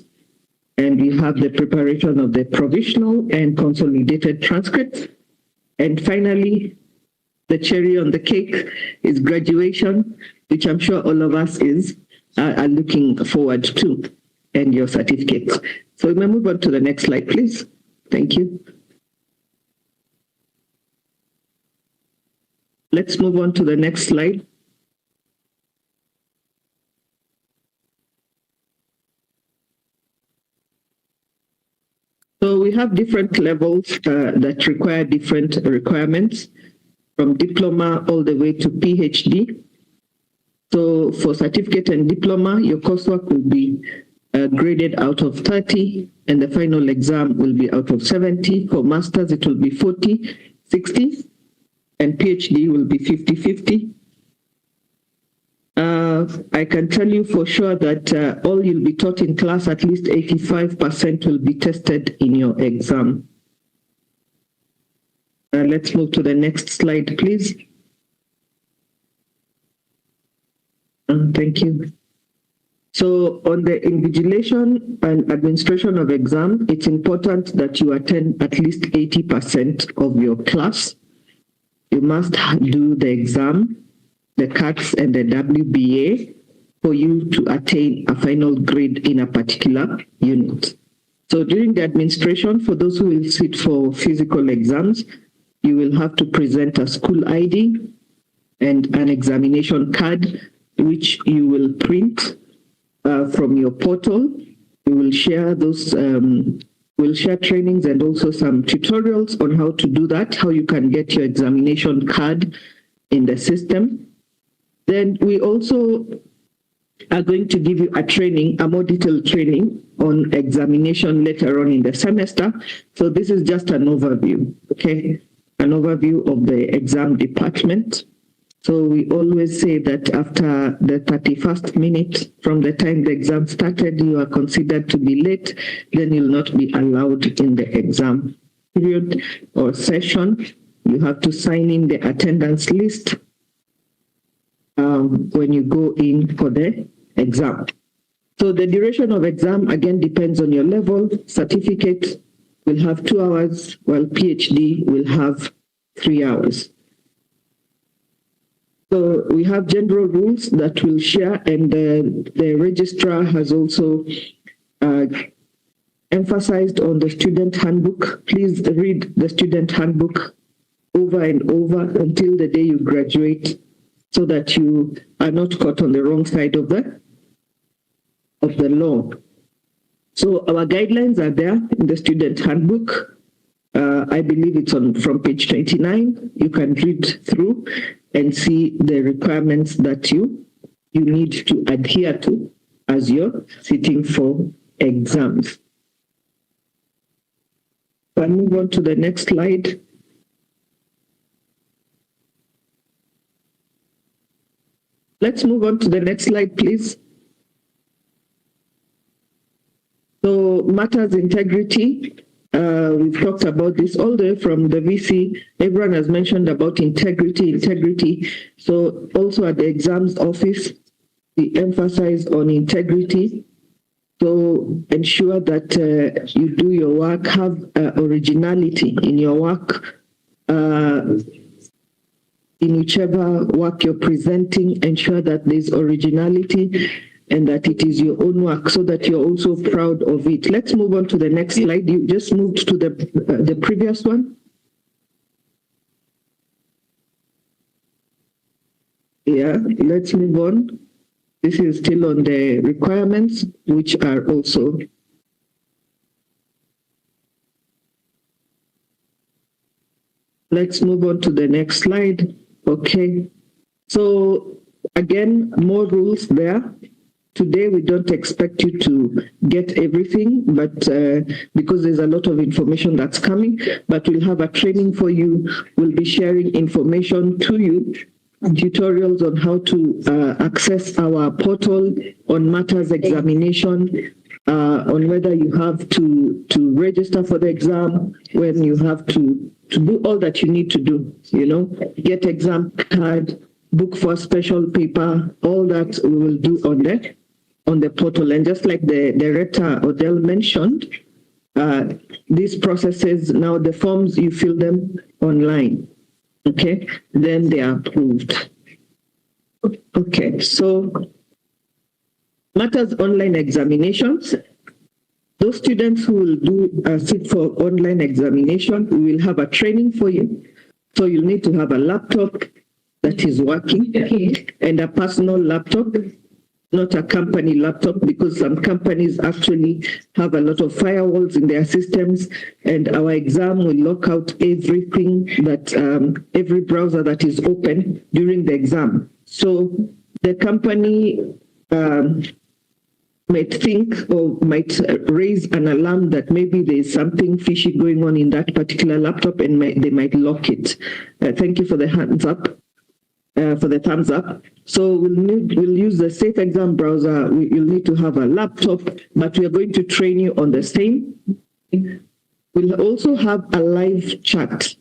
And we have the preparation of the provisional and consolidated transcripts. And finally, the cherry on the cake is graduation, which I'm sure all of us are looking forward to, and your certificates. So we may move on to the next slide, please. Thank you. Let's move on to the next slide. we have different levels that require different requirements, from diploma all the way to PhD. So for certificate and diploma, your coursework will be graded out of 30, and the final exam will be out of 70. For masters, it will be 40, 60, and PhD will be 50-50. I can tell you for sure that all you'll be taught in class, at least 85% will be tested in your exam. Let's move to the next slide, please. Thank you. So on the invigilation and administration of exam, it's important that you attend at least 80% of your class. You must do the exam, the CATS and the WBA for you to attain a final grade in a particular unit. So during the administration, for those who will sit for physical exams, you will have to present a school ID and an examination card, which you will print from your portal. We will share those, we'll share trainings and also some tutorials on how to do that, how you can get your examination card in the system. Then we also are going to give you a training, a more detailed training on examination later on in the semester. So this is just an overview, okay? An overview of the exam department. So we always say that after the 31st minute from the time the exam started, you are considered to be late, then you'll not be allowed in the exam period or session. You have to sign in the attendance list when you go in for the exam. So the duration of exam, again, depends on your level. Certificate will have 2 hours, while PhD will have 3 hours. So we have general rules that we'll share, and the registrar has also emphasized on the student handbook. Please read the student handbook over and over until the day you graduate, so that you are not caught on the wrong side of the law. So our guidelines are there in the student handbook. I believe it's from page 29. You can read through and see the requirements that you need to adhere to as you're sitting for exams. I'll move on to the next slide. Let's move on to the next slide, please. So matters integrity. We've talked about this all the way from the VC. Everyone has mentioned about integrity. So also at the exams office, we emphasize on integrity. So ensure that you do your work, have originality in your work. In whichever work you're presenting, ensure that there's originality and that it is your own work, so that you're also proud of it. Let's move on to the next slide. You just moved to the previous one. Yeah, let's move on. This is still on the requirements, which are also let's move on to the next slide. Okay. So again, more rules there. Today, we don't expect you to get everything, but because there's a lot of information that's coming, but we'll have a training for you. We'll be sharing information to you, tutorials on how to access our portal on matters examination, on whether you have to register for the exam, when you have to do all that you need to do, get exam card, book for special paper, all that we will do on the portal. And just like the director Odell mentioned, these processes, now the forms, you fill them online, okay? Then they are approved. Okay, so matters online examinations. Those students who will do sit for online examination, we will have a training for you. So you'll need to have a laptop that is working and a personal laptop. not a company laptop, because some companies actually have a lot of firewalls in their systems, and our exam will lock out everything that, every browser that is open during the exam. So the company might think or might raise an alarm that maybe there's something fishy going on in that particular laptop, and they might lock it. Thank you for the hands up. For the thumbs up. So we'll use the Safe Exam browser. You'll need to have a laptop, but we are going to train you on the same. We'll also have a live chat.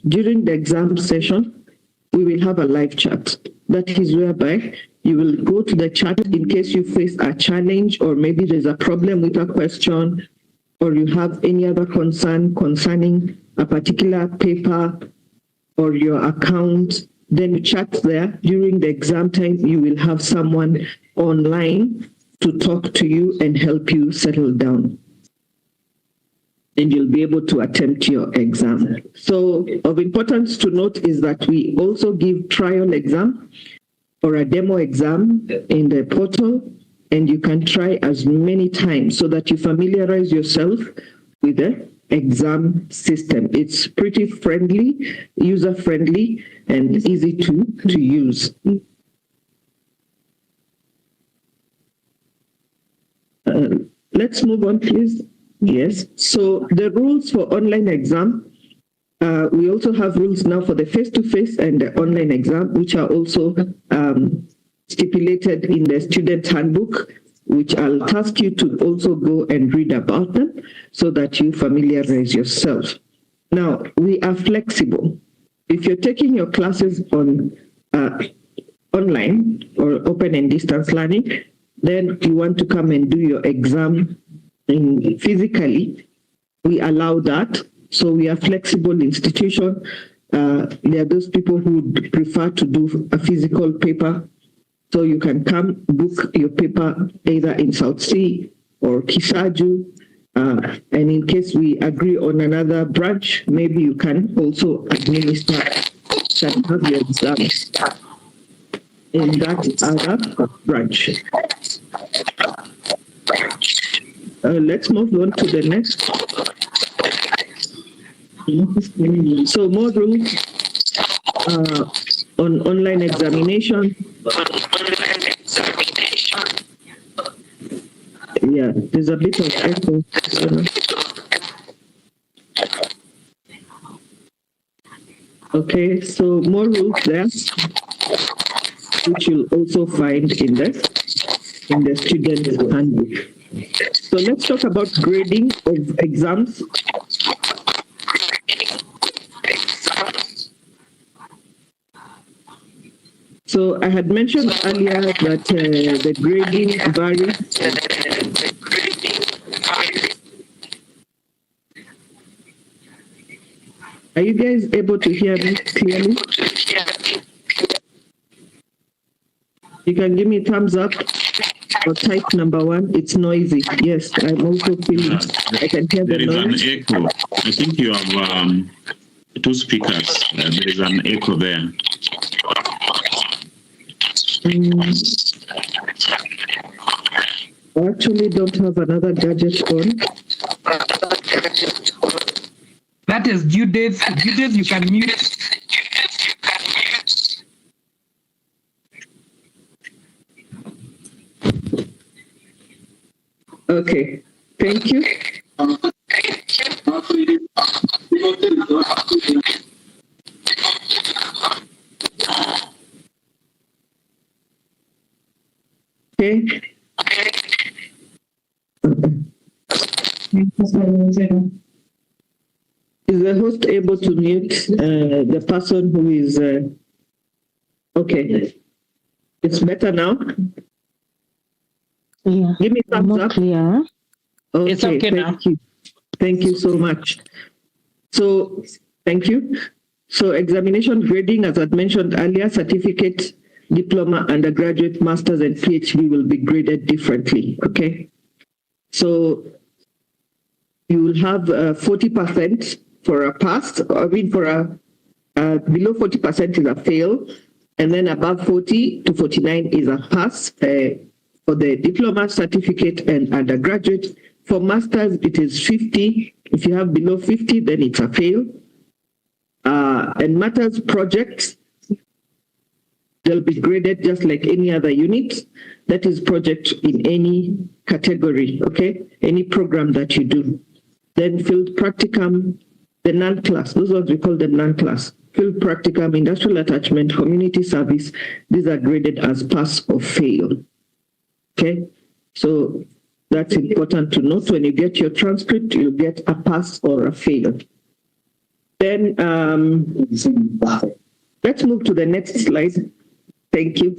During the exam session, we will have a live chat. That is whereby you will go to the chat in case you face a challenge, or maybe there's a problem with a question, or you have any other concern concerning a particular paper or your account. Then you chat there. During the exam time, you will have someone online to talk to you and help you settle down. And you'll be able to attempt your exam. So of importance to note is that we also give trial exam or a demo exam in the portal, and you can try as many times so that you familiarize yourself with the exam system. It's pretty friendly, user-friendly, and easy to use. Let's move on, please. Yes. So the rules for online exam, we also have rules now for the face-to-face and the online exam, which are also stipulated in the student handbook, which I'll task you to also go and read about them so that you familiarize yourself. Now, we are flexible. If you're taking your classes on online or open and distance learning, then you want to come and do your exam physically, we allow that. So we are flexible institution. There are those people who prefer to do a physical paper. So you can come book your paper either in South Sea or Kisaju. And in case we agree on another branch, maybe you can also administer and have your exams in that other branch. Let's move on to the next. So more rules on online examination. Yeah, there's a bit of echo. Okay, so more rules there, which you'll also find in the student handbook. So let's talk about grading of exams. So I had mentioned earlier that the grading varies. Are you guys able to hear me clearly? You can give me thumbs up or type number 1. It's noisy. Yes, I'm also feeling I can hear the noise. There is an echo. I think you have 2 speakers. There is an echo there. I actually don't have another gadget on. That is Judith. Judith, you can mute. Okay, thank you. Okay. Is the host able to mute the person who is... okay. It's better now? Yeah. Give me thumbs up. Clear. Okay, It's okay now. thank you. Thank you so much. So, thank you. So, examination grading, as I mentioned earlier, certificate, diploma, undergraduate, master's, and PhD will be graded differently, okay? So, you will have 40% for a pass, I mean for a, below 40% is a fail, and then above 40 to 49 is a pass for for the diploma, certificate, and undergraduate. For masters, it is 50. If you have below 50, then it's a fail. And matters projects, they'll be graded just like any other unit. That is project in any category, okay? Any program that you do. Then field practicum, the non-class, those ones we call them non-class. Field practicum, industrial attachment, community service, these are graded as pass or fail, okay? So that's important to note. When you get your transcript, you'll get a pass or a fail. Then let's move to the next slide. Thank you.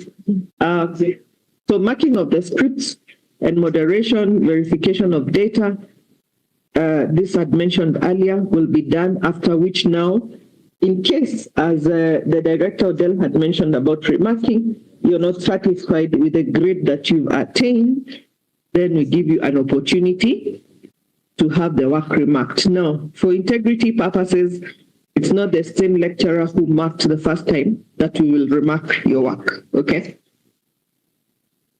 So marking of the scripts and moderation, verification of data, this I'd mentioned earlier, will be done, after which now, in case, as the Director Odell had mentioned about remarking, you're not satisfied with the grade that you've attained, then we give you an opportunity to have the work remarked. Now, for integrity purposes, it's not the same lecturer who marked the first time that we will remark your work, okay?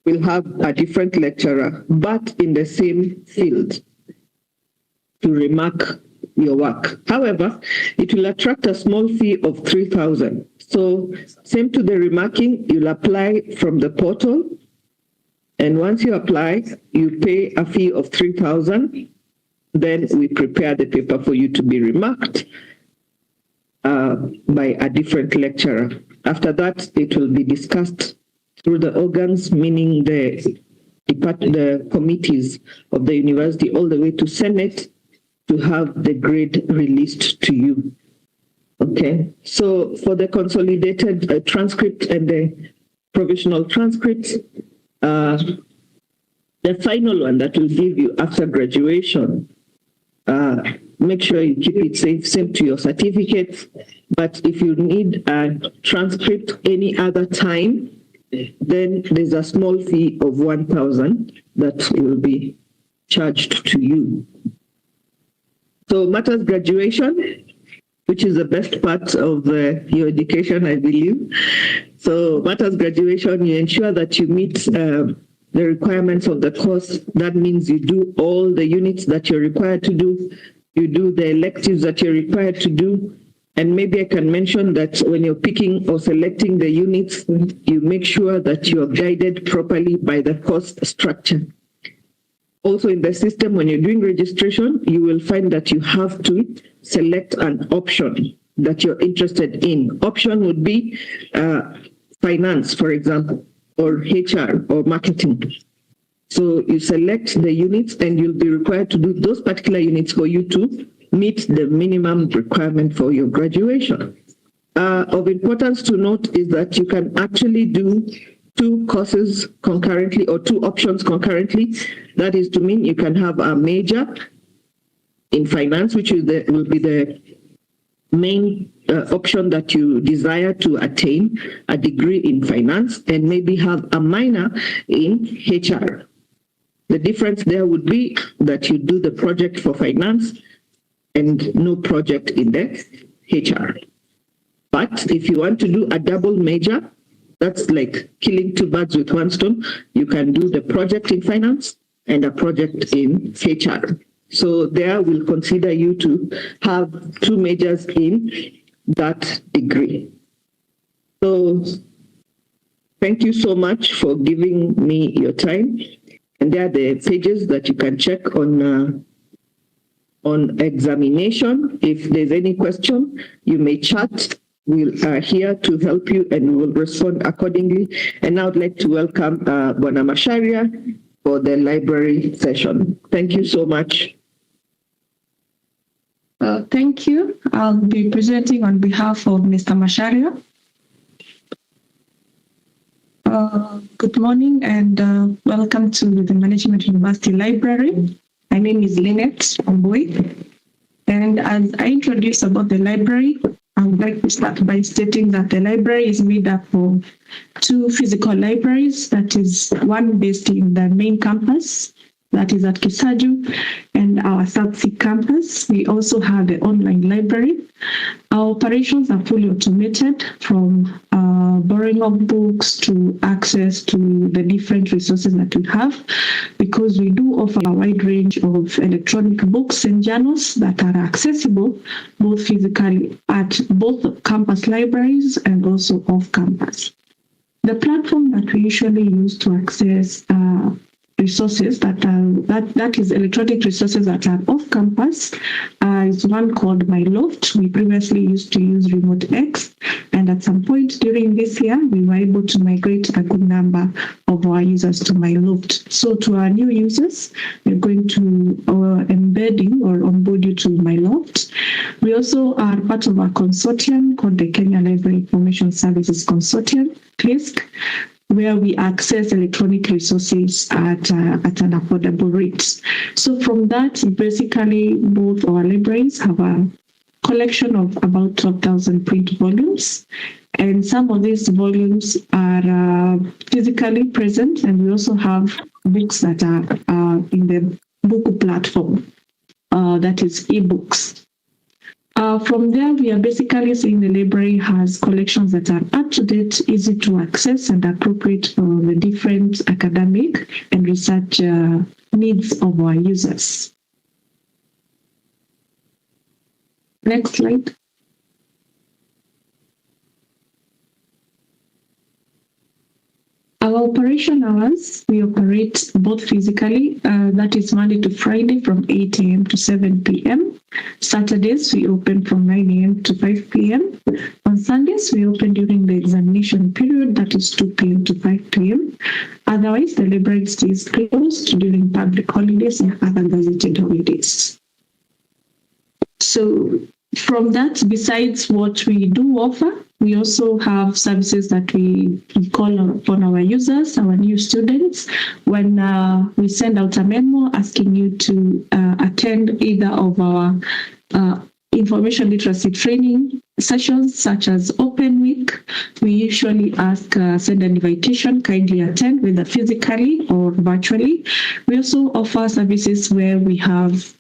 We'll have a different lecturer, but in the same field to remark your work. However, it will attract a small fee of 3,000. So same to the remarking, you'll apply from the portal. And once you apply, you pay a fee of 3,000. Then we prepare the paper for you to be remarked by a different lecturer. After that, it will be discussed through the organs, meaning the committees of the university, all the way to Senate, to have the grade released to you. Okay, so for the consolidated transcript and the provisional transcript, the final one that will give you after graduation, make sure you keep it safe, same to your certificates. But if you need a transcript any other time, then there's a small fee of 1,000 that will be charged to you. So matters graduation, which is the best part of your education, I believe. So matters graduation, you ensure that you meet the requirements of the course. That means you do all the units that you're required to do. You do the electives that you're required to do. And maybe I can mention that when you're picking or selecting the units, you make sure that you're guided properly by the course structure. Also in the system, when you're doing registration, you will find that you have to select an option that you're interested in. Option would be finance, for example, or HR or marketing. So you select the units and you'll be required to do those particular units for you to meet the minimum requirement for your graduation. Of importance to note is that you can actually do 2 courses concurrently or 2 options concurrently. That is to mean you can have a major in finance, which is will be the main option that you desire to attain, a degree in finance, and maybe have a minor in HR. The difference there would be that you do the project for finance and no project in the HR. But if you want to do a double major, that's like killing 2 birds with 1 stone. You can do the project in finance and a project in HR. So there we'll consider you to have 2 majors in that degree. So thank you so much for giving me your time. And there are the pages that you can check on examination. If there's any question, you may chat. We are here to help you and we will respond accordingly. And I would like to welcome Bwana Macharia for the library session. Thank you so much. Thank you. I'll be presenting on behalf of Mr. Macharia. Good morning and welcome to the Management University Library. My name is Lynette Omboi. And as I introduce about the library, I would like to start by stating that the library is made up of 2 physical libraries, that is one based in the main campus, that is at Kisaju, and our Sept campus. We also have the online library. Our operations are fully automated from borrowing of books to access to the different resources that we have, because we do offer a wide range of electronic books and journals that are accessible both physically at both campus libraries and also off campus. The platform that we usually use to access resources that is electronic resources that are off campus is one called My Loft. We previously used to use RemoteX, and at some point during this year, we were able to migrate a good number of our users to My Loft. So to our new users, we're going to embedding or onboard you to My Loft. We also are part of a consortium called the Kenya Library Information Services Consortium, KLISC, where we access electronic resources at an affordable rate. So from that, basically, both our libraries have a collection of about 12,000 print volumes, and some of these volumes are physically present, and we also have books that are in the book platform, that is ebooks. From there, we are basically saying the library has collections that are up to date, easy to access, and appropriate for the different academic and research needs of our users. Next slide. Our operation hours, we operate both physically, that is Monday to Friday from 8 a.m. to 7 p.m. Saturdays, we open from 9 a.m. to 5 p.m. On Sundays, we open during the examination period, that is 2 p.m. to 5 p.m. Otherwise, the library stays closed during public holidays and other gazetted holidays. So from that, besides what we do offer, we also have services that we call upon our users, our new students, when we send out a memo asking you to attend either of our information literacy training sessions, such as Open Week. We usually ask, send an invitation, kindly attend, whether physically or virtually. We also offer services where we have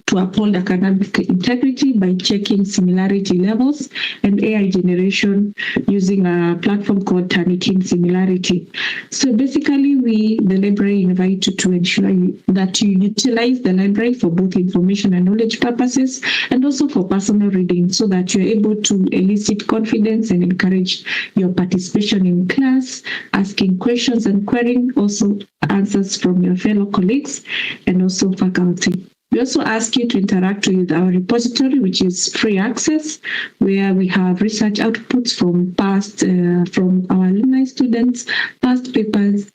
to uphold academic integrity by checking similarity levels and AI generation using a platform called Turnitin Similarity. So basically, the library invite you to ensure that you utilize the library for both information and knowledge purposes, and also for personal reading, so that you're able to elicit confidence and encourage your participation in class, asking questions and querying also answers from your fellow colleagues and also faculty. We also ask you to interact with our repository, which is free access, where we have research outputs from from our alumni students, past papers,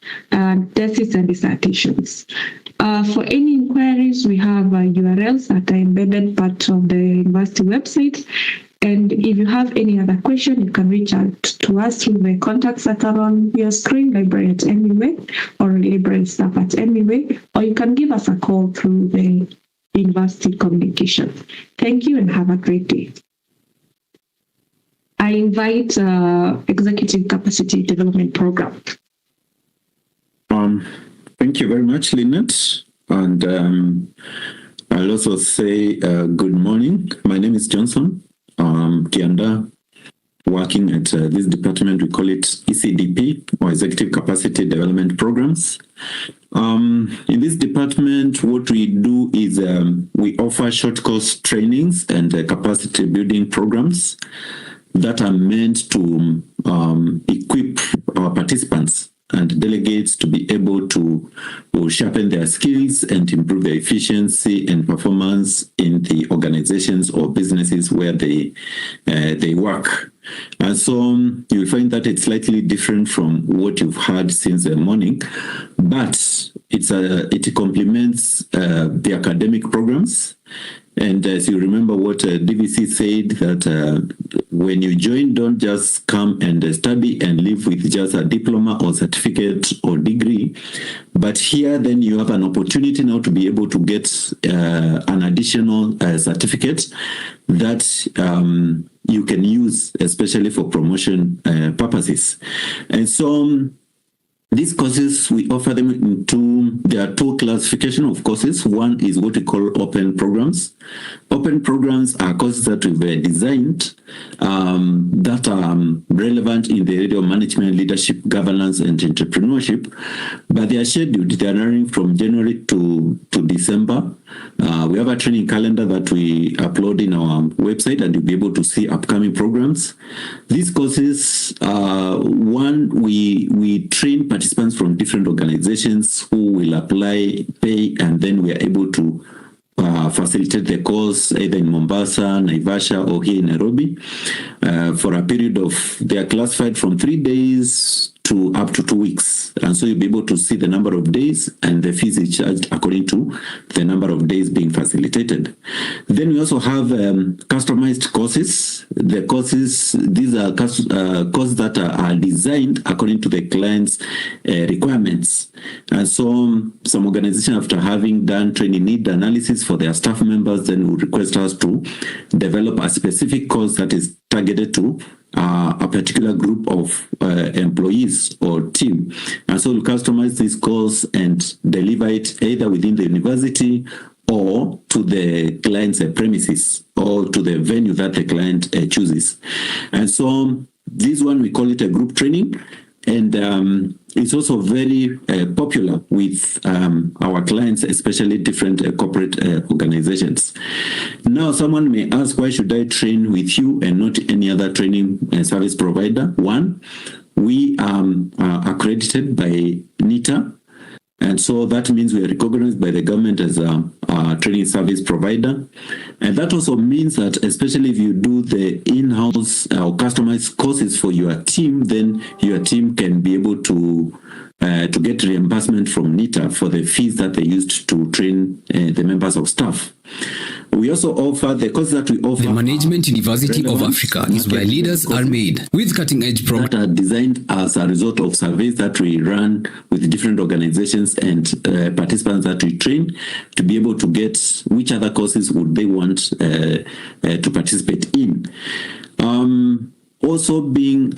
theses and dissertations. For any inquiries, we have URLs that are embedded part of the university website. And if you have any other question, you can reach out to us through the contacts that are on your screen, library@MUA or library staff@MUA, or you can give us a call through the university communication. Thank you and have a great day. I invite Executive Capacity Development Program. Thank you very much, Lynette. And I'll also say good morning. My name is Johnson Kianda, working at this department. We call it ECDP, or Executive Capacity Development Programs. In this department, what we do is we offer short course trainings and capacity building programs that are meant to equip our participants and delegates to be able to sharpen their skills and improve their efficiency and performance in the organizations or businesses where they work. And so you'll find that it's slightly different from what you've heard since the morning, but it complements the academic programs. And as you remember what DVC said, that when you join, don't just come and study and leave with just a diploma or certificate or degree, but here then you have an opportunity now to be able to get an additional certificate that you can use, especially for promotion purposes. And so These courses, we offer them there are two classifications of courses. One is what we call open programs. Open programs are courses that we've designed that are relevant in the area of management, leadership, governance, and entrepreneurship, but they are scheduled. They are running from January to December. We have a training calendar that we upload in our website, and you'll be able to see upcoming programs. These courses, we train participants from different organizations who will apply, pay, and then we are able to facilitate the course either in Mombasa, Naivasha, or here in Nairobi for a period of, they are classified from 3 days to up to 2 weeks. And so you'll be able to see the number of days, and the fees is charged according to the number of days being facilitated. Then we also have customized courses. The courses, these are courses that are designed according to the client's requirements. And so some organizations, after having done training need analysis for their staff members, then will request us to develop a specific course that is targeted to a particular group of employees or team. And so we'll customize this course and deliver it either within the university or to the client's premises or to the venue that the client chooses. And so this one, we call it a group training. And it's also very popular with our clients, especially different corporate organizations. Now, someone may ask, why should I train with you and not any other training service provider? One, we are accredited by NITA. And so that means we are recognized by the government as a training service provider. And that also means that, especially if you do the in-house or customized courses for your team, then your team can be able to get reimbursement from NITA for the fees that they used to train the members of staff. We also offer the courses that we offer. The Management University of Africa is where leaders are made, with cutting-edge programs that are designed as a result of surveys that we run with different organizations and participants that we train to be able to get which other courses would they want to participate in. Also, being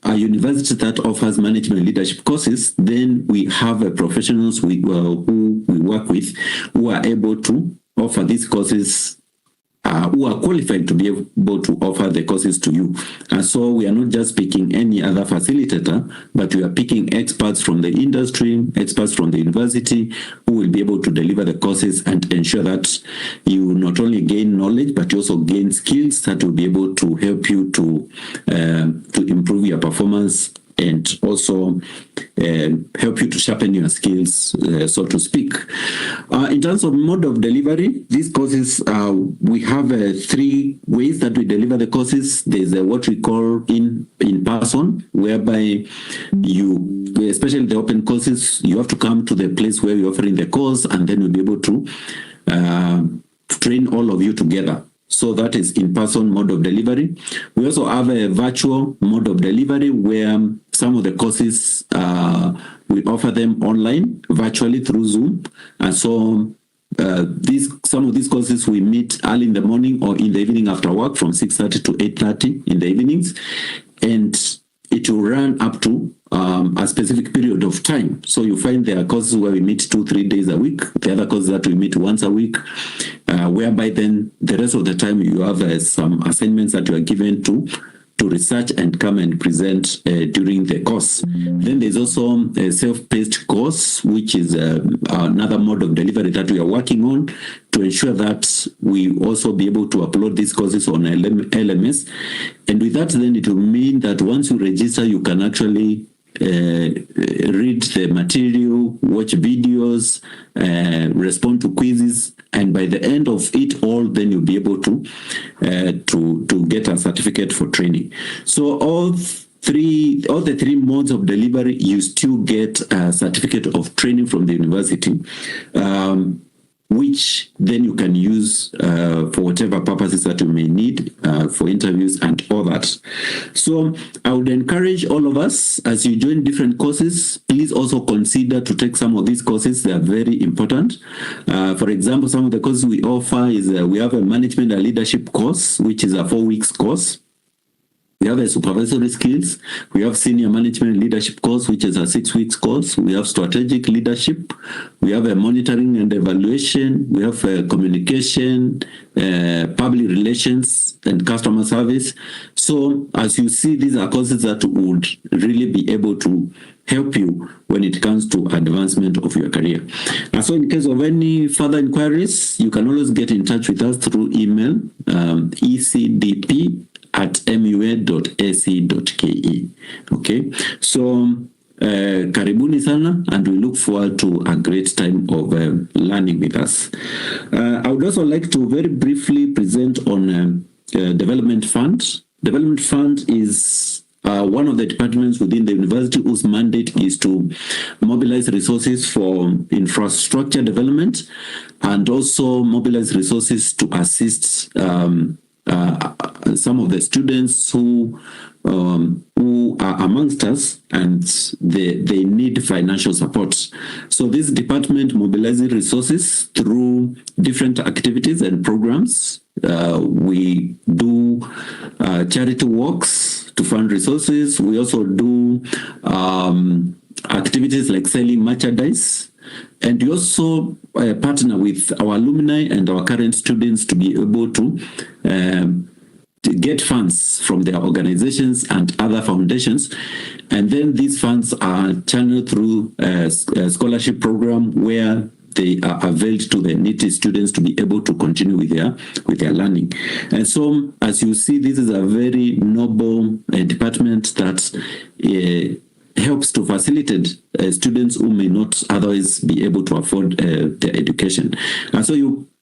a university that offers management leadership courses, then we have professionals who we work with who are able to offer these courses, who are qualified to be able to offer the courses to you. And so we are not just picking any other facilitator, but we are picking experts from the industry, experts from the university, who will be able to deliver the courses and ensure that you not only gain knowledge, but you also gain skills that will be able to help you to improve your performance and also help you to sharpen your skills, so to speak. In terms of mode of delivery, these courses, we have 3 ways that we deliver the courses. There's what we call in person, whereby you, especially the open courses, you have to come to the place where you're offering the course, and then we'll be able to train all of you together. So that is in-person mode of delivery. We also have a virtual mode of delivery where some of the courses, we offer them online, virtually through Zoom. And so some of these courses we meet early in the morning or in the evening after work from 6:30 to 8:30 in the evenings. And it will run up to a specific period of time. So you find there are courses where we meet 2-3 days a week. The other courses that we meet once a week, whereby then the rest of the time you have some assignments that you are given to research and come and present during the course. Then there's also a self-paced course, which is another mode of delivery that we are working on to ensure that we also be able to upload these courses on LMS. And with that, then it will mean that once you register, you can actually read the material, watch videos, respond to quizzes, and by the end of it all, then you'll be able to get a certificate for training. So all the three modes of delivery, you still get a certificate of training from the university, which then you can use for whatever purposes that you may need for interviews and all that. So I would encourage all of us, as you join different courses, please also consider to take some of these courses. They are very important. For example, some of the courses we offer is we have a management and leadership course, which is a 4 weeks course. We have a supervisory skills. We have senior management leadership course, which is a 6 weeks course. We have strategic leadership. We have a monitoring and evaluation. We have communication, public relations, and customer service. So as you see, these are courses that would really be able to help you when it comes to advancement of your career. And so in case of any further inquiries, you can always get in touch with us through email, ecdp@mua.ac.ke. Okay, so karibuni sana, and we look forward to a great time of learning with us. I would also like to very briefly present on Development Fund. Development Fund is one of the departments within the university whose mandate is to mobilize resources for infrastructure development and also mobilize resources to assist some of the students who are amongst us and they need financial support. So this department mobilizes resources through different activities and programs. We do charity works to fund resources. We also do activities like selling merchandise. And we also partner with our alumni and our current students to be able to get funds from their organizations and other foundations. And then these funds are channeled through a scholarship program where they are availed to the needy students to be able to continue with their learning. And so, as you see, this is a very noble department that helps to facilitate students who may not otherwise be able to afford their education. And so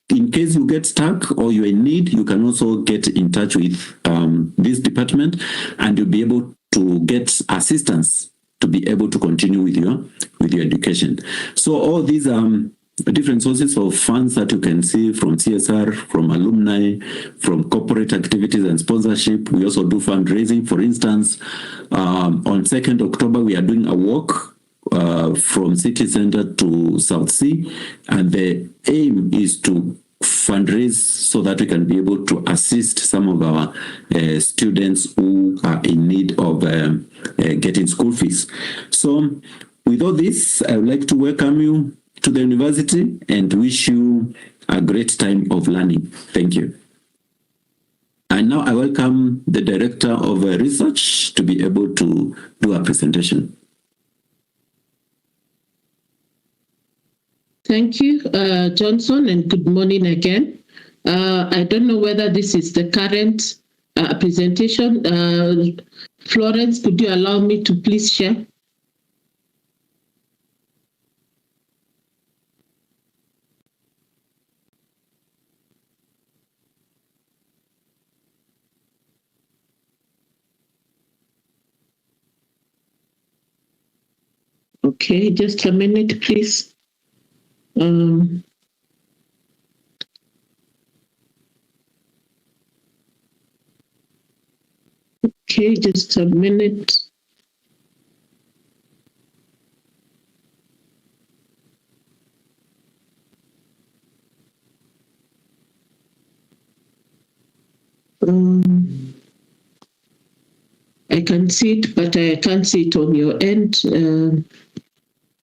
in case you get stuck or you're in need, you can also get in touch with this department and you'll be able to get assistance to be able to continue with your education. So all these different sources of funds that you can see from CSR, from alumni, from corporate activities and sponsorship. We also do fundraising. For instance, on 2nd October, we are doing a walk from City Center to South Sea, and the aim is to fundraise so that we can be able to assist some of our students who are in need of getting school fees. So with all this, I would like to welcome you to the university and wish you a great time of learning. Thank you. And now I welcome the Director of Research to be able to do a presentation. Thank you, Johnson, and good morning again. I don't know whether this is the current presentation. Florence, could you allow me to please share? Okay, just a minute, please. Okay, just a minute. I can see it, but I can't see it on your end.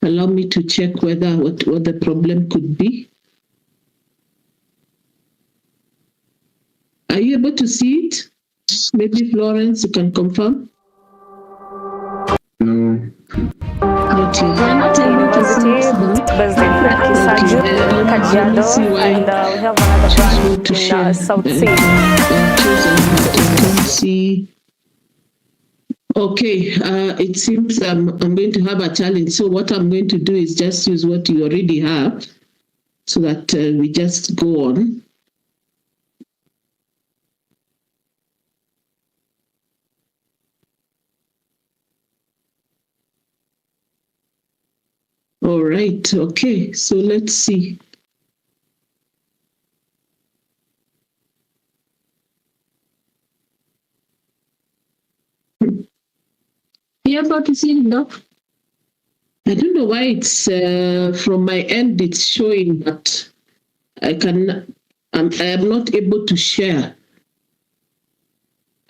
Allow me to check whether what the problem could be. Are you able to see it? Maybe Florence, you can confirm. No. Not yet. University based in Kisaju, Kajiado, and we have another branch in South Sea. Okay, it seems I'm going to have a challenge. So what I'm going to do is just use what you already have so that we just go on. All right, okay, so let's see. You're about to see it now? I don't know why it's from my end it's showing, but I am not able to share.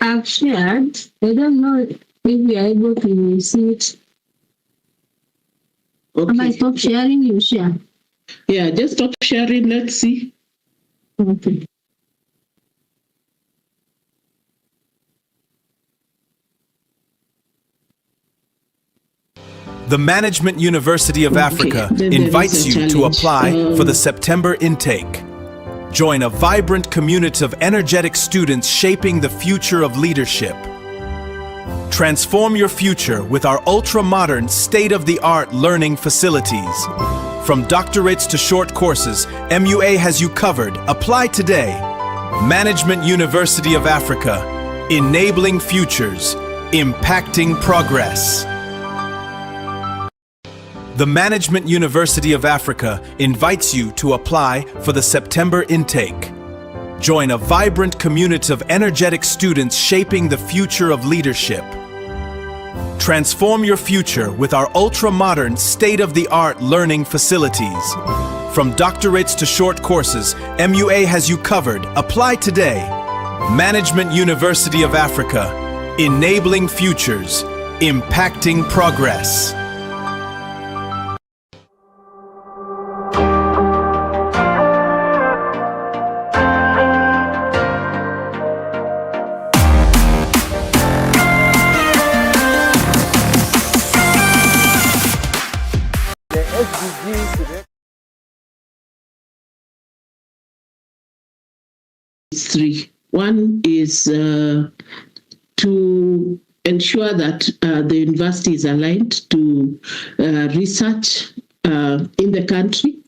I've shared. I don't know if we are able to see it. Okay. Am I stop sharing? You share. Yeah, just stop sharing. Let's see. Okay. The Management University of Africa invites you to apply for the September intake. Join a vibrant community of energetic students shaping the future of leadership. Transform your future with our ultra-modern, state-of-the-art learning facilities. From doctorates to short courses, MUA has you covered. Apply today. Management University of Africa, enabling futures, impacting progress. The Management University of Africa invites you to apply for the September intake. Join a vibrant community of energetic students shaping the future of leadership. Transform your future with our ultra-modern, state-of-the-art learning facilities. From doctorates to short courses, MUA has you covered. Apply today. Management University of Africa, enabling futures, impacting progress. Three. One is to ensure that the university is aligned to research in the country,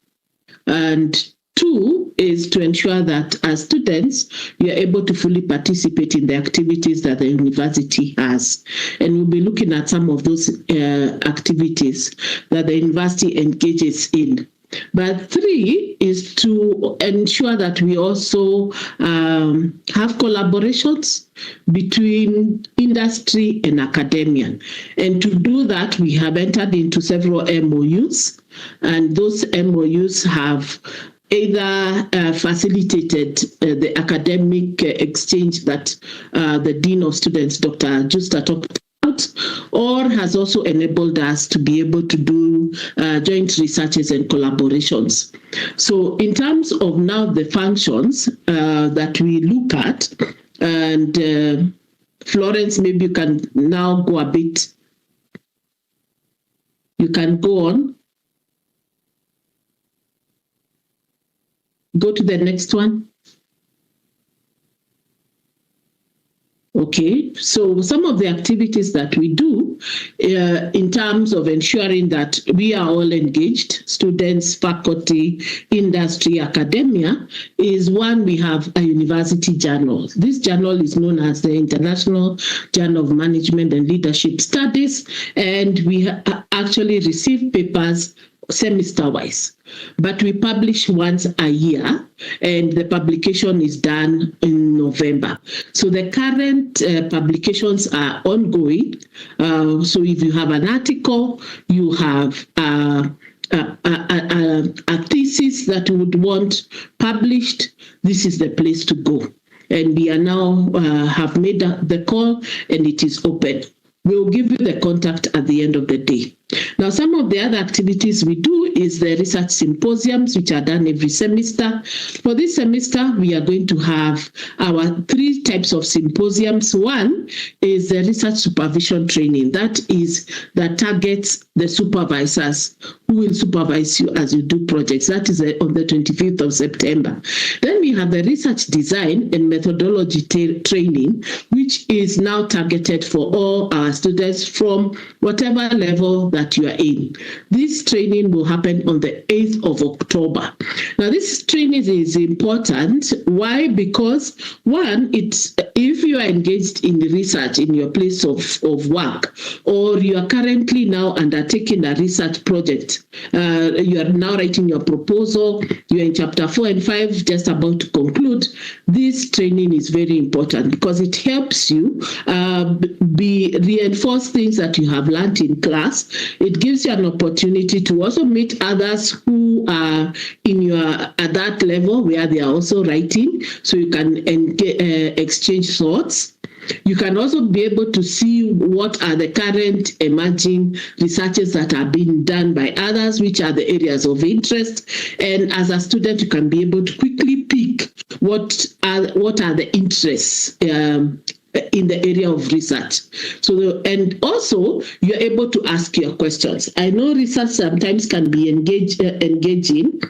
and two is to ensure that as students you are able to fully participate in the activities that the university has, and we'll be looking at some of those activities that the university engages in. But three is to ensure that we also have collaborations between industry and academia. And to do that, we have entered into several MOUs, and those MOUs have either facilitated the academic exchange that the Dean of Students, Dr. Justa, talked about, or has also enabled us to be able to do joint researches and collaborations. So in terms of now the functions that we look at, and Florence, maybe you can now go a bit, you can go on. Go to the next one. Okay, so some of the activities that we do in terms of ensuring that we are all engaged, students, faculty, industry, academia, is one, we have a university journal. This journal is known as the International Journal of Management and Leadership Studies, and we actually receive papers semester-wise, but we publish once a year, and the publication is done in November. So the current publications are ongoing. So if you have an article, you have a thesis that you would want published, this is the place to go. And we are now have made the call, and it is open. We'll give you the contact at the end of the day. Now, some of the other activities we do is the research symposiums, which are done every semester. For this semester, we are going to have our 3 types of symposiums. One is the research supervision training. That targets the supervisors who will supervise you as you do projects. That is on the 25th of September. Then we have the research design and methodology training, which is now targeted for all our students from whatever level that you are in. This training will happen on the 8th of October. Now, this training is important. Why? Because one, it's if you are engaged in research in your place of work, or you are currently now undertaking a research project, you are now writing your proposal, you're in chapter 4 and 5, just about to conclude, this training is very important because it helps you reinforce things that you have learned in class. It gives you an opportunity to also meet others who are at that level where they are also writing, so you can exchange thoughts. You can also be able to see what are the current emerging researches that are being done by others, which are the areas of interest. And as a student, you can be able to quickly pick what are the interests in the area of research. So, and also you're able to ask your questions. I know research sometimes can be engaging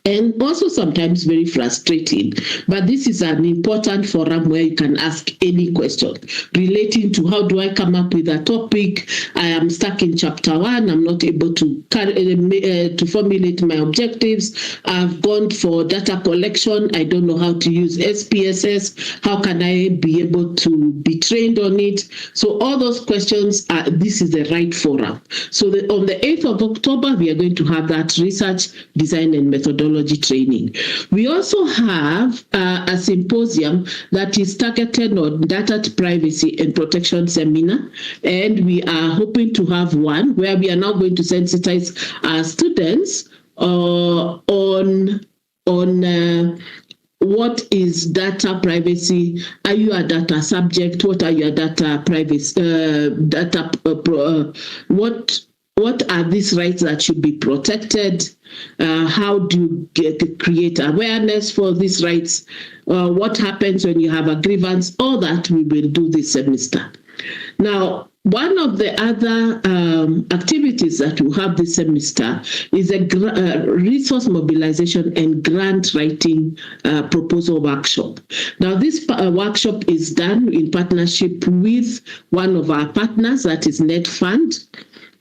and also sometimes very frustrating, but this is an important forum where you can ask any question relating to how do I come up with a topic. I am stuck in chapter 1, I'm not able to formulate my objectives. I've gone for data collection, I don't know how to use SPSS, how can I be able to be trained on it? So all those questions, this is the right forum. So on the 8th of October, we are going to have that research, design and methodology training. We also have a symposium that is targeted on data privacy and protection seminar, and we are hoping to have one where we are now going to sensitize our students on what is data privacy. Are you a data subject? What are your data privacy what are these rights that should be protected? How do you create awareness for these rights? What happens when you have a grievance? All that we will do this semester. Now, one of the other activities that we have this semester is a resource mobilization and grant writing proposal workshop. Now, this workshop is done in partnership with one of our partners, that is NetFund.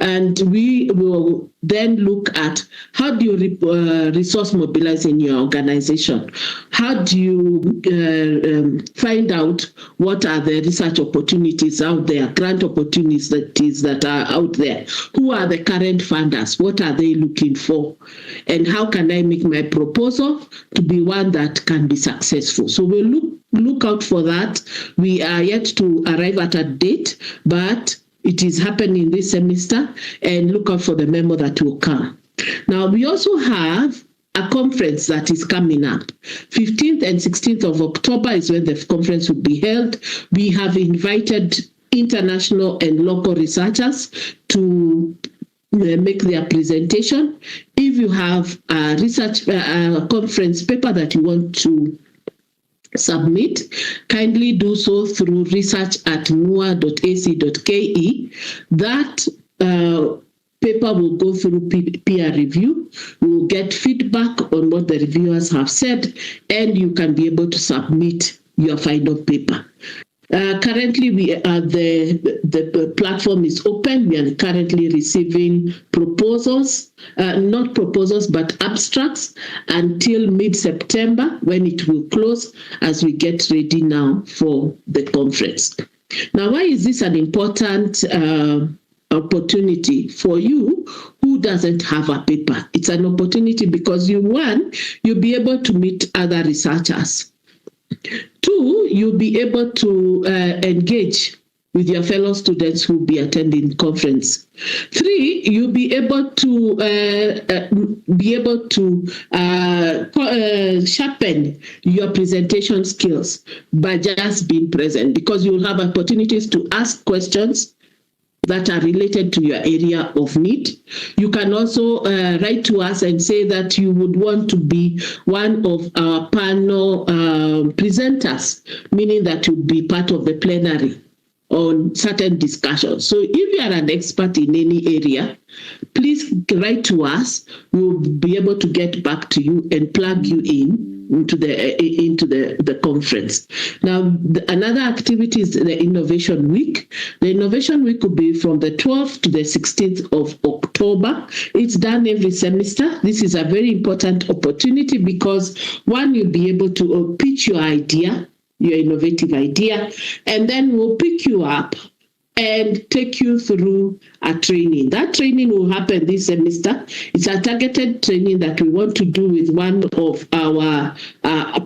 And we will then look at how do you resource mobilize in your organization? How do you find out what are the research opportunities out there, grant opportunities that are out there? Who are the current funders? What are they looking for? And how can I make my proposal to be one that can be successful? So we'll look out for that. We are yet to arrive at a date, but it is happening this semester, and look out for the memo that will come. Now, we also have a conference that is coming up. 15th and 16th of October is when the conference will be held. We have invited international and local researchers to make their presentation. If you have a research conference paper that you want to submit, kindly do so through research@mua.ac.ke. That paper will go through peer review. We will get feedback on what the reviewers have said, and you can be able to submit your final paper. Currently, the platform is open. We are currently receiving proposals, not proposals, but abstracts until mid-September, when it will close as we get ready now for the conference. Now, why is this an important opportunity for you who doesn't have a paper? It's an opportunity because you'll be able to meet other researchers. 2, you'll be able to engage with your fellow students who will be attending conference. 3, you'll be able to sharpen your presentation skills by just being present, because you'll have opportunities to ask questions that are related to your area of need. You can also write to us and say that you would want to be one of our panel presenters, meaning that you'll be part of the plenary on certain discussions. So if you are an expert in any area, please write to us. We'll be able to get back to you and plug you into the conference. Now, another activity is the Innovation Week. The Innovation Week will be from the 12th to the 16th of October. It's done every semester. This is a very important opportunity because, one, you'll be able to pitch your idea, your innovative idea, and then we'll pick you up and take you through a training. That training will happen this semester. It's a targeted training that we want to do with one of our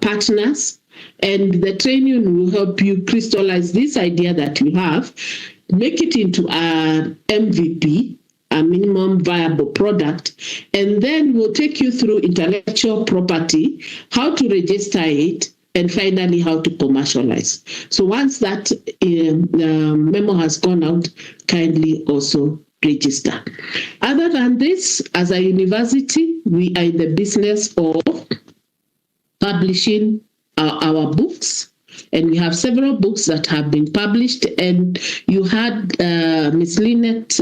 partners. And the training will help you crystallize this idea that you have, make it into an MVP, a minimum viable product, and then we'll take you through intellectual property, how to register it, and finally how to commercialize. So once that memo has gone out, kindly also register. Other than this, as a university, we are in the business of publishing our books, and we have several books that have been published. And you had Ms. Lynette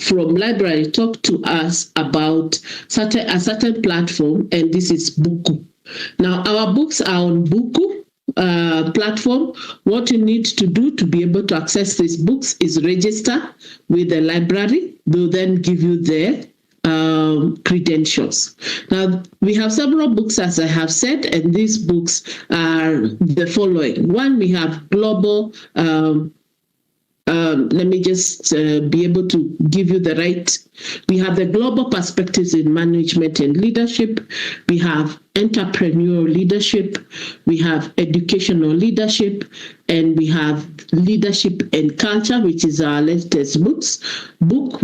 from library talk to us about a certain platform, and this is Buku. Now, our books are on Buku platform. What you need to do to be able to access these books is register with the library. They'll then give you their credentials. Now, we have several books, as I have said, and these books are the following. One, we have global, let me just be able to give you the right. We have the global perspectives in management and leadership. We have entrepreneurial leadership. We have educational leadership, and we have leadership and culture, which is our latest book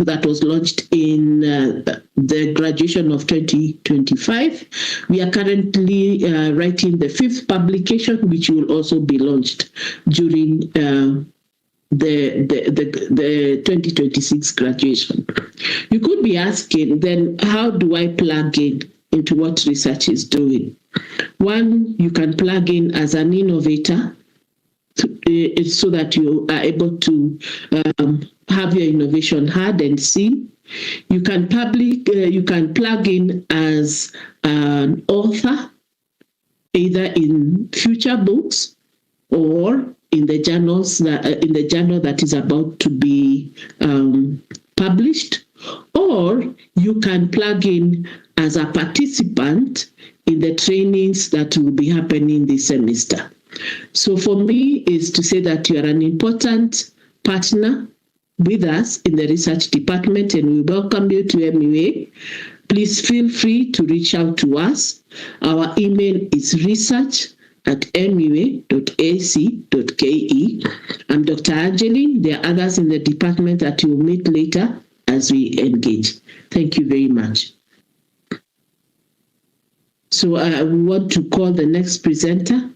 that was launched in the graduation of 2025. We are currently writing the 5th publication, which will also be launched during the 2026 graduation. You could be asking, then how do I plug in into what research is doing? One, you can plug in as an innovator so that you are able to have your innovation heard and seen. You can plug in as an author, either in future books or in the journals in the journal that is about to be published, or you can plug in as a participant in the trainings that will be happening this semester. So for me is to say that you are an important partner with us in the research department, and we welcome you to MUA. Please feel free to reach out to us. Our email is research@mua.ac.ke. I'm Dr. Angeline. There are others in the department that you'll meet later as we engage. Thank you very much. So I want to call the next presenter.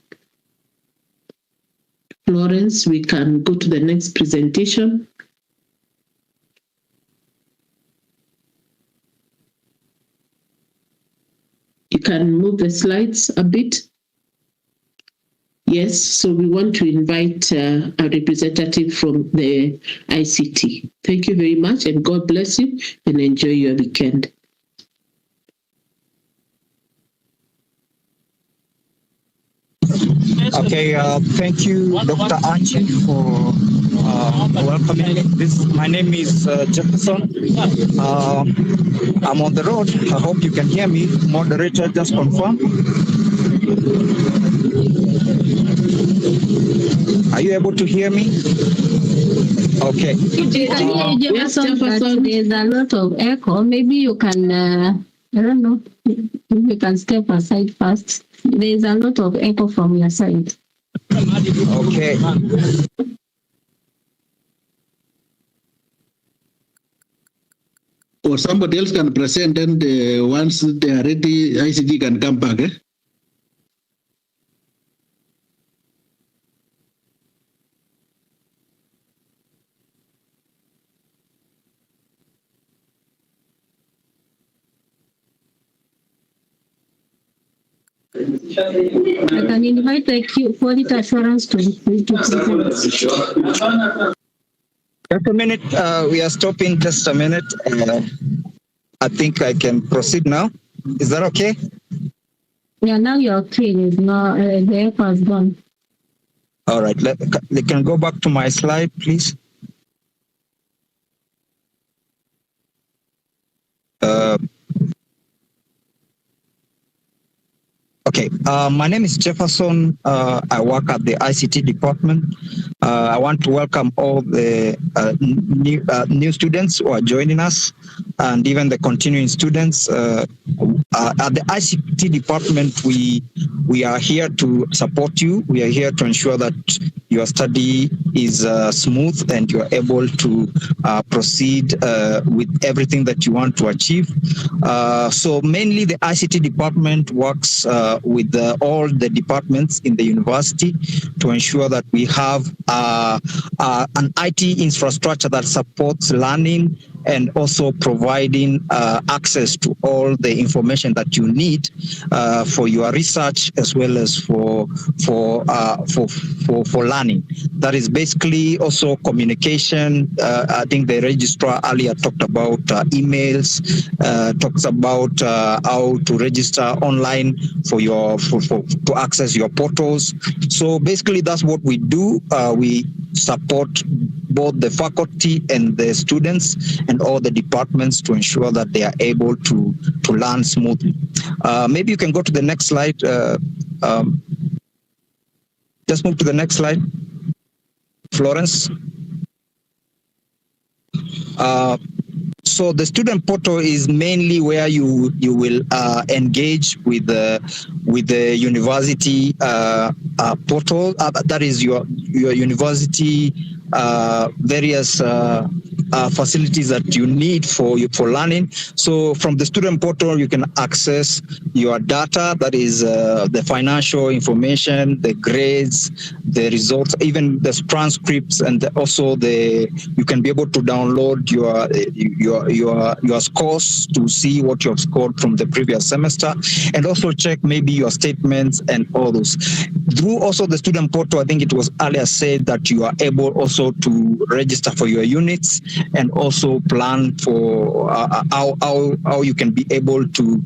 Florence, we can go to the next presentation. You can move the slides a bit. Yes, so we want to invite a representative from the ICT. Thank you very much, and God bless you, and enjoy your weekend. Okay, thank you, Dr. Anchi, for welcoming me. My name is Jefferson. I'm on the road. I hope you can hear me. Moderator, just confirm. Are you able to hear me? Okay. Yes, Jefferson. There's a lot of echo. Maybe you can, I don't know, you can step aside first. There's a lot of echo from your side. Okay. Or somebody else can present, and once they are ready, ICT can come back. I can invite the quality assurance to present. Just a minute. We are stopping just a minute. I think I can proceed now. Is that okay? Yeah, now you're okay. The echo has gone. All right. They can go back to my slide, please. Okay, my name is Jefferson. I work at the ICT department. I want to welcome all the new students who are joining us, and even the continuing students. At the ICT department, we are here to support you. We are here to ensure that your study is smooth and you are able to proceed with everything that you want to achieve. So mainly the ICT department works with all the departments in the university to ensure that we have an IT infrastructure that supports learning and also providing access to all the information that you need for your research as well as for learning. That is basically also communication. I think the registrar earlier talked about emails, talks about how to register online for to access your portals. So basically that's what we do. We support both the faculty and the students and all the departments to ensure that they are able to learn smoothly. Maybe you can go to the next slide. Just move to the next slide, Florence. So the student portal is mainly where you will engage with the university portal. That is your university various facilities that you need for learning. So from the student portal, you can access your data, that is the financial information, the grades, the results, even the transcripts, and also you can be able to download your scores to see what you have scored from the previous semester, and also check maybe your statements and all those. Through also the student portal, I think it was earlier said that you are able also to register for your units and also plan for how you can be able to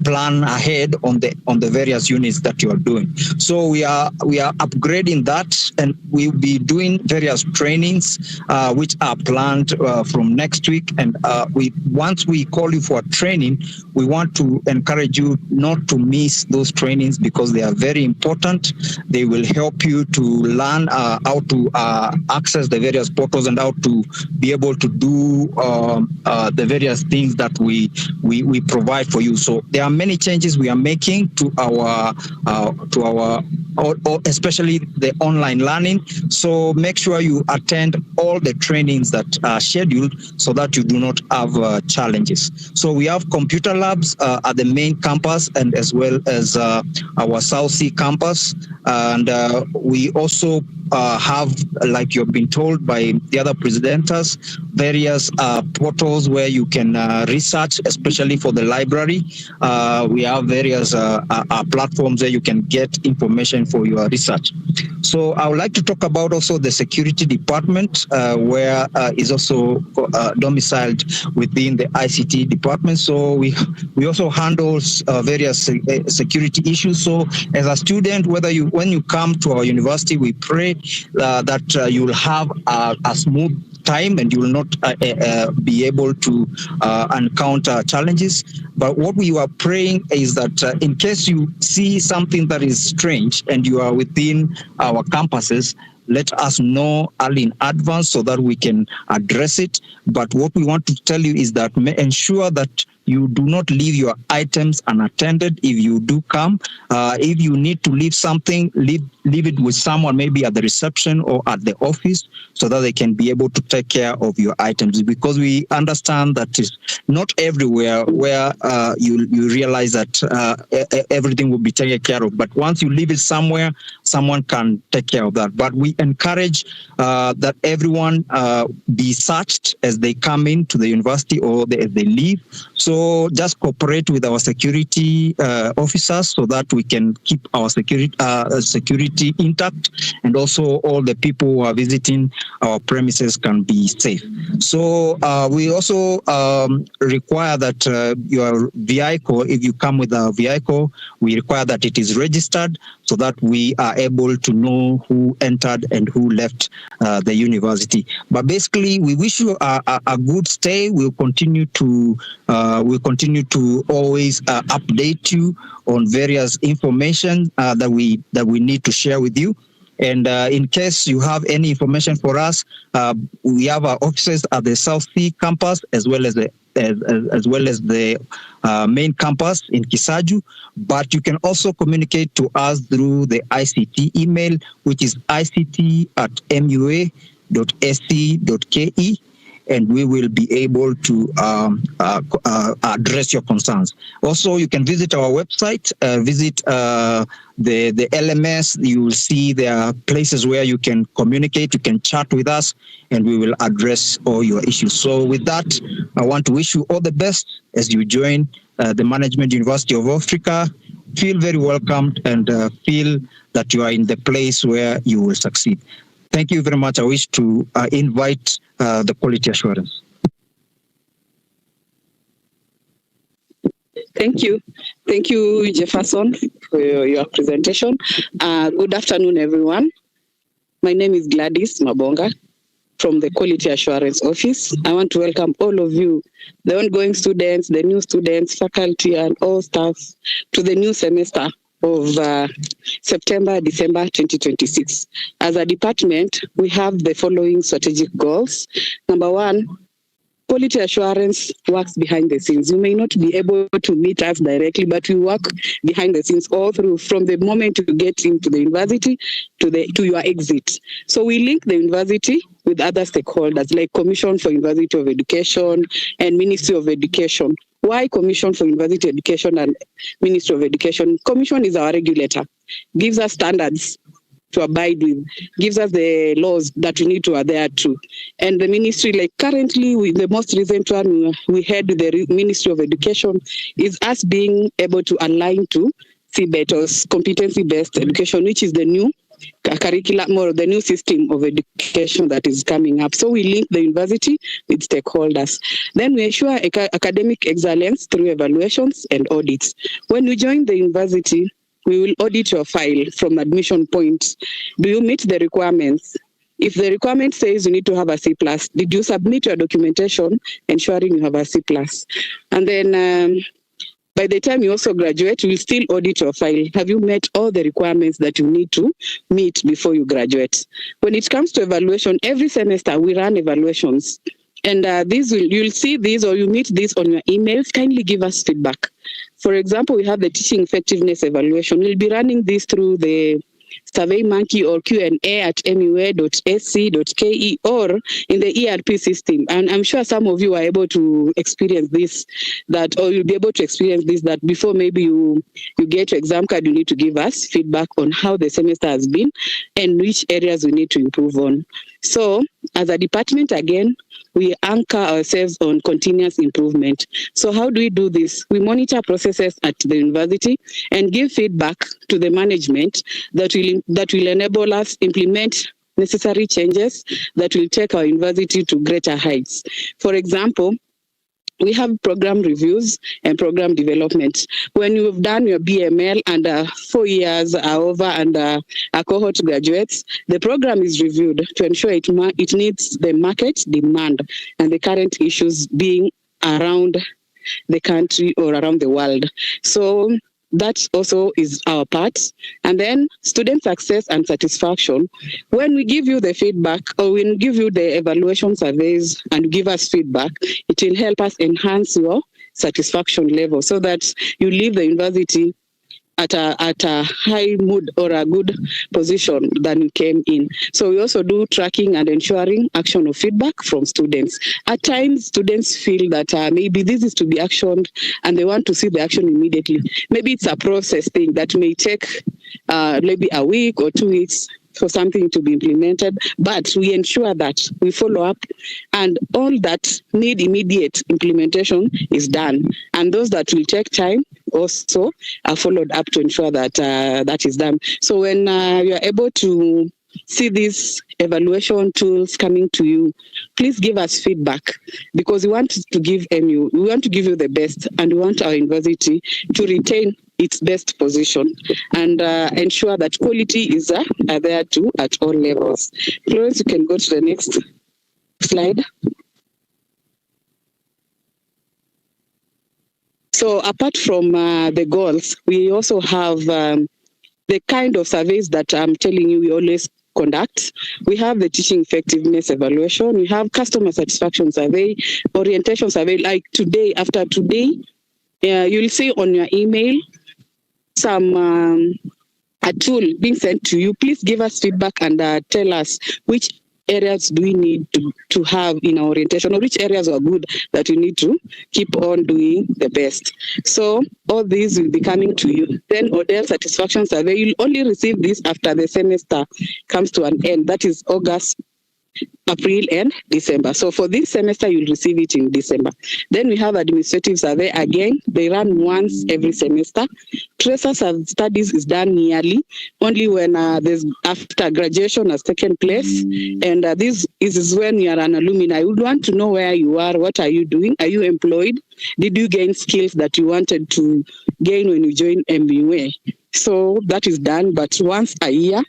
plan ahead on the various units that you are doing. So we are upgrading that, and we'll be doing various trainings which are planned from next week. And once we call you for a training, we want to encourage you not to miss those trainings because they are very important. They will help you to learn how to access the various portals and how to be able to do the various things that we provide for you. So there are many changes we are making to our especially the online learning. So make sure you attend all the trainings that are scheduled so that you do not have challenges. So we have computer labs at the main campus and as well as our South Sea campus. And we also have, like you've been told by the other presenters, various portals where you can research, especially for the library. We have various platforms where you can get information for your research. So I would like to talk about also the security department, where is also domiciled within the ICT department. So we also handle various security issues. So as a student, when you come to our university, we pray that you will have a smooth time and you will not be able to encounter challenges. But what we are praying is that in case you see something that is strange and you are within our campuses, let us know early in advance so that we can address it. But what we want to tell you is that ensure that you do not leave your items unattended if you do come. If you need to leave something, leave it with someone, maybe at the reception or at the office, so that they can be able to take care of your items. Because we understand that it's not everywhere where you realize that everything will be taken care of. But once you leave it somewhere, someone can take care of that. But we encourage that everyone be searched as they come into the university or as they leave. So just cooperate with our security officers so that we can keep our security intact, and also all the people who are visiting our premises can be safe. So we also require that your vehicle, if you come with a vehicle, we require that it is registered so that we are able to know who entered and who left the university. But basically, we wish you a good stay. We'll continue to always update you on various information that we need to share with you. And in case you have any information for us, we have our offices at the South Sea campus as well as the main campus in Kisaju. But you can also communicate to us through the ICT email, which is ict@mua.sc.ke. And we will be able to address your concerns. Also, you can visit our website, visit the LMS. You will see there are places where you can communicate, you can chat with us, and we will address all your issues. So with that, I want to wish you all the best as you join the Management University of Africa. Feel very welcomed and feel that you are in the place where you will succeed. Thank you very much. I wish to invite the quality assurance. Thank you. Thank you, Jefferson, for your presentation. Good afternoon, everyone. My name is Gladys Mabonga from the Quality Assurance Office. I want to welcome all of you, the ongoing students, the new students, faculty, and all staff to the new semester of September, December 2026. As a department, we have the following strategic goals. Number one, quality assurance works behind the scenes. You may not be able to meet us directly, but we work behind the scenes all through, from the moment you get into the university to your exit. So we link the university with other stakeholders like Commission for University of Education and Ministry of Education. Why Commission for University Education and Ministry of Education? Commission is our regulator, gives us standards to abide with, gives us the laws that we need to adhere to. And the ministry, like currently, the most recent one we had with the Ministry of Education is us being able to align to CBET, or competency-based education, which is the new curriculum or the new system of education that is coming up. So we link the university with stakeholders. Then we ensure academic excellence through evaluations and audits. When you join the university, we will audit your file from admission point. Do you meet the requirements? If the requirement says you need to have a C+, did you submit your documentation ensuring you have a C+? And then by the time you also graduate, we'll still audit your file. Have you met all the requirements that you need to meet before you graduate? When it comes to evaluation, every semester we run evaluations. And you'll see these or you meet these on your emails. Kindly give us feedback. For example, we have the teaching effectiveness evaluation. We'll be running this through the SurveyMonkey or Q&A at mua.sc.ke or in the ERP system. And I'm sure some of you are able to experience this, or you'll be able to experience this, that before maybe you get your exam card, you need to give us feedback on how the semester has been and which areas we need to improve on. So as a department, again, we anchor ourselves on continuous improvement. So how do we do this? We monitor processes at the university and give feedback to the management that will enable us implement necessary changes that will take our university to greater heights. For example, we have program reviews and program development. When you've done your BML and 4 years are over and a cohort graduates, the program is reviewed to ensure it meets the market demand and the current issues being around the country or around the world. So that also is our part. And then student success and satisfaction. When we give you the feedback or when we give you the evaluation surveys and give us feedback, it will help us enhance your satisfaction level so that you leave the university at a high mood or a good position than you came in. So we also do tracking and ensuring action of feedback from students. At times, students feel that maybe this is to be actioned and they want to see the action immediately. Maybe it's a process thing that may take maybe a week or 2 weeks for something to be implemented, but we ensure that we follow up and all that need immediate implementation is done. And those that will take time also are followed up to ensure that that is done. So when you are able to see these evaluation tools coming to you, please give us feedback because we want to give you the best and we want our university to retain its best position and ensure that quality is there too at all levels. Florence, you can go to the next slide. So apart from the goals, we also have the kind of surveys that I'm telling you we always conduct. We have the teaching effectiveness evaluation, we have customer satisfaction survey, orientation survey, like today, after today, you'll see on your email some a tool being sent to you. Please give us feedback and tell us which areas do we need to have in our orientation, or which areas are good that you need to keep on doing the best. So all these will be coming to you. Then Odell satisfaction survey, you'll only receive this after the semester comes to an end. That is August, April and December. So for this semester, you'll receive it in December. Then we have administrative survey. Again, they run once every semester. Tracer studies is done yearly, only when there's after graduation has taken place. And this is when you are an alumni. I would want to know where you are, what are you doing? Are you employed? Did you gain skills that you wanted to gain when you joined MBA? So that is done, but once a year.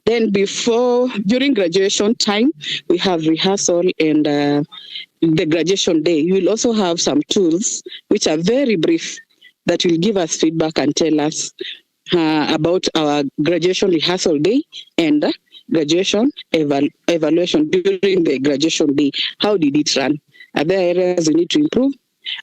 Then during graduation time, we have rehearsal and the graduation day. You will also have some tools, which are very brief, that will give us feedback and tell us about our graduation rehearsal day and graduation evaluation during the graduation day. How did it run? Are there areas we need to improve?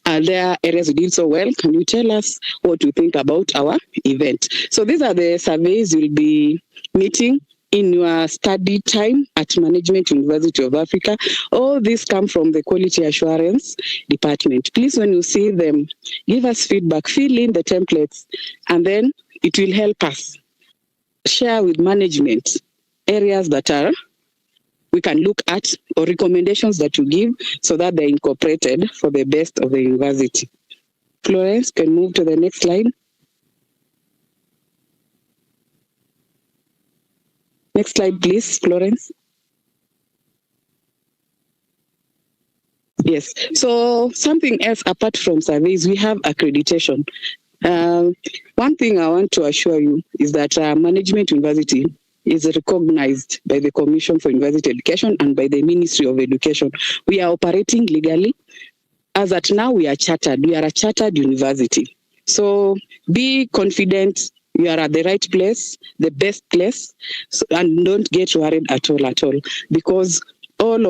Are there areas we did so well? Can you tell us what you think about our event? So these are the surveys you'll be meeting in your study time at Management University of Africa. All these come from the Quality Assurance Department. Please, when you see them, give us feedback, fill in the templates, and then it will help us share with management areas that we can look at, or recommendations that you give, so that they're incorporated for the best of the university. Florence, can move to the next slide. Next slide, please, Florence. Yes, so something else apart from surveys, we have accreditation. One thing I want to assure you is that Management University is recognized by the Commission for University Education and by the Ministry of Education. We are operating legally. As at now, we are chartered. We are a chartered university. So be confident you are at the right place, the best place, and don't get worried at all, because all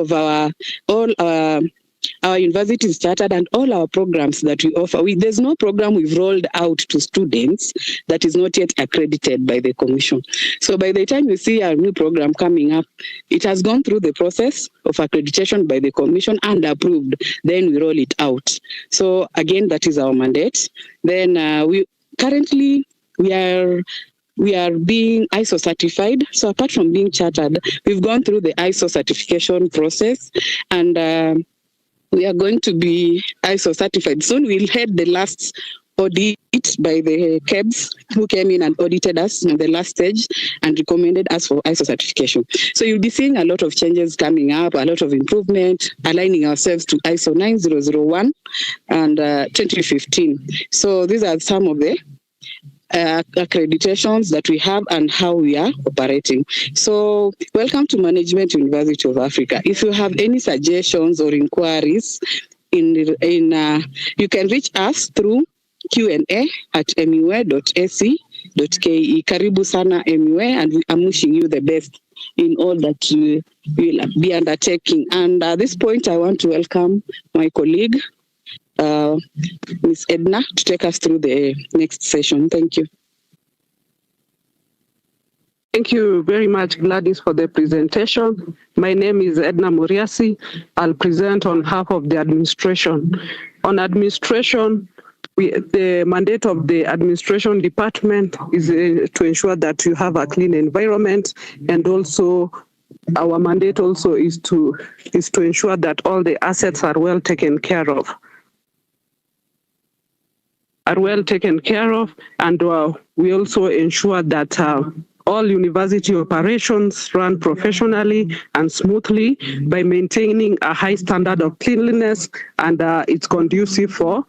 our university is chartered, and all our programs that we offer, there's no program we've rolled out to students that is not yet accredited by the Commission. So by the time you see our new program coming up, it has gone through the process of accreditation by the Commission and approved. Then we roll it out. So again, that is our mandate. Then we are being ISO certified. So apart from being chartered, we've gone through the ISO certification process, and we are going to be ISO certified. Soon we'll head the last audit by the KEBS, who came in and audited us in the last stage and recommended us for ISO certification. So you'll be seeing a lot of changes coming up, a lot of improvement, aligning ourselves to ISO 9001 and 2015. So these are some of the accreditations that we have and how we are operating. So welcome to Management University of Africa. If you have any suggestions or inquiries, you can reach us through Q&A at mua.ac.ke. Karibu sana MUA, and I'm wishing you the best in all that you will be undertaking. And at this point, I want to welcome my colleague, Ms. Edna, to take us through the next session. Thank you. Thank you very much, Gladys, for the presentation. My name is Edna Muriasi. I'll present on behalf of the administration. On administration, the mandate of the administration department is to ensure that you have a clean environment, and also our mandate also is to ensure that all the assets are well taken care of. And we also ensure that all university operations run professionally and smoothly by maintaining a high standard of cleanliness, and it's conducive for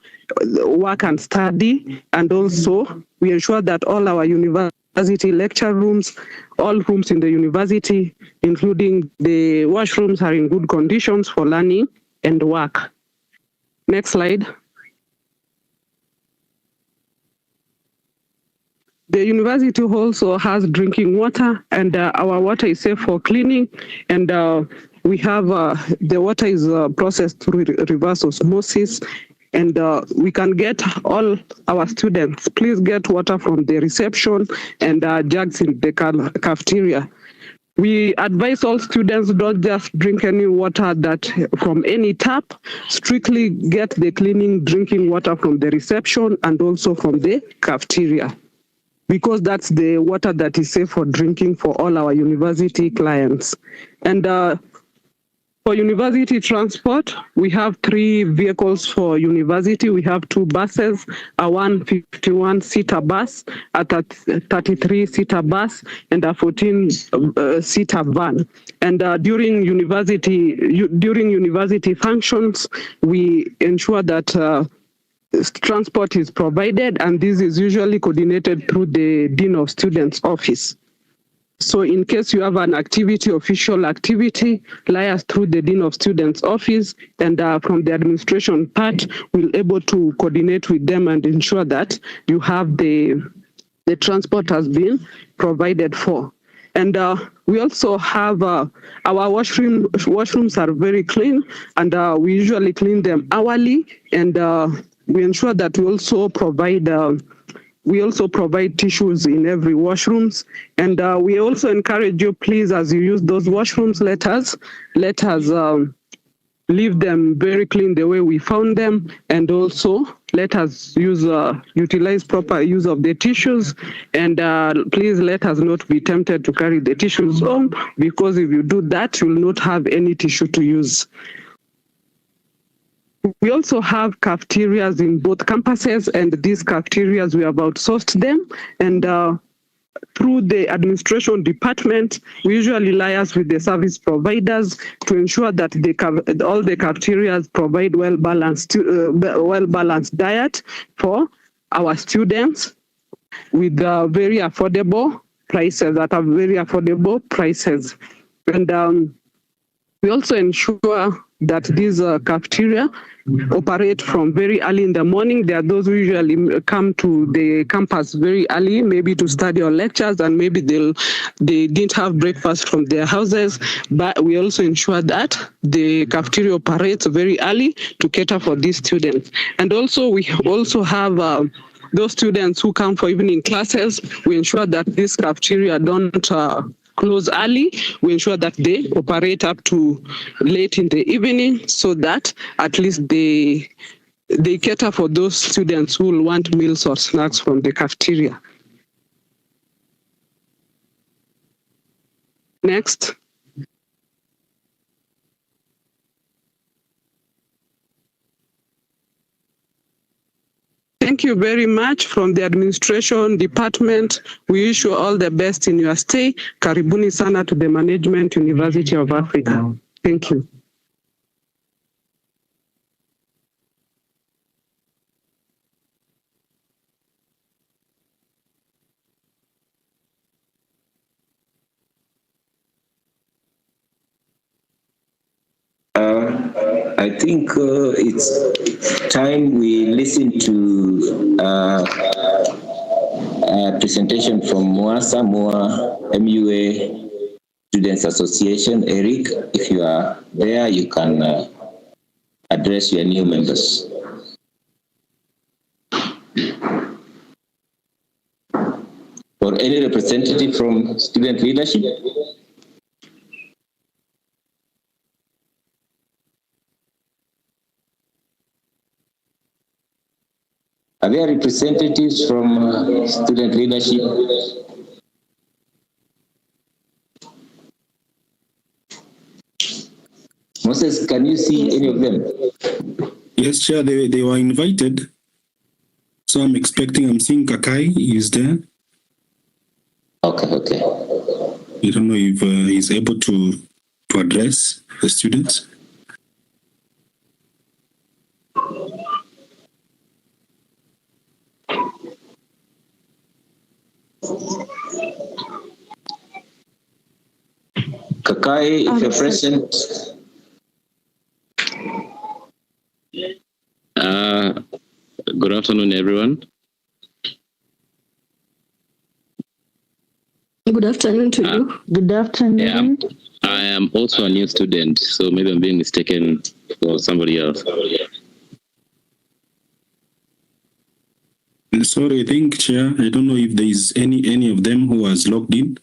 work and study. And also we ensure that all our university lecture rooms, all rooms in the university, including the washrooms, are in good conditions for learning and work. Next slide. The university also has drinking water, and our water is safe for cleaning. And we have the water is processed through reverse osmosis. And we can get all our students, please get water from the reception and jugs in the cafeteria. We advise all students don't just drink any water that from any tap. Strictly get the cleaning drinking water from the reception and also from the cafeteria, because that's the water that is safe for drinking for all our university clients. And for university transport, we have 3 vehicles for university. We have 2 buses, a 151-seater bus, a 33-seater bus, and a 14-seater van. And during university functions, we ensure that transport is provided, and this is usually coordinated through the Dean of Students office. So in case you have an activity, official activity, liaise through the Dean of Students office, and from the administration part, we'll able to coordinate with them and ensure that you have the transport has been provided for. And we also have our washrooms are very clean, and we usually clean them hourly, and we ensure that we also provide tissues in every washrooms. And we also encourage you, please, as you use those washrooms, let us leave them very clean the way we found them, and also let us utilize proper use of the tissues. And please let us not be tempted to carry the tissues home, because if you do that, you will not have any tissue to use. We also have cafeterias in both campuses, and these cafeterias, we have outsourced them. And through the administration department, we usually liaise with the service providers to ensure that all the cafeterias provide well-balanced diet for our students with very affordable prices, And we also ensure that these cafeteria operate from very early in the morning. There are those who usually come to the campus very early, maybe to study or lectures, and maybe they didn't have breakfast from their houses. But we also ensure that the cafeteria operates very early to cater for these students. And also we also have those students who come for evening classes. We ensure that this cafeteria don't close early. We ensure that they operate up to late in the evening, so that at least they cater for those students who will want meals or snacks from the cafeteria. Next. Thank you very much from the administration department. We wish you all the best in your stay. Karibuni sana to the Management University of Africa. Thank you. I think it's time we listen to a presentation from MUA MUA Students Association. Eric, if you are there, you can address your new members. Or any representative from student leadership? Are there representatives from student leadership? Moses, can you see any of them? Yes, Chair, they were invited. So I'm seeing Kakai is there. Okay. I don't know if he's able to address the students. Kakai, if you're present. Good afternoon, everyone. Good afternoon to you. Good afternoon. Yeah, I am also a new student, so maybe I'm being mistaken for somebody else. Sorry, I think, Chair, I don't know if there is any of them who has logged in.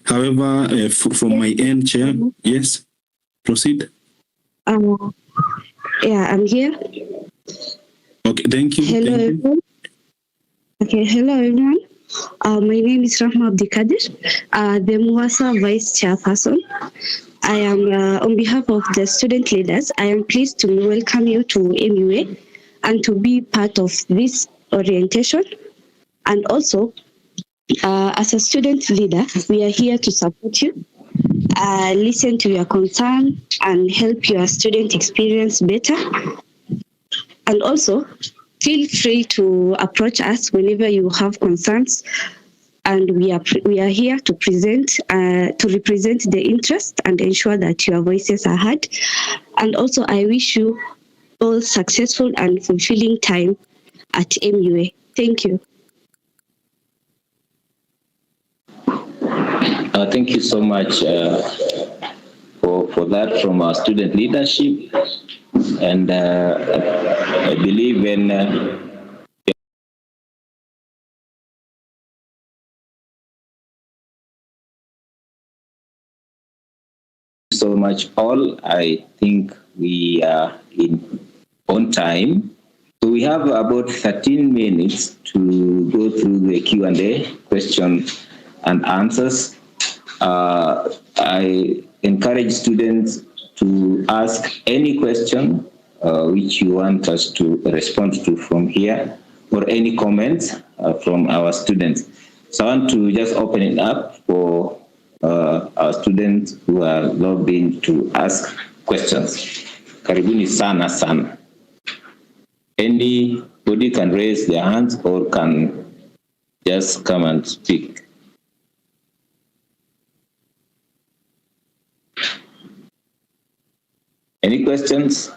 However, from my end, Chair, yes, proceed. Yeah, I'm here. Okay, thank you. Hello, everyone. Okay, hello, everyone. My name is Rahma Abdikadir, the Muasa Vice Chairperson. I am, on behalf of the student leaders, I am pleased to welcome you to MUA and to be part of this orientation. And also, as a student leader, we are here to support you, listen to your concern, and help your student experience better. And also, feel free to approach us whenever you have concerns. And we are here to represent the interest and ensure that your voices are heard. And also, I wish you all successful and fulfilling time at MUA. Thank you. Thank you so much for that from our student leadership. And I believe when so much all, I think we are on time. So we have about 13 minutes to go through the Q&A, questions and answers. I encourage students to ask any question which you want us to respond to from here, or any comments from our students. So I want to just open it up for our students who are logged in to ask questions. Karibuni sana sana. Anybody can raise their hands or can just come and speak. Any questions?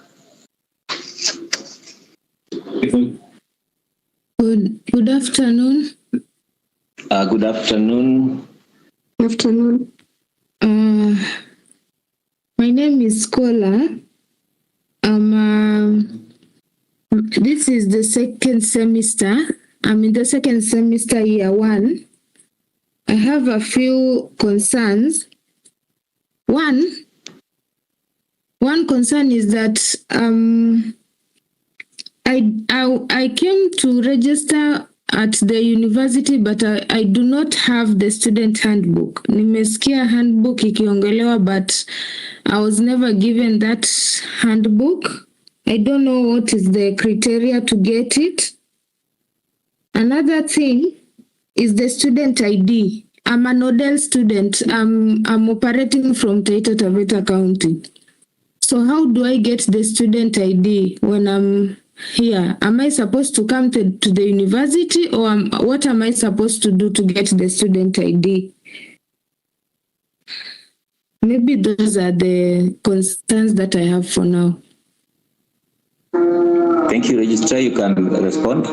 Good afternoon. Good afternoon. Good afternoon. My name is Scholar. This is the second semester. I'm in the second semester, year 1. I have a few concerns. One concern is that I came to register at the university, but I do not have the student handbook. Nimesikia handbook ikiongelewa, but I was never given that handbook. I don't know what is the criteria to get it. Another thing is the student ID. I'm an Odell student. I'm operating from Taita Taveta County. So how do I get the student ID when I'm here? Am I supposed to come to the university, or what am I supposed to do to get the student ID? Maybe those are the concerns that I have for now. Thank you, Registrar. You can respond.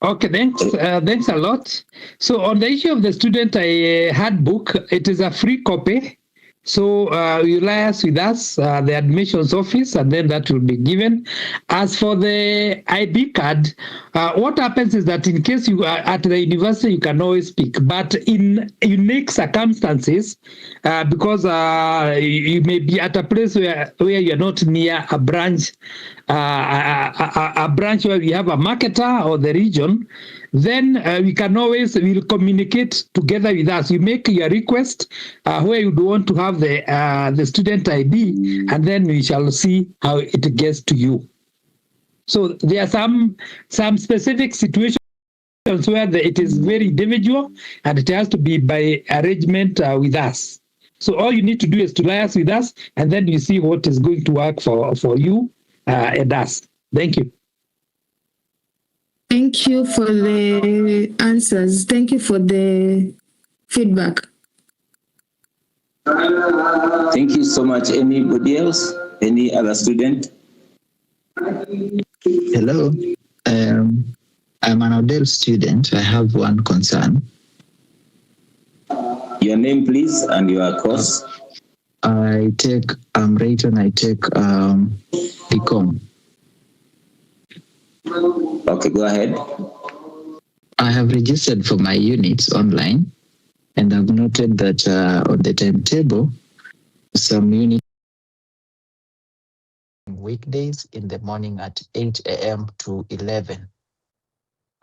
Okay, thanks a lot. So on the issue of the student handbook, it is a free copy. So you liaise with us, the admissions office, and then that will be given. As for the ID card, what happens is that in case you are at the university, you can always speak. But in unique circumstances, because you may be at a place where you're not near a branch, a branch where we have a marketer or the region, then we'll communicate together with us. You make your request where you want to have the student ID, and then we shall see how it gets to you. So there are some specific situations where it is very individual, and it has to be by arrangement with us. So all you need to do is to liaise with us, and then you see what is going to work for you and us. Thank you. Thank you for the answers. Thank you for the feedback. Thank you so much. Anybody else? Any other student? Hello. I'm an Odell student. I have one concern. Your name, please, and your course. I'm Rayton. I take BCom. Okay, go ahead. I have registered for my units online, and I've noted that on the timetable, some units weekdays in the morning at 8 a.m. to 11.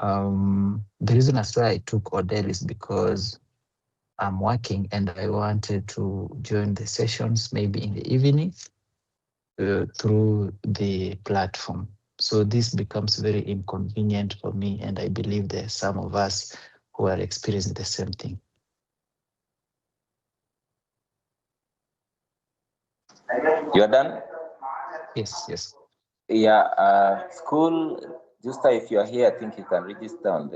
The reason as why I took Odell is because I'm working and I wanted to join the sessions maybe in the evening through the platform. So this becomes very inconvenient for me, and I believe there are some of us who are experiencing the same thing. You're done? Yes. Yeah, school, Justa, if you are here, I think you can register on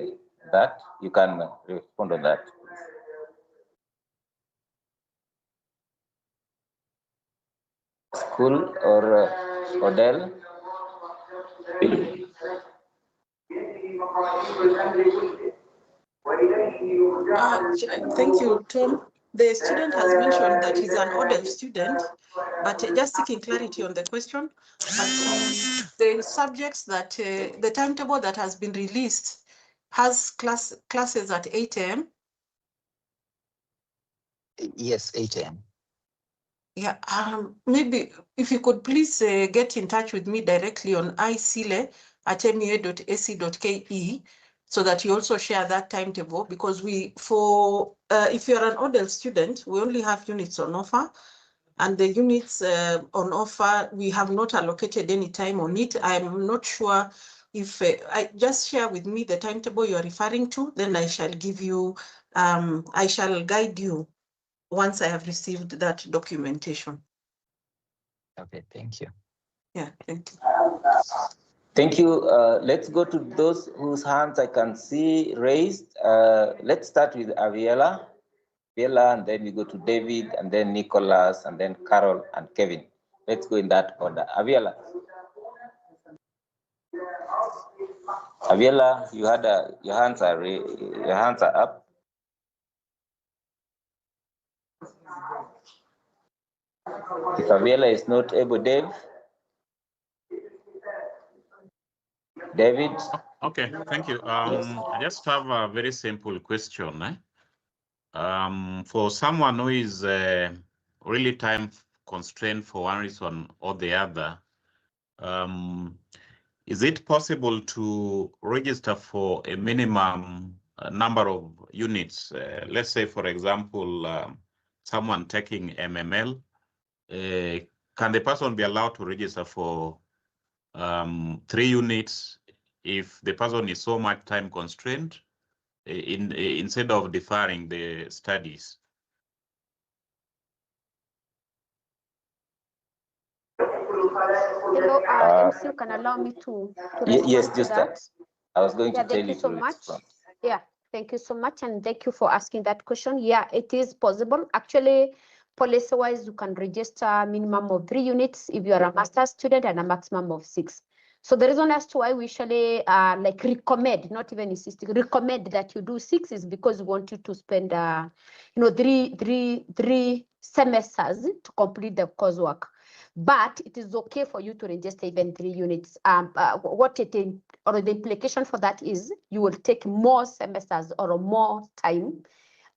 that. You can respond on that. School or Odell? Thank you, Tom. The student has mentioned that he's an Odell student, but just seeking clarity on the question. But the subjects that the timetable that has been released has classes at 8 a.m. Yes, 8 a.m. Yeah, maybe if you could please get in touch with me directly on icile@mea.ac.ke so that you also share that timetable, because if you're an Odell student, we only have units on offer, and the units on offer, we have not allocated any time on it. I'm not sure if I just share with me the timetable you're referring to, then I shall give you, I shall guide you once I have received that documentation. Okay, thank you. Yeah, thank you. Thank you. Let's go to those whose hands I can see raised. Let's start with Aviela, and then we go to David, and then Nicholas, and then Carol and Kevin. Let's go in that order. Aviela, you had your hands are up. If Aviela is not able, David. Okay, thank you. I just have a very simple question. For someone who is really time constrained for one reason or the other, is it possible to register for a minimum number of units? Let's say, for example, someone taking MML, can the person be allowed to register for 3 units if the person is so much time constrained instead of deferring the studies? Hello, MC, you can allow me to respond yes, to just that. I was going to tell thank you you so to much. respond. Yeah, thank you so much, and thank you for asking that question. Yeah, it is possible. Actually, policy-wise, you can register a minimum of 3 units if you are a master's student and a maximum of 6. So the reason as to why we usually recommend, not even insisting, recommend that you do 6 is because we want you to spend, three semesters to complete the coursework. But it is okay for you to register even 3 units. Or the implication for that is you will take more semesters or more time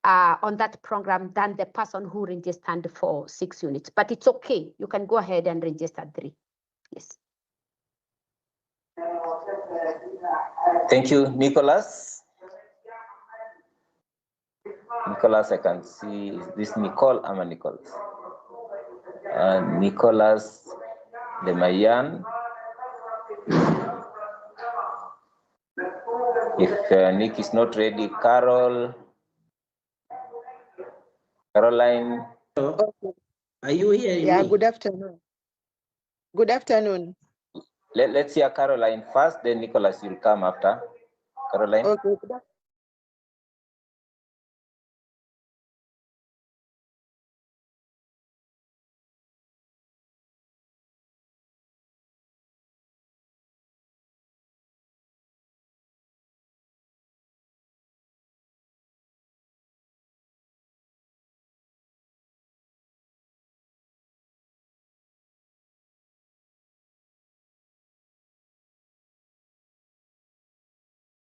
on that program than the person who registered for 6 units. But it's okay. You can go ahead and register 3. Yes. Thank you, Nicholas. Nicholas, I can see, is this Nicole? I'm a Nicholas. Nicholas Lemayan. If Nick is not ready, Caroline. Are you hearing me? Good afternoon. Good afternoon. Let's hear Caroline first, then Nicholas will come after. Caroline. Okay.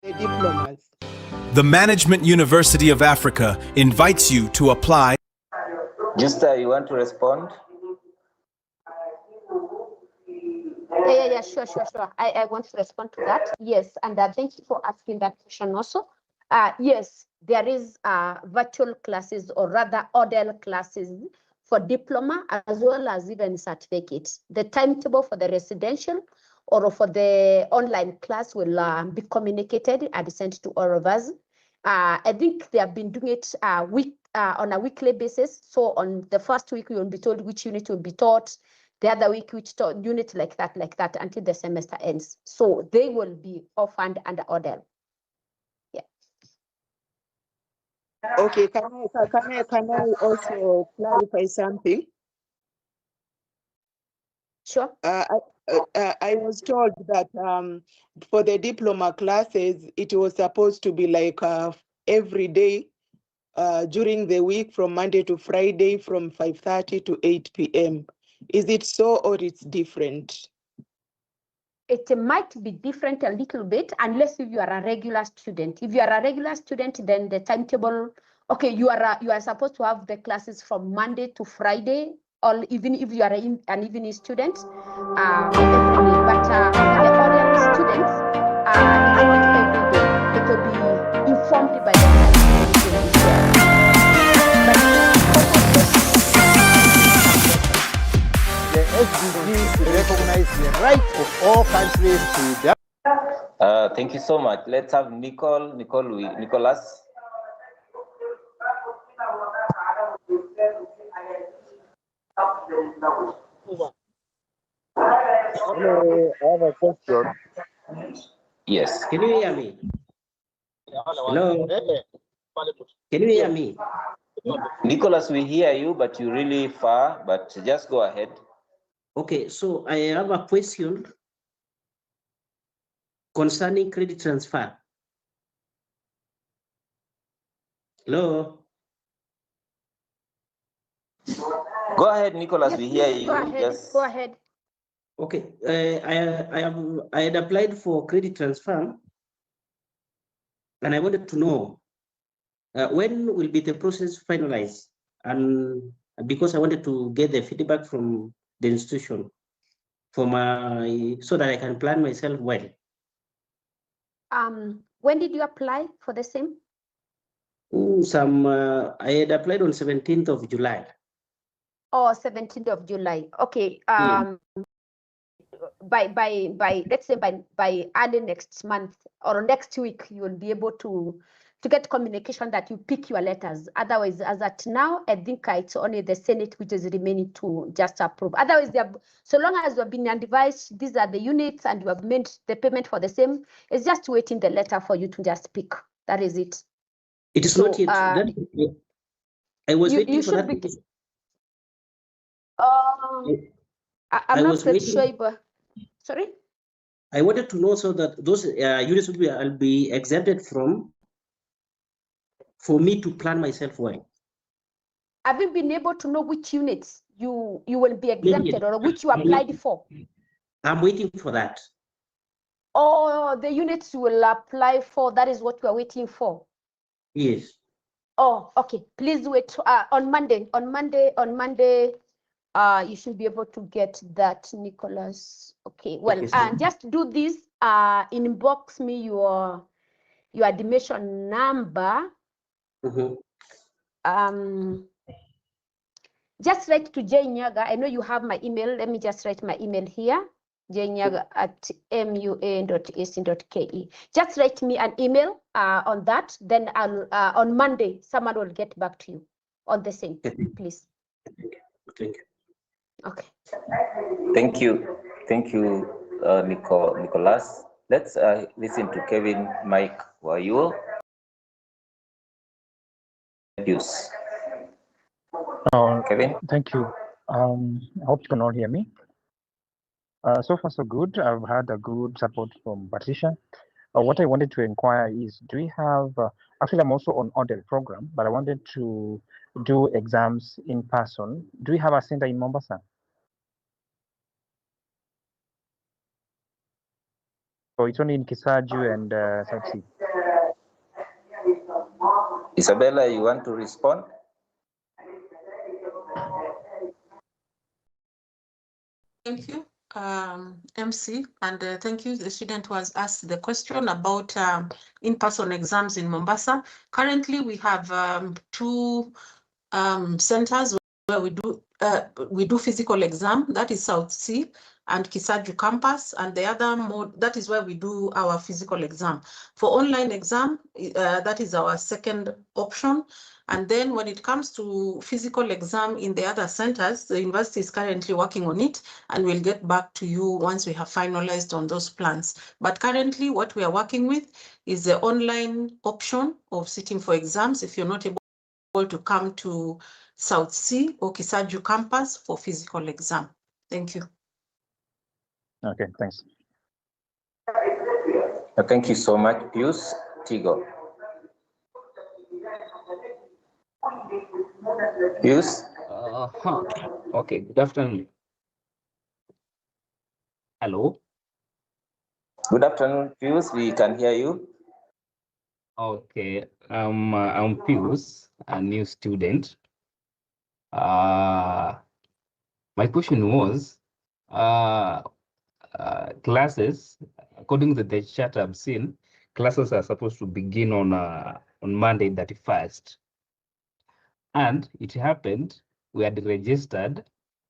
the diplomas. The Management University of Africa invites you to apply. Justa, you want to respond? Yeah, sure. I want to respond to that. Yes, and thank you for asking that question also. Yes, there is virtual classes, or rather ODEL classes for diploma as well as even certificates. The timetable for the residential or for the online class will be communicated and sent to all of us. I think they have been doing it on a weekly basis. So on the first week, we will be told which unit will be taught. The other week, which unit like that until the semester ends. So they will be orphaned under ODEL. Yeah. Okay, can I also clarify something? Sure. I was told that for the diploma classes, it was supposed to be like every day during the week from Monday to Friday from 5:30 to 8 p.m. Is it so, or it's different? It might be different a little bit unless if you are a regular student. If you are a regular student, then the timetable, okay, you are supposed to have the classes from Monday to Friday, or even if you are an evening student, every day. But for the other students, it's not every day. It will be informed by the timetable. The SDGs recognize the right of all countries to Thank you so much. Let's have Nicholas. Hello, I have a question. Yes. Can you hear me? Hello? Can you hear me? Nicholas, we hear you, but you're really far, but just go ahead. Okay, so I have a question concerning credit transfer. Hello? Go ahead, Nicholas, we hear you. Go ahead. Okay, I had applied for credit transfer, and I wanted to know when will be the process finalized, and because I wanted to get the feedback from the institution so that I can plan myself well. When did you apply for the same? I had applied on 17th of July. Oh, 17th of July. Okay. By let's say by early next month or next week, you will be able to get communication that you pick your letters. Otherwise, as at now, I think it's only the Senate which is remaining to just approve. Otherwise, so long as you have been advised, these are the units and you have made the payment for the same, it's just waiting the letter for you to just pick. That is it. It is not yet. I was waiting for that. I'm not quite sure, but sorry? I wanted to know so that those units will be exempted from, for me to plan myself well. Have you been able to know which units you will be exempted or which you applied for? I'm waiting for that. Oh, the units you will apply for, that is what you are waiting for? Yes. Oh, okay. Please wait on Monday. On Monday, you should be able to get that, Nicholas. Okay. Well, okay, just do this. Inbox me your admission number. Just write to J Nyaga. I know you have my email. Let me just write my email here. jnyaga@mua.ac.ke. Just write me an email on that. Then I'll on Monday, someone will get back to you on the same, please. Thank you. Okay. Thank you, Nicholas. Let's listen to Kevin. Mike, were you? Use. Kevin. Thank you. I hope you can all hear me. So far, so good. I've had a good support from Patricia. What I wanted to inquire is, do we have, actually I'm also on ODEL program, but I wanted to do exams in person. Do we have a center in Mombasa? So it's only in Kisaju and Sept. Isabella, you want to respond? Thank you, MC, and thank you. The student was asked the question about in-person exams in Mombasa. Currently, we have two centers where we do physical exam. That is South Sea and Kisaju campus, and the other mode, that is where we do our physical exam. For online exam, that is our second option. And then when it comes to physical exam in the other centers, the university is currently working on it, and we'll get back to you once we have finalized on those plans. But currently what we are working with is the online option of sitting for exams if you're not able to come to South Sea or Kisaju campus for physical exam. Thank you. Okay, thanks. Thank you so much, Pius. Tigo. Pius? Okay, good afternoon. Hello? Good afternoon, Pius. We can hear you. Okay, I'm Pius, a new student. My question was, classes, according to the chart I've seen, classes are supposed to begin on Monday 31st. And it happened, we had registered,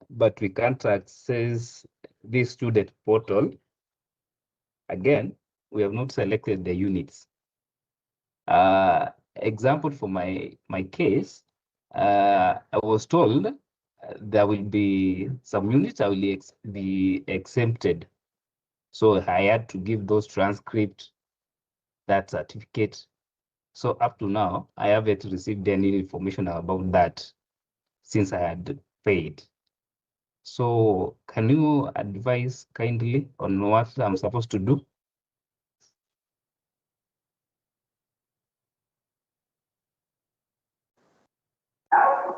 but we can't access this student portal. Again, we have not selected the units. Example for my case, I was told there will be some units I will be exempted. So I had to give those transcripts, that certificate. So up to now, I haven't received any information about that since I had paid. So can you advise kindly on what I'm supposed to do?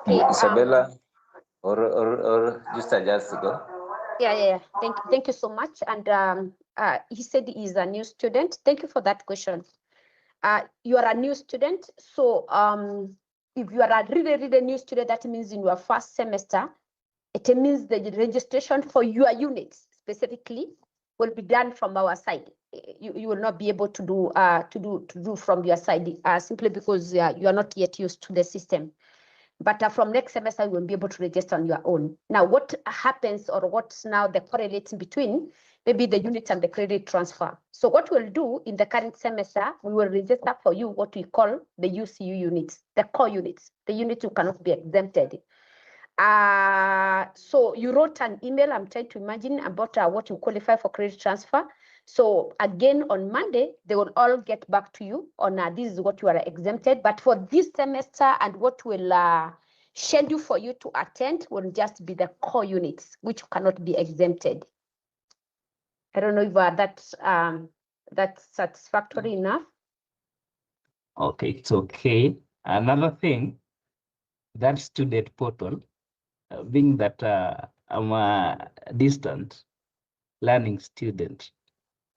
Isabella, or just to go. Yeah. Thank you so much. And he said he's a new student. Thank you for that question. You are a new student, so if you are a really new student, that means in your first semester, it means the registration for your units specifically will be done from our side. You will not be able to do from your side simply because you are not yet used to the system. But from next semester, you will be able to register on your own. Now, what happens, or what's now the correlates between maybe the units and the credit transfer? So what we'll do in the current semester, we will register for you what we call the UCU units, the core units, the units you cannot be exempted. So you wrote an email, I'm trying to imagine, about what you qualify for credit transfer. So again, on Monday, they will all get back to you on this is what you are exempted. But for this semester, and what will schedule for you to attend will just be the core units, which cannot be exempted. I don't know if that's satisfactory enough. Okay, it's okay. Another thing, that student portal, being that I'm a distant learning student,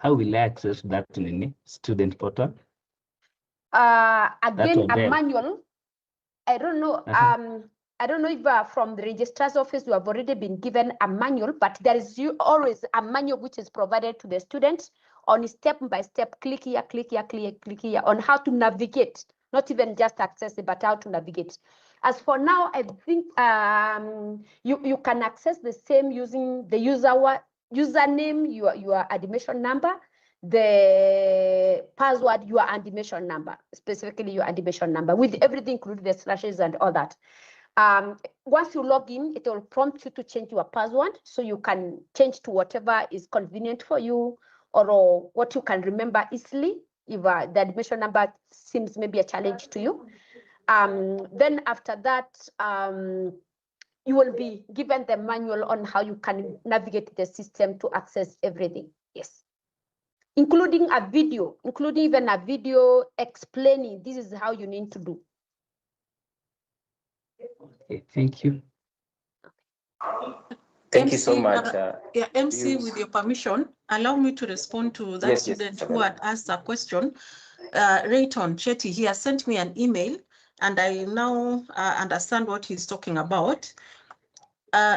how will I access that in the student portal? Again, a manual. I don't know. I don't know if from the registrar's office you have already been given a manual, but there is always a manual which is provided to the students on step by step, click here, on how to navigate, not even just access it, but how to navigate. As for now, I think you can access the same using the username, your admission number, the password, your admission number, specifically your admission number, with everything including the slashes and all that. Once you log in, it will prompt you to change your password, so you can change to whatever is convenient for you, or what you can remember easily if the admission number seems maybe a challenge to you. Then after that, you will be given the manual on how you can navigate the system to access everything. Yes. Including even a video explaining this is how you need to do. Okay, thank you. Thank you so much. MC, with your permission, allow me to respond to that student who had asked a question. Rayton Chetty, he has sent me an email and I now understand what he's talking about.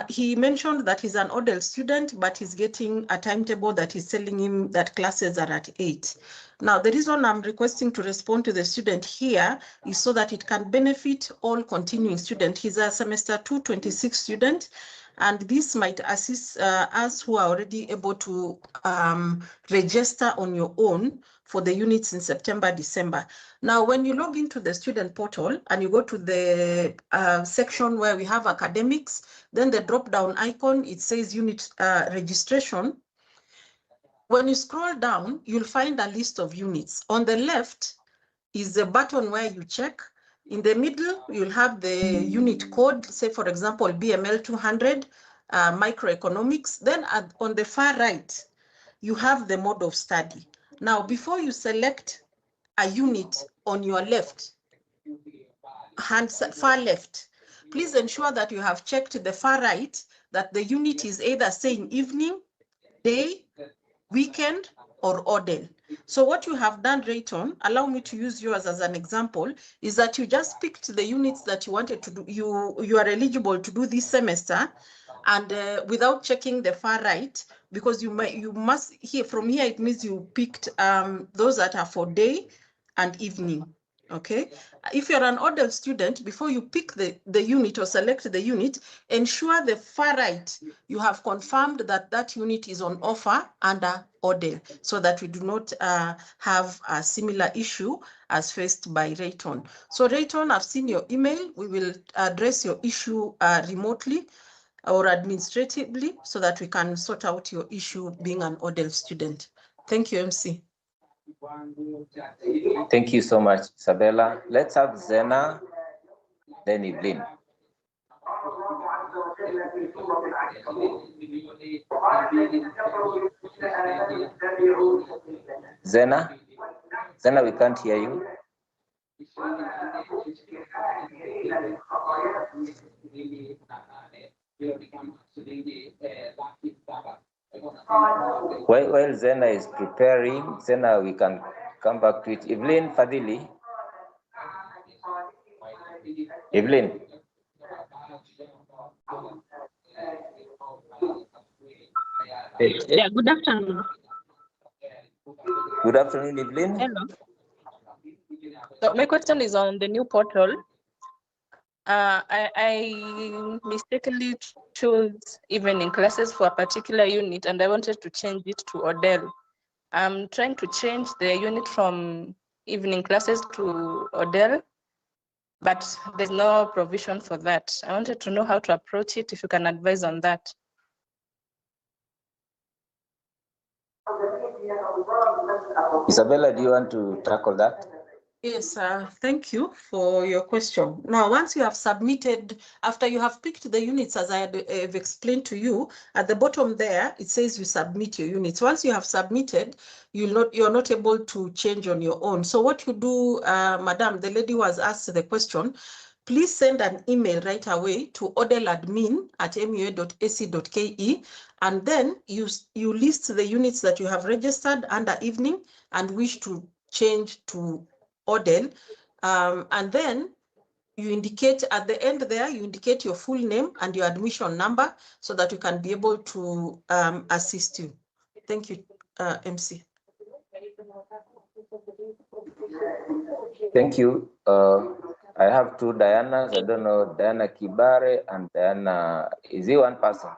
He mentioned that he's an ODEL student, but he's getting a timetable that is telling him that classes are at 8. Now, the reason I'm requesting to respond to the student here is so that it can benefit all continuing students. He's a semester 226 student, and this might assist us who are already able to register on your own for the units in September, December. Now, when you log into the student portal and you go to the section where we have academics, then the drop-down icon, it says unit registration. When you scroll down, you'll find a list of units. On the left is the button where you check. In the middle, you'll have the unit code, say, for example, BML 200, microeconomics. Then on the far right, you have the mode of study. Now, before you select a unit on your left, far left, please ensure that you have checked the far right, that the unit is either saying evening, day, weekend, or ODEL. So what you have done, Rayton, allow me to use yours as an example, is that you just picked the units that you wanted to do, you are eligible to do this semester, and without checking the far right, because you must here, from here it means you picked those that are for day and evening. Okay, if you're an ODEL student, before you pick the unit or select the unit, ensure the far right, you have confirmed that that unit is on offer under ODEL, so that we do not have a similar issue as faced by Rayton. So Rayton, I've seen your email. We will address your issue remotely or administratively so that we can sort out your issue being an ODEL student. Thank you, MC. Thank you so much, Isabella. Let's have Zena, then Evelyn. Zena, we can't hear you. While Zena is preparing, Zena, we can come back to it. Evelyn Fadili. Evelyn. Yeah, good afternoon. Good afternoon, Evelyn. Hello. So my question is on the new portal. I mistakenly chose evening classes for a particular unit, and I wanted to change it to ODEL. I'm trying to change the unit from evening classes to ODEL, but there's no provision for that. I wanted to know how to approach it, if you can advise on that. Isabella, do you want to tackle that? Yes, thank you for your question. Now, once you have submitted, after you have picked the units, as I have explained to you, at the bottom there, it says you submit your units. Once you have submitted, you're not able to change on your own. So what you do, Madam, the lady who has asked the question, please send an email right away to odeladmin@mua.ac.ke, and then you list the units that you have registered under evening and wish to change to ODEL, and then you indicate at the end there, you indicate your full name and your admission number so that we can be able to assist you. Thank you, MC. Thank you. I have two Dianas. I don't know, Diana Kibare and Diana, is he one person?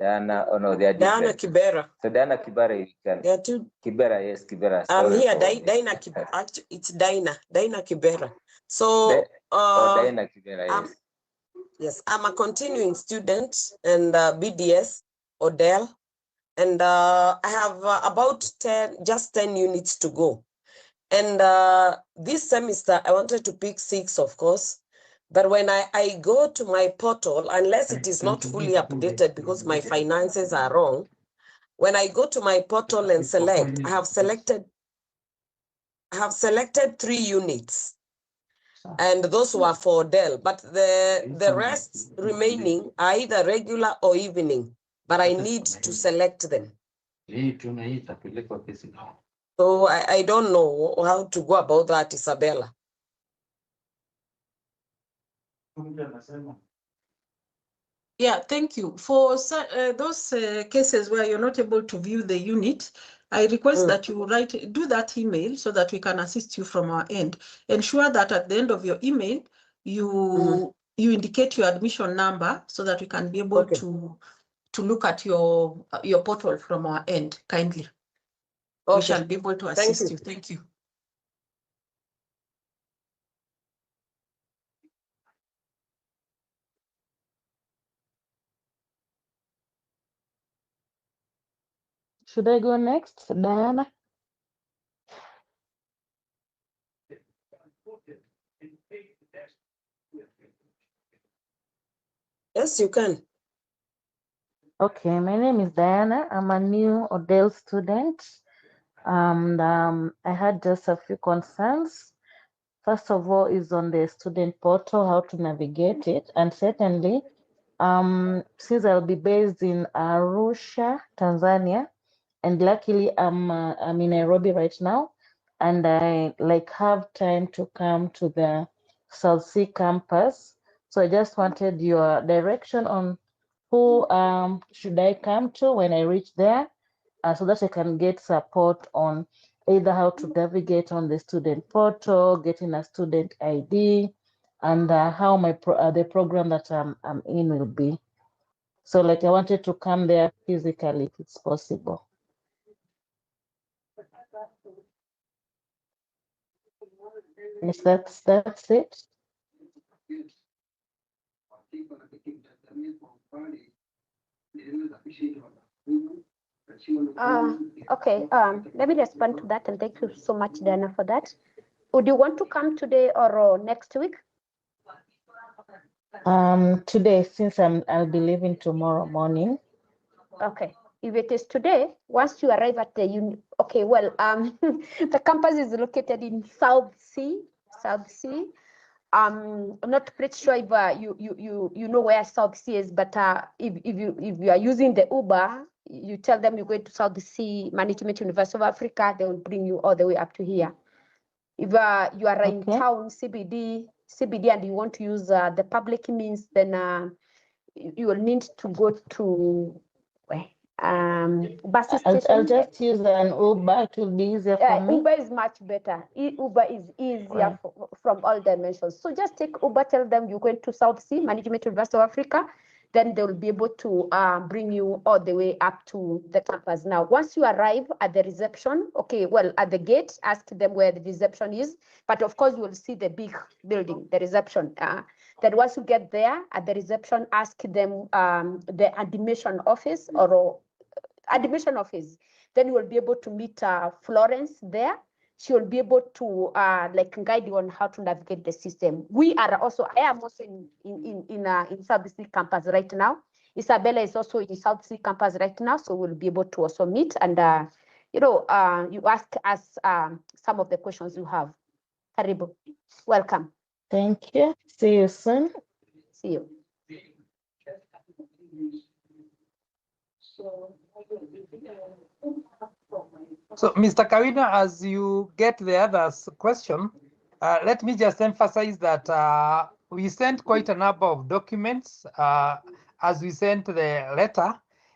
Diana, oh no, they are different. Diana Kibera. So Diana Kibare, you can. There are two. Kibera, yes, Kibera. I'm here, Diana Kibera. It's Diana Kibera. So, Diana Kibera, yes. Yes, I'm a continuing student in BDS, ODEL, and I have about 10 units to go. And this semester, I wanted to pick 6, of course. But when I go to my portal, unless it is not fully updated because my finances are wrong, when I go to my portal and select, I have selected 3 units. And those were for ODEL, but the rest remaining are either regular or evening, but I need to select them. So I don't know how to go about that, Isabella. Yeah, thank you. For those cases where you're not able to view the unit, I request that you do that email so that we can assist you from our end. Ensure that at the end of your email, you indicate your admission number so that we can be able to look at your portal from our end, kindly. We shall be able to assist you. Thank you. Should I go next, Diana? Yes, you can. Okay, my name is Diana. I'm a new Odell student. And I had just a few concerns. First of all, is on the student portal, how to navigate it. And secondly, since I'll be based in Arusha, Tanzania, and luckily I'm in Nairobi right now, and I have time to come to the South Sea campus. So I just wanted your direction on who should I come to when I reach there, so that I can get support on either how to navigate on the student portal, getting a student ID, and how the program that I'm in will be. So I wanted to come there physically if it's possible. Yes, that's it. Okay, let me respond to that, and thank you so much, Diana, for that. Would you want to come today or next week? Today, since I'll be leaving tomorrow morning. Okay, if it is today, once you arrive at the the campus is located in South Sea. I'm not pretty sure if you know where South Sea is, but if you are using the Uber, you tell them you're going to South Sea Management University of Africa, they will bring you all the way up to here. If you are in town, CBD, and you want to use the public means, then you will need to go to bus station. I'll just use an Uber. It will be easier for me. Uber is much better. Uber is easier from all dimensions. So just take Uber, tell them you're going to South Sea Management University of Africa, then they will be able to bring you all the way up to the campus. Now, once you arrive at the reception, at the gate, ask them where the reception is. But of course, you will see the big building, the reception. Then once you get there at the reception, ask them the admission office or admission office. Then you will be able to meet Florence there. She will be able to guide you on how to navigate the system. I am also in South Sea campus right now. Isabella is also in South Sea campus right now, so we'll be able to also meet and you ask us some of the questions you have. Karibu. Welcome. Thank you. See you soon. See you. So, Mr. Kawina, as you get the other's question, let me just emphasize that we sent quite a number of documents as we sent the letter.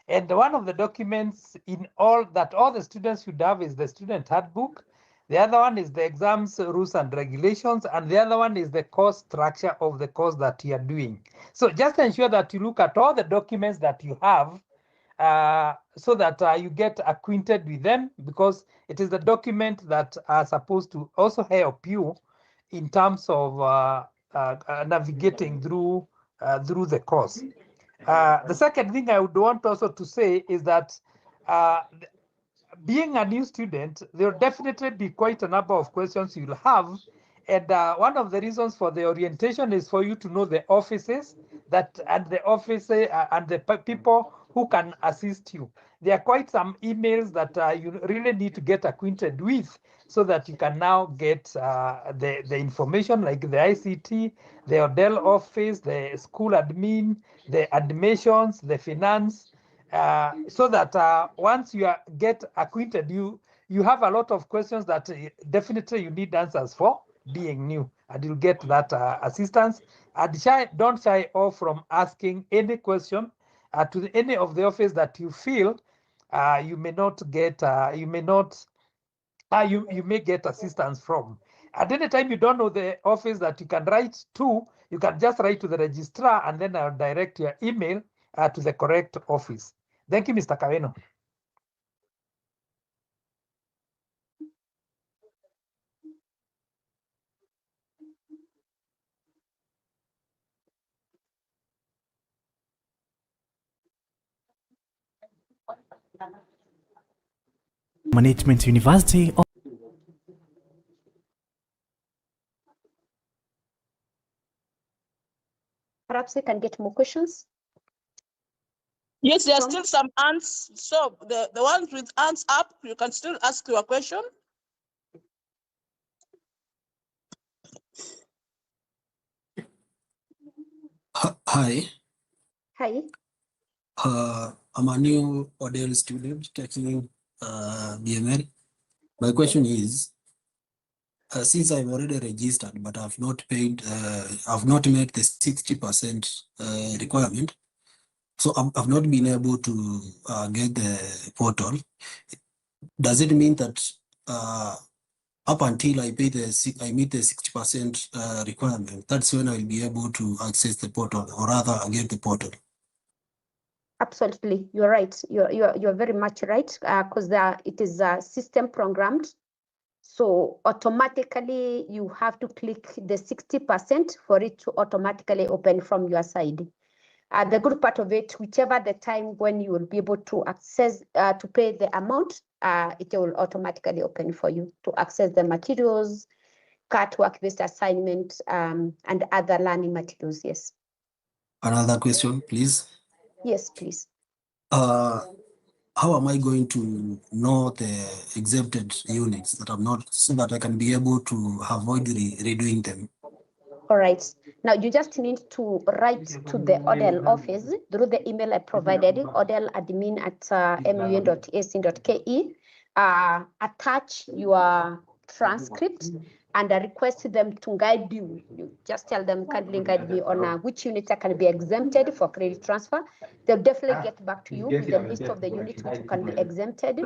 And one of the documents all the students should have is the student handbook. The other one is the exams rules and regulations, and the other one is the course structure of the course that you are doing. So just ensure that you look at all the documents that you have so that you get acquainted with them, because it is the document that are supposed to also help you in terms of navigating through the course. The second thing I would want also to say is that being a new student, there will definitely be quite a number of questions you'll have. And one of the reasons for the orientation is for you to know the offices and the people who can assist you. There are quite some emails that you really need to get acquainted with so that you can now get the information like the ICT, the Odell office, the school admin, the admissions, the finance, so that once you get acquainted, you have a lot of questions that definitely you need answers for being new, and you'll get that assistance. And don't shy off from asking any question to any of the office that you feel you may not get, you may get assistance from. At any time you don't know the office that you can write to, you can just write to the registrar, and then I'll direct your email to the correct office. Thank you, Mr. Kaweno. Management University. Perhaps we can get more questions. Yes, there are still some hands. So the ones with hands up, you can still ask your question. Hi. Hi. I'm a new Odell student taking BML. My question is, since I've already registered, but I've not paid, I've not met the 60% requirement, so I've not been able to get the portal. Does it mean that up until I meet the 60% requirement, that's when I'll be able to access the portal, or rather get the portal? Absolutely, you're right. You're very much right, because it is system programmed. So automatically you have to click the 60% for it to automatically open from your side. The good part of it, whichever the time when you will be able to access, to pay the amount, it will automatically open for you to access the materials, CAT work-based assignment, and other learning materials, yes. Another question, please. Yes, please. How am I going to know the exempted units that I'm not, so that I can be able to avoid redoing them? All right. Now you just need to write to the Odell office through the email I provided, odelladmin@mun.ac.ke. Attach your transcript and request them to guide you. You just tell them, kindly guide me on which units can be exempted for credit transfer. They'll definitely get back to you with the list of the units which can be exempted.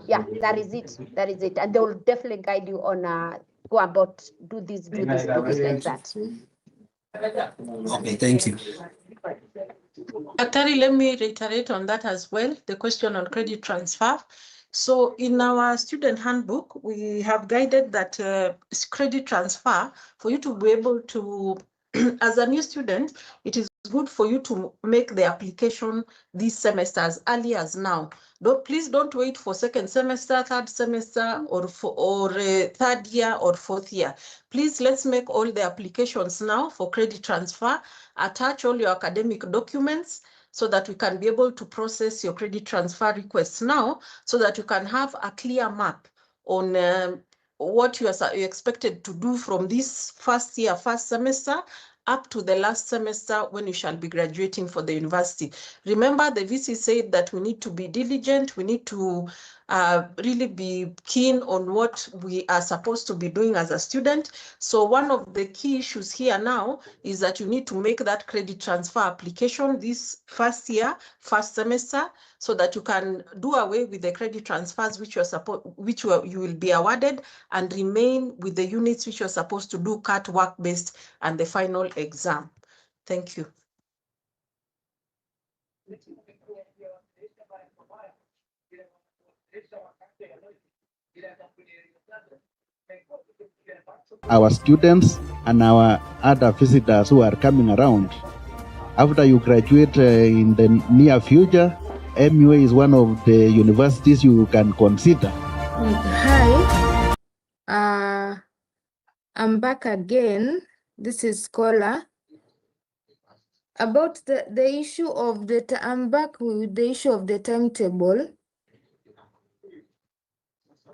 Yeah, that is it. That is it. And they will definitely guide you on go about, do this like that. Okay, thank you. Atari, let me reiterate on that as well, the question on credit transfer. So in our student handbook, we have guided that credit transfer, for you to be able to, as a new student, it is good for you to make the application this semester as early as now. Please don't wait for second semester, third semester, or third year or fourth year. Please, let's make all the applications now for credit transfer. Attach all your academic documents so that we can be able to process your credit transfer requests now, so that you can have a clear map on what you are expected to do from this first year, first semester, up to the last semester when you shall be graduating for the university. Remember, the VC said that we need to be diligent, we need to really be keen on what we are supposed to be doing as a student. So one of the key issues here now is that you need to make that credit transfer application this first year, first semester, so that you can do away with the credit transfers which you will be awarded, and remain with the units which you're supposed to do CAT work-based and the final exam. Thank you. Our students and our other visitors who are coming around, after you graduate in the near future, MUA is one of the universities you can consider. Hi, I'm back again. This is Scholar. About the issue of I'm back with the issue of the timetable.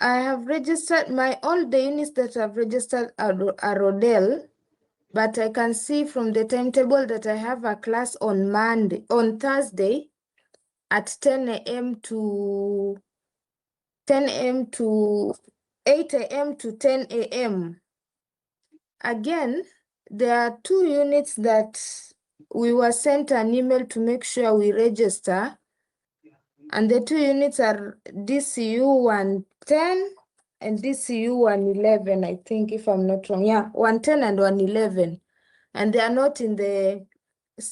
I have registered all the units that I've registered are Odell, but I can see from the timetable that I have a class on Thursday at 10 a.m. to 8 a.m. to 10 a.m. again, there are 2 units that we were sent an email to make sure we register. And the 2 units are DCU 110 and DCU 111, I think, if I'm not wrong. Yeah, 110 and 111. And they are not in the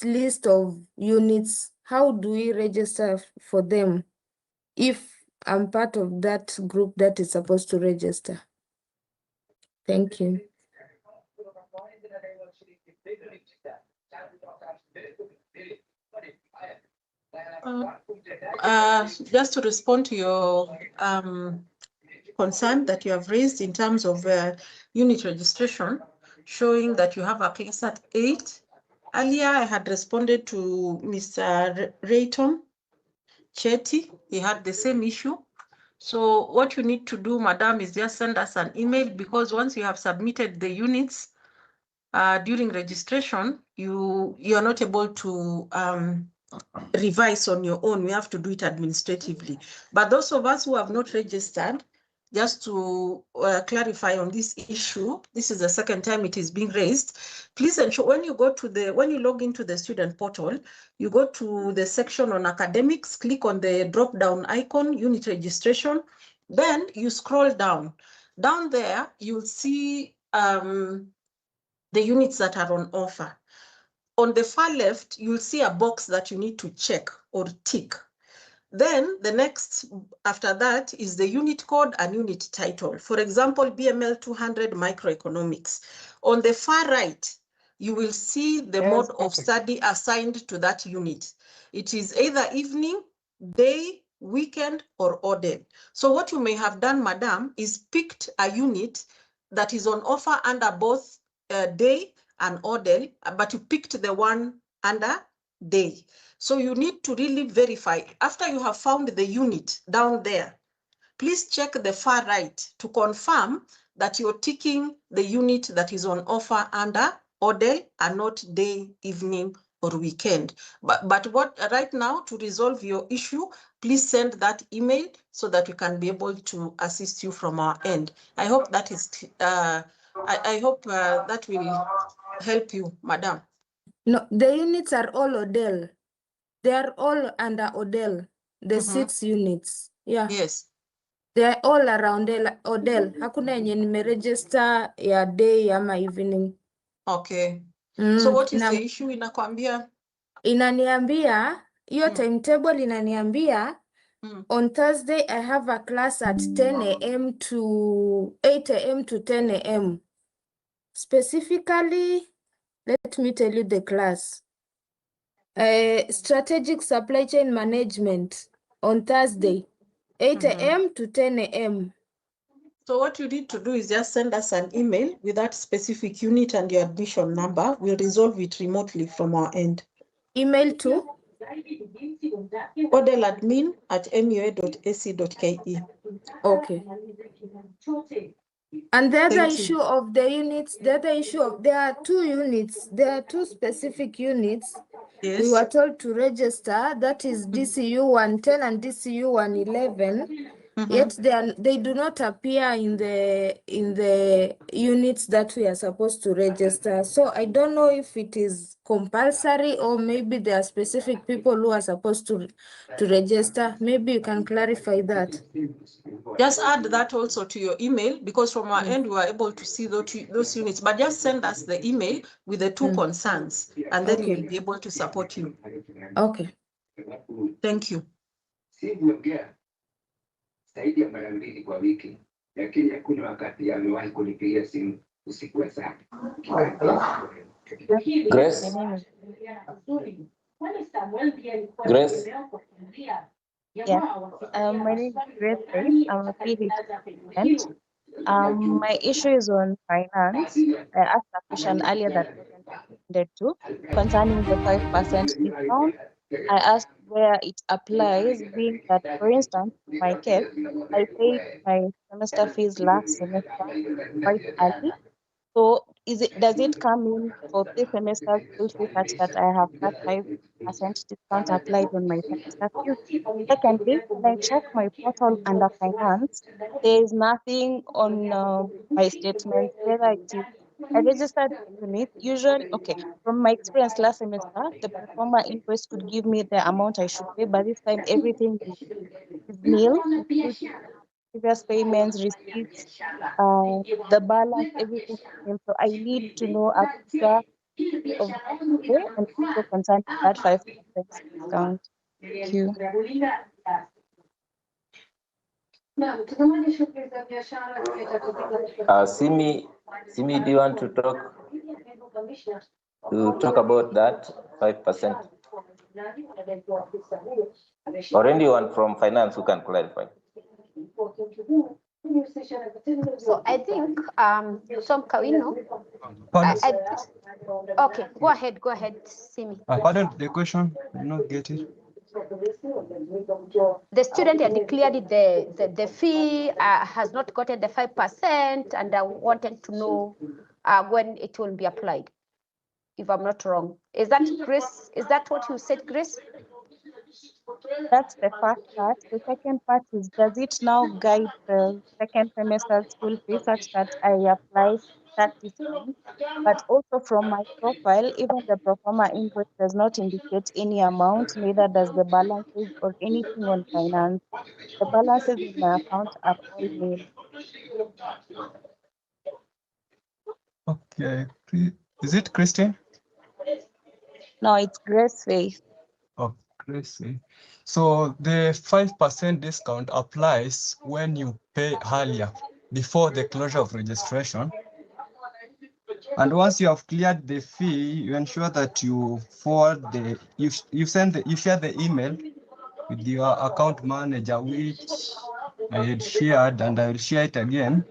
list of units. How do we register for them if I'm part of that group that is supposed to register? Thank you. Just to respond to your concern that you have raised in terms of unit registration, showing that you have a class at 8. Earlier, I had responded to Mr. Rayton Chetty. He had the same issue. So what you need to do, madam, is just send us an email, because once you have submitted the units during registration, you are not able to revise on your own. We have to do it administratively. But those of us who have not registered, just to clarify on this issue, this is the second time it is being raised. Please ensure when you log into the student portal, you go to the section on academics, click on the drop-down icon, unit registration, then you scroll down. Down there, you'll see the units that are on offer. On the far left, you'll see a box that you need to check or tick. Then the next after that is the unit code and unit title. For example, BML 200 microeconomics. On the far right, you will see the mode of study assigned to that unit. It is either evening, day, weekend, or ODEL. So what you may have done, madam, is picked a unit that is on offer under both day and ODEL, but you picked the one under day. So you need to really verify. After you have found the unit down there, please check the far right to confirm that you're ticking the unit that is on offer under ODEL and not day, evening, or weekend. But what right now, to resolve your issue, please send that email so that we can be able to assist you from our end. I hope that is, I hope that will help you, madam. No, the units are all ODEL. They are all under ODEL, the 6 units. Yeah. Yes. They are all around ODEL. Hakuna yenye nimeregister ya day ama evening. Okay. So what is the issue inakwambia? Inaniambia, hiyo timetable inaniambia, on Thursday I have a class at 10 a.m. to 8 a.m. to 10 a.m. Specifically, let me tell you the class. Strategic Supply Chain Management on Thursday, 8 a.m. to 10 a.m. So what you need to do is just send us an email with that specific unit and your admission number. We'll resolve it remotely from our end. Email to odeladmin@mua.ac.ke. Okay. And the other issue of the units, there are 2 units, there are 2 specific units. Yes. We were told to register, that is DCU 110 and DCU 111. Yet they do not appear in the units that we are supposed to register. So I don't know if it is compulsory or maybe there are specific people who are supposed to register. Maybe you can clarify that. Just add that also to your email, because from our end we are able to see those units. But just send us the email with the 2 concerns, and then we will be able to support you. Okay. Thank you. Zaidi ya mara 2 kwa wiki, lakini hakuna wakati amewahi kunipigia simu usiku wa saa. Grace. Grace. Yeah. My name is Grace. I'm a PhD student. My issue is on finance. I asked a question earlier that wasn't responded to concerning the 5% discount. I asked where it applies, being that, for instance, in my case, I paid my semester fees last semester quite early. So does it come in for this semester's school fee such that I have that 5% discount applied on my semester fees? Secondly, when I check my portal under finance, there is nothing on my statement, whether it is I registered the unit. Usually, okay, from my experience last semester, the performer invoice could give me the amount I should pay, but this time everything is nil, including previous payments, receipts, the balance, everything is nil. So I need to know a picture of that pay and also concerning that 5% discount. Thank you. Simi, do you want to talk about that 5%? Or anyone from finance who can clarify? So I think Tom Kawino. Okay, go ahead, Simi. Pardon the question, I did not get it. The student had declared the fee, has not gotten the 5%, and I wanted to know when it will be applied, if I'm not wrong. Is that Grace? Is that what you said, Grace? That's the first part. The second part is, does it now guide the second semester school fee such that I apply that discount? But also from my profile, even the performer invoice does not indicate any amount, neither does the balances or anything on finance. The balances in my account are all nil. Okay, is it Christine? No, it's Grace Faith. Oh, Gracie. So the 5% discount applies when you pay earlier, before the closure of registration. And once you have cleared the fee, you ensure that you forward you share the email with your account manager, which I had shared, and I will share it again,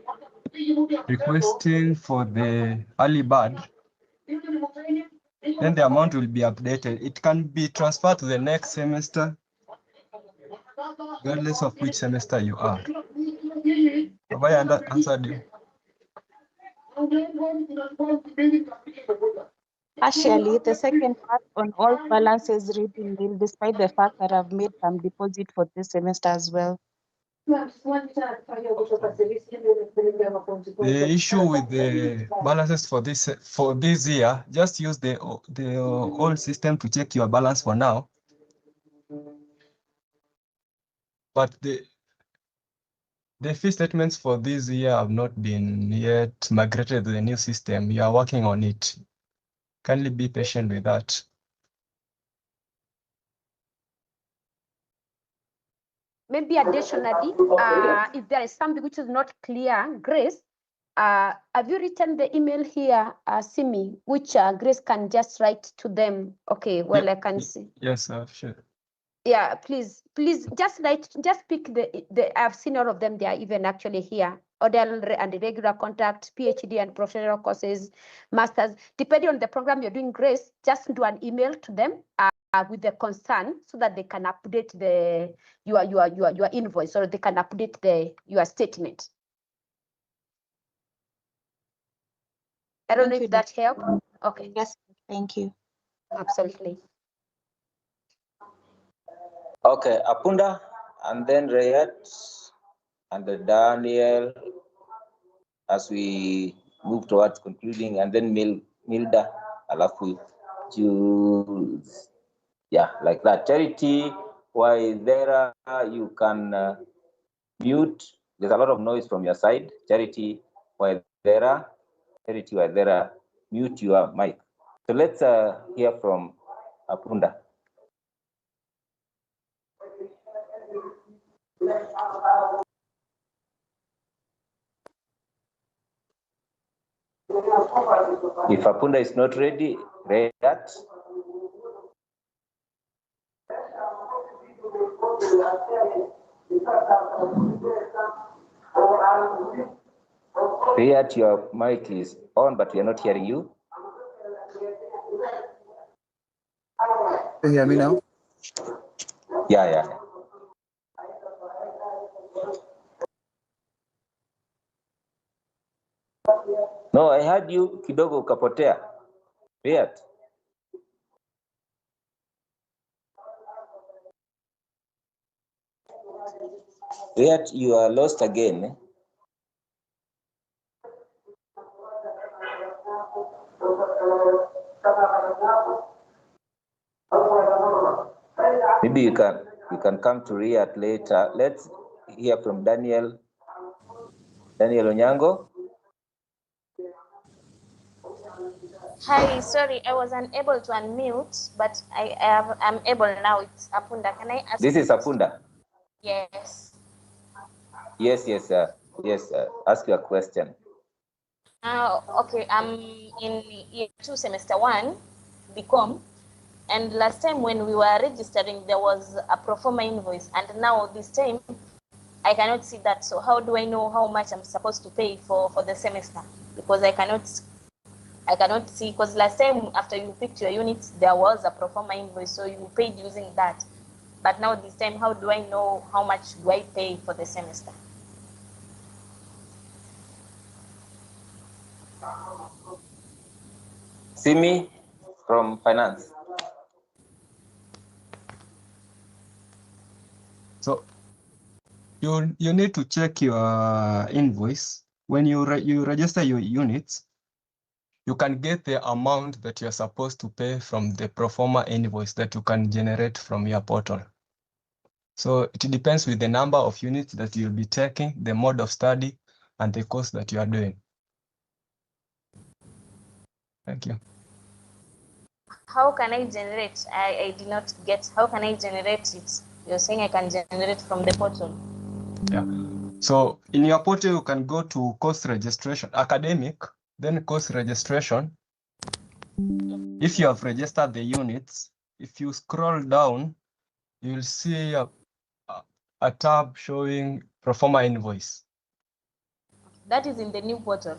requesting for the early bird. Then the amount will be updated. It can be transferred to the next semester, regardless of which semester you are. Have I answered you? Partially, the second part on all balances reading nil, despite the fact that I've made some deposit for this semester as well. The issue with the balances for this year, just use the old system to check your balance for now. But the fee statements for this year have not been yet migrated to the new system. You are working on it. Kindly be patient with that. Maybe additionally, if there is something which is not clear, Grace, have you written the email here, Simi, which Grace can just write to them? Okay, well, yeah. I can see. Yes, sure. Yeah, please just pick the I've seen all of them. They are even actually here. Odell and the regular contact, PhD and professional courses, masters. Depending on the program you're doing, Grace, just do an email to them with the concern so that they can update your invoice, or they can update your statement. I don't know if that helps. Okay. Yes, thank you. Absolutely. Okay, Apunda, and then Rayat, and then Daniel, as we move towards concluding, and then Milda, alafu Jules. Yeah, like that. Charity, why there you can mute. There's a lot of noise from your side. Charity, why there mute your mic. So let's hear from Apunda. If Apunda is not ready, Rayat. Rayat, your mic is on, but we are not hearing you. Can you hear me now? Yeah. No, I heard you kidogo ukapotea. Rayat. Rayat, you are lost again. Maybe you can come to react later. Let's hear from Daniel Onyango. Hi, sorry, I was unable to unmute, but I'm able now. It's Apunda. Can I ask? This is Apunda. Yes. Yes. Ask your question. Okay. I'm in year 2, semester 1, BCom. And last time when we were registering, there was a pro forma invoice, and now this time I cannot see that. So how do I know how much I'm supposed to pay for the semester? Because I cannot see, because last time after you picked your units, there was a pro forma invoice, so you paid using that. But now this time, how do I know how much do I pay for the semester? Simi from finance. So you need to check your invoice. When you register your units, you can get the amount that you're supposed to pay from the pro forma invoice that you can generate from your portal. So it depends with the number of units that you'll be taking, the mode of study, and the course that you are doing. Thank you. How can I generate? I did not get. How can I generate it? You're saying I can generate from the portal. Yeah. So in your portal, you can go to course registration, academic, then course registration. If you have registered the units, if you scroll down, you'll see a tab showing pro forma invoice. That is in the new portal.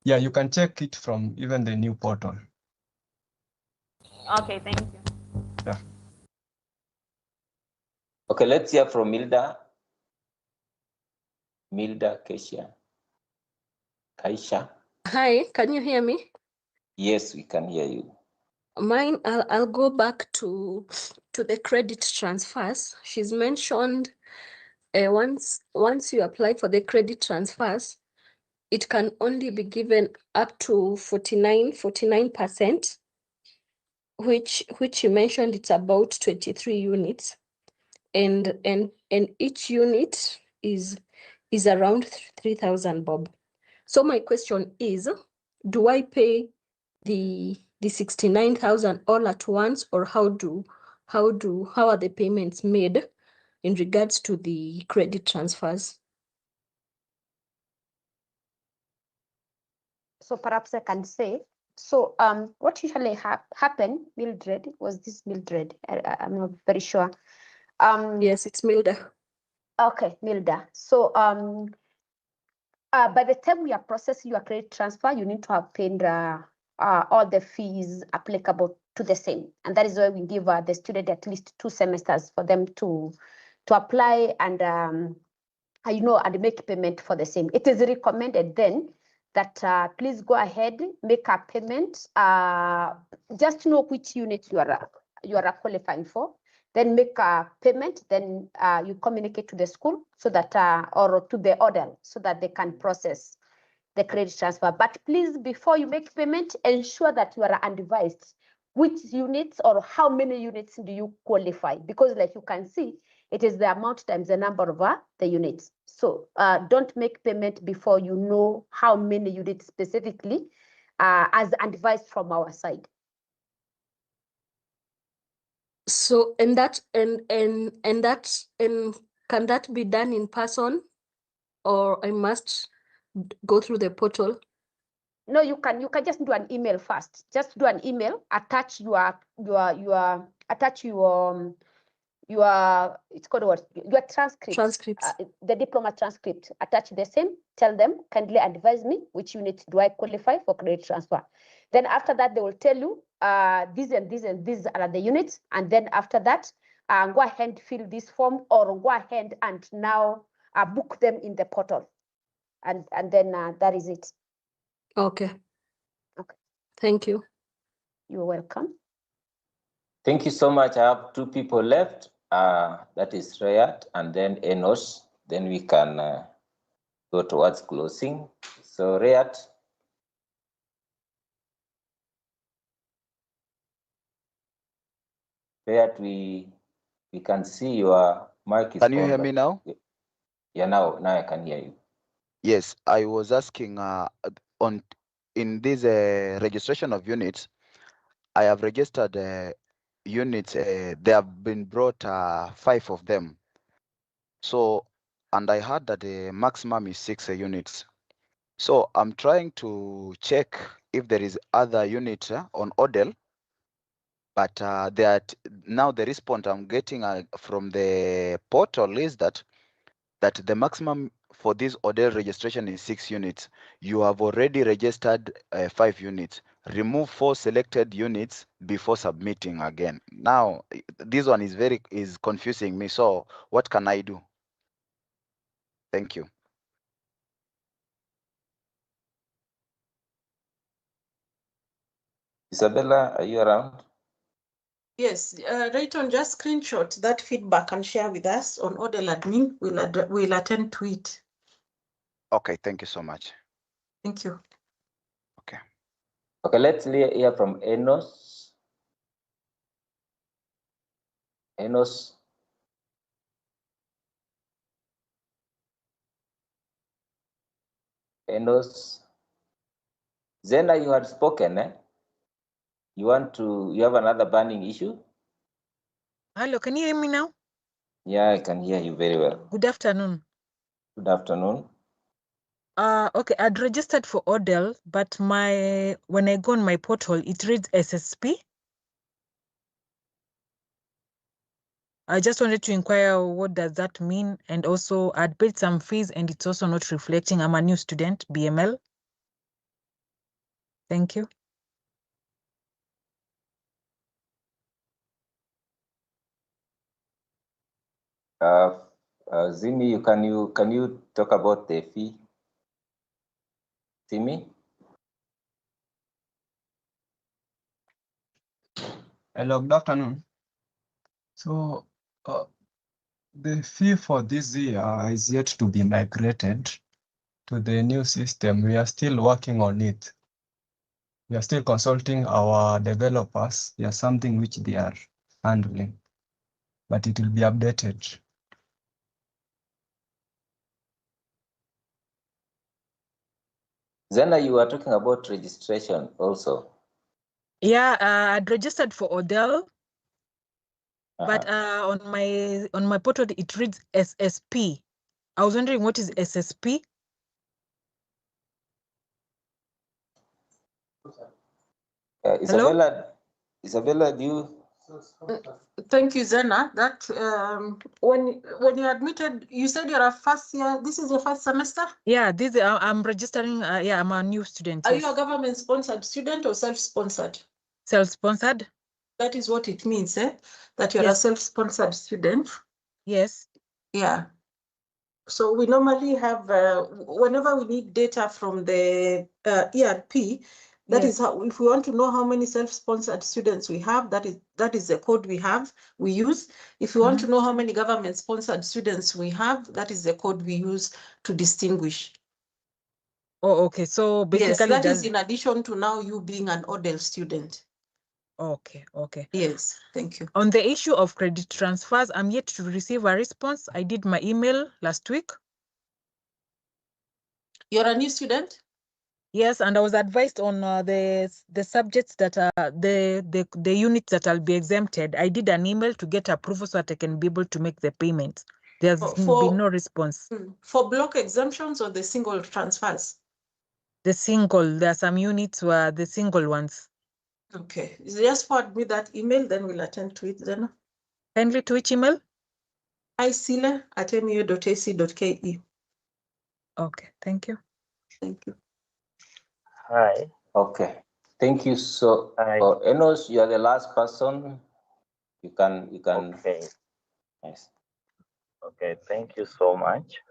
Yeah, you can check it from even the new portal. Okay, thank you. Yeah. Okay, let's hear from Milda. Milda Kaisha. Hi, can you hear me? Yes, we can hear you. Mine, I'll go back to the credit transfers. She's mentioned once you apply for the credit transfers, it can only be given up to 49%, which you mentioned it's about 23 units, and each unit is around 3,000 bob. So my question is, do I pay the 69,000 all at once, or how are the payments made in regards to the credit transfers? So perhaps I can say, so what usually happened, Mildred, was this Mildred? I'm not very sure. Yes, it's Milda. Okay, Milda. So by the time we are processing your credit transfer, you need to have paid all the fees applicable to the same. And that is why we give the student at least 2 semesters for them to apply and and make payment for the same. It is recommended then that please go ahead, make a payment, just know which unit you are qualifying for, then make a payment, then you communicate to the school so that, or to the order, so that they can process the credit transfer. But please, before you make payment, ensure that you are advised which units or how many units do you qualify, because like you can see, it is the amount times the number of the units. So don't make payment before you know how many units specifically, as advised from our side. So can that be done in person, or I must go through the portal? No, you can just do an email first. Just do an email, attach it's called what? Your transcript. The diploma transcript. Attach the same. Tell them, kindly advise me which unit do I qualify for credit transfer. Then after that, they will tell you these and these and these are the units. And then after that, go ahead and fill this form, or go ahead and now book them in the portal. And then that is it. Okay. Okay. Thank you. You're welcome. Thank you so much. I have two people left. That is Rayat and then Enos. Then we can go towards closing. So Rayat. Rayat, we can see your mic is on. Can you hear me now? Yeah, now I can hear you. Yes, I was asking in this registration of units, I have registered units. They have been brought 5 of them. So, and I heard that the maximum is 6 units. So I'm trying to check if there is other unit on Odell, but now the response I'm getting from the portal is that the maximum for this Odell registration is 6 units. You have already registered 5 units. Remove 4 selected units before submitting again. Now, this one is confusing me. So what can I do? Thank you. Isabella, are you around? Yes, Rayton, just screenshot that feedback and share with us on Odell admin. We'll attend to it. Okay, thank you so much. Thank you. Okay. Okay, let's hear from Enos. Enos. Zena, you had spoken, eh? You have another burning issue? Hello, can you hear me now? Yeah, I can hear you very well. Good afternoon. Good afternoon. Okay, I'd registered for Odell, but when I go on my portal, it reads SSP. I just wanted to inquire what does that mean, and also I'd paid some fees and it's also not reflecting. I'm a new student, BML. Thank you. Zimi, can you talk about the fee? Zimi? Hello, good afternoon. So the fee for this year is yet to be migrated to the new system. We are still working on it. We are still consulting our developers. There's something which they are handling, but it will be updated. Zena, you were talking about registration also. Yeah, I'd registered for Odell, but on my portal it reads SSP. I was wondering what is SSP? Isabella, do you? Thank you, Zena. That when you admitted, you said you're a first year. This is your first semester. Yeah, I'm registering. Yeah, I'm a new student. Are you a government-sponsored student or self-sponsored? Self-sponsored. That is what it means, eh? That you're a self-sponsored student. Yes. Yeah. So we normally have, whenever we need data from the ERP, that is how, if we want to know how many self-sponsored students we have, that is the code we use. If we want to know how many government-sponsored students we have, that is the code we use to distinguish. Oh, okay. So basically, yes, that is in addition to now you being an Odell student. Okay. Yes, thank you. On the issue of credit transfers, I'm yet to receive a response. I did my email last week. You're a new student? Yes, and I was advised on the subjects that are the units that I'll be exempted. I did an email to get approval so that I can be able to make the payments. There's been no response. For block exemptions or the single transfers? The single. There are some units where the single ones. Okay, just forward me that email, then we'll attend to it then. Kindly to which email? isile@mu.ac.ke. Okay, thank you. Thank you. Hi. Okay. Thank you. So, Enos, you are the last person. You can. Okay. Yes. Okay. Thank you so much.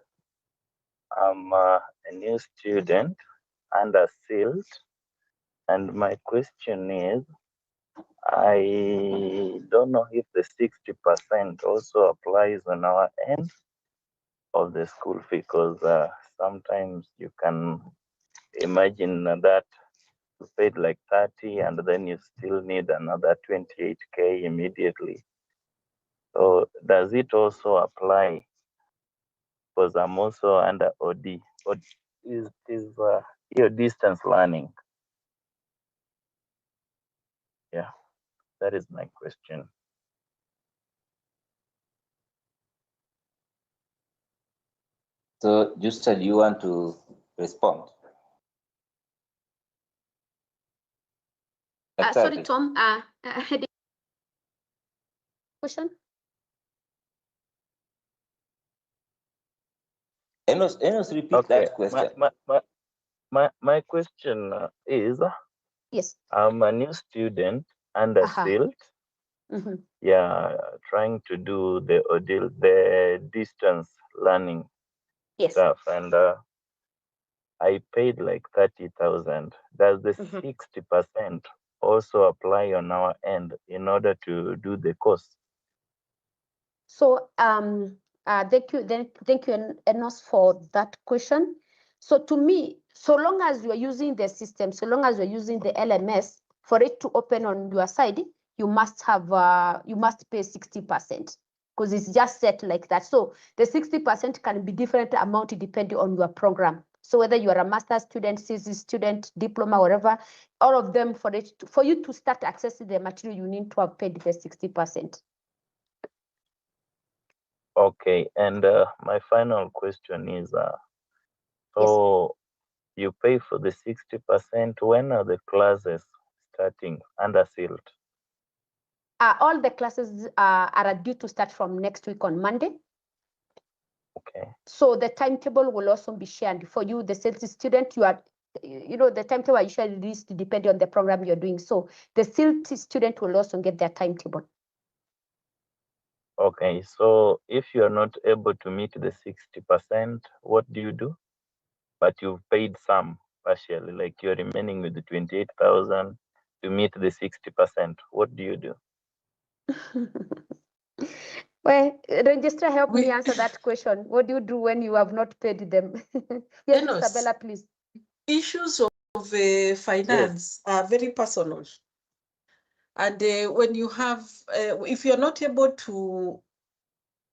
I'm a new student under SILT, and my question is, I don't know if the 60% also applies on our end of the school fee, because sometimes you can imagine that you paid like 30 and then you still need another 28K immediately. So does it also apply? Because I'm also under OD. What is your distance learning? Yeah, that is my question. So, Justa, do you want to respond? Sorry, Tom. I had a question. Enos, repeat Okay. that question. My question is, yes, I'm a new student under Sept. Yeah, trying to do the distance learning stuff, and I paid like 30,000. Does the 60% also apply on our end in order to do the course? So thank you, Enos, for that question. So to me, so long as you are using the system, so long as you're using the LMS, for it to open on your side, you must have you must pay 60%, because it's just set like that. So the 60% can be different amount depending on your program. So whether you are a master's student, thesis student, diploma, whatever, all of them, for you to start accessing the material, you need to have paid the 60%. Okay, and my final question is, so you pay for the 60%. When are the classes starting under Sept? All the classes are due to start from next week on Monday. Okay. So the timetable will also be shared for you, the Sept student. The timetable I usually release depending on the program you're doing. So the Sept student will also get their timetable. Okay, so if you are not able to meet the 60%, what do you do? But you've paid some partially, like you're remaining with the 28,000 to meet the 60%. What do you do? Well, Registrar, help me answer that question. What do you do when you have not paid them? Yes, Isabella, please. Issues of finance are very personal. And when you have, if you're not able to,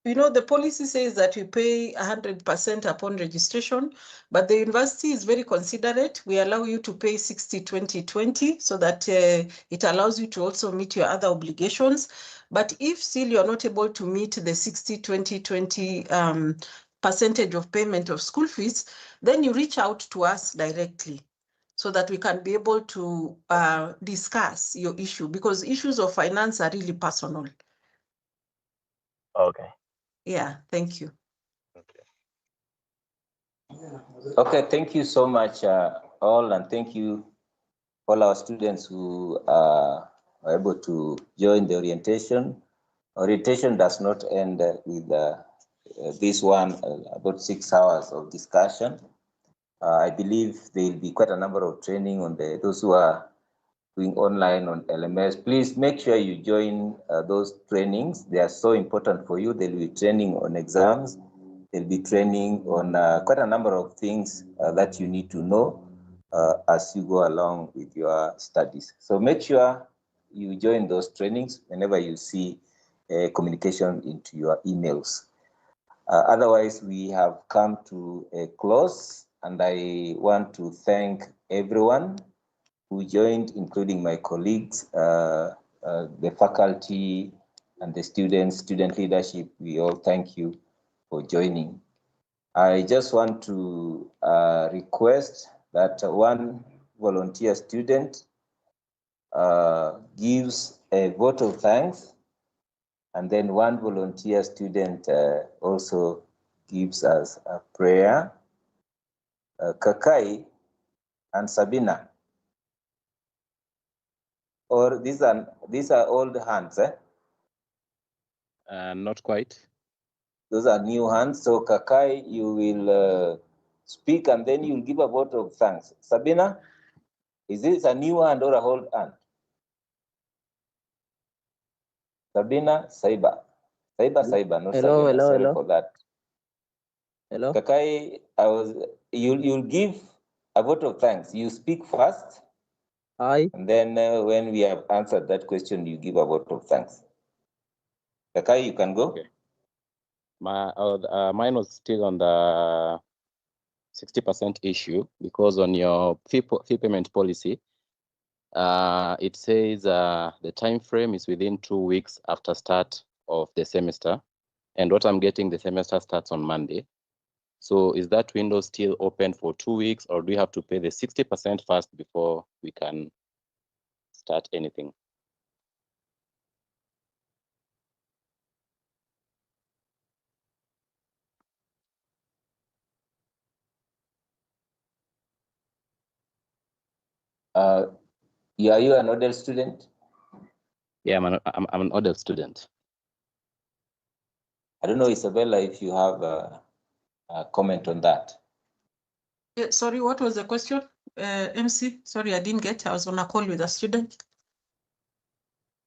the policy says that we pay 100% upon registration, but the university is very considerate. We allow you to pay 60, 20, 20, so that it allows you to also meet your other obligations. But if still you're not able to meet the 60, 20, 20 percentage of payment of school fees, then you reach out to us directly, so that we can be able to discuss your issue, because issues of finance are really personal. Okay. Yeah, thank you. Okay, thank you so much all, and thank you all our students who are able to join the orientation. Orientation does not end with this one, about 6 hours of discussion. I believe there will be quite a number of training on those who are doing online on LMS. Please make sure you join those trainings. They are so important for you. There will be training on exams. There'll be training on quite a number of things that you need to know as you go along with your studies. So make sure you join those trainings whenever you see communication into your emails. Otherwise, we have come to a close, and I want to thank everyone who joined, including my colleagues, the faculty, and the students, student leadership. We all thank you for joining. I just want to request that one volunteer student gives a vote of thanks, and then one volunteer student also gives us a prayer. Kakai and Sabina, or these are old hands, eh? Not quite. Those are new hands. So Kakai, you will speak, and then you'll give a vote of thanks. Sabina, is this a new hand or a old hand? Sabina Saiba. Saiba, not Hello, Sabina. hello, Sorry hello. for that. Hello. Kakai, you'll give a vote of thanks. You speak first. Hi. And then when we have answered that question, you give a vote of thanks. Kakai, you can go. Okay. Mine was still on the 60% issue, because on your fee payment policy, it says the time frame is within 2 weeks after start of the semester. And what I'm getting, the semester starts on Monday. So is that window still open for 2 weeks, or do we have to pay the 60% first before we can start anything? Yeah, are you an ODEL student? Yeah, I'm an ODEL student. I don't know, Isabella, if you have a comment on that. Yeah, sorry, what was the question, MC? Sorry, I didn't get. I was on a call with a student.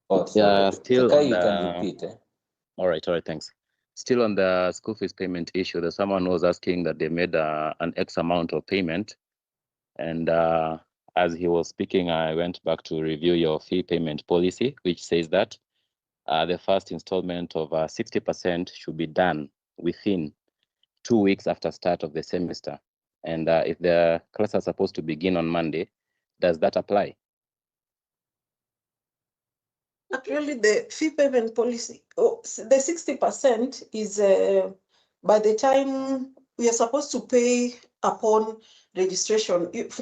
Oh, sorry. Yeah, still Kakai, on you the... can repeat. All right, thanks. Still on the school fees payment issue, there's someone was asking that they made an X amount of payment. And as he was speaking, I went back to review your fee payment policy, which says that the first installment of 60% should be done within 2 weeks after start of the semester. And if the class are supposed to begin on Monday, does that apply? Actually, the fee payment policy, the 60% is by the time we are supposed to pay upon registration. If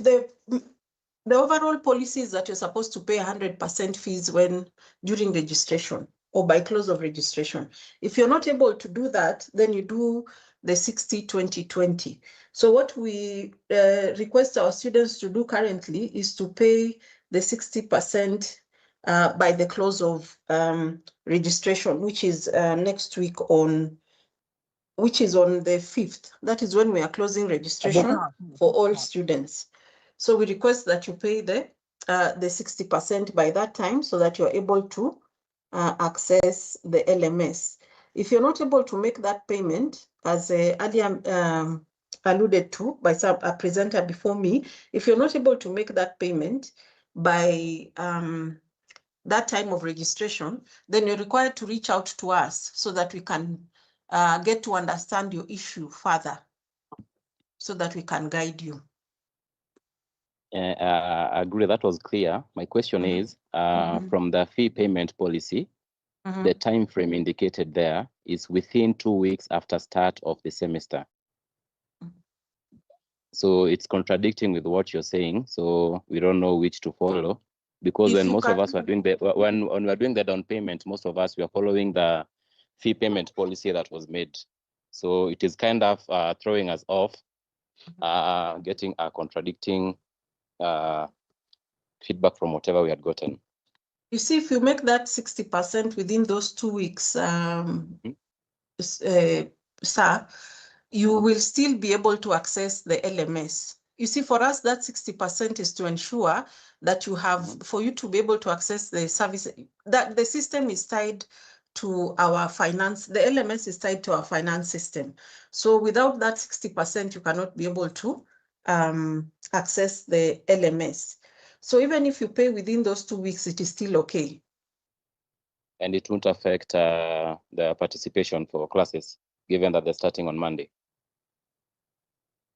the overall policy is that you're supposed to pay 100% fees during registration or by close of registration. If you're not able to do that, then you do the 60-20-20. So what we request our students to do currently is to pay the 60% by the close of registration, which is next week which is on the 5th. That is when we are closing registration for all students. So we request that you pay the 60% by that time so that you're able to access the LMS. If you're not able to make that payment, as earlier alluded to by a presenter before me, if you're not able to make that payment by that time of registration, then you're required to reach out to us so that we can get to understand your issue further, so that we can guide you. I agree, that was clear. My question is, from the fee payment policy, the time frame indicated there is within 2 weeks after start of the semester. So it's contradicting with what you're saying. So we don't know which to follow, because when most of us were doing when we're doing the down payment, most of us were following the fee payment policy that was made. So it is kind of throwing us off, getting a contradicting feedback from whatever we had gotten. You see, if you make that 60% within those 2 weeks, sir, you will still be able to access the LMS. You see, for us, that 60% is to ensure that you have, for you to be able to access the service, that the system is tied to our finance, the LMS is tied to our finance system. So without that 60%, you cannot be able to access the LMS. So even if you pay within those 2 weeks, it is still okay. And it won't affect the participation for classes, given that they're starting on Monday.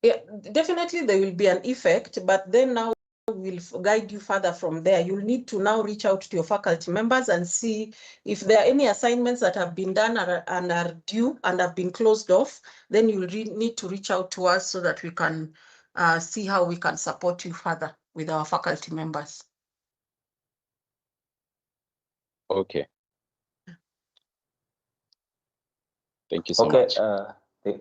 Yeah, definitely there will be an effect, but then now we'll guide you further from there. You'll need to now reach out to your faculty members and see if there are any assignments that have been done and are due and have been closed off. Then you'll need to reach out to us so that we can see how we can support you further with our faculty members. Okay. Thank you so much.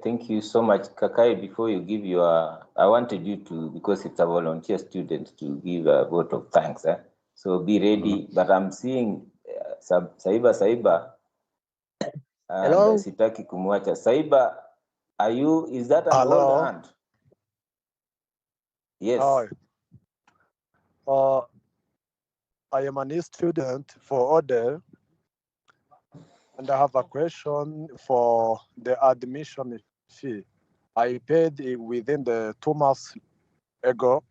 Thank you so much, Kakai. Before you give your, I wanted you to, because it's a volunteer student, to give a vote of thanks. So be ready. But I'm seeing Saiba. Hello. Sitaki kumwacha. Saiba, is that an Hello. old hand? Yes. Hi. I am a new student for ODEL, And I have a question for the admission fee. I paid it within the 2 months ago.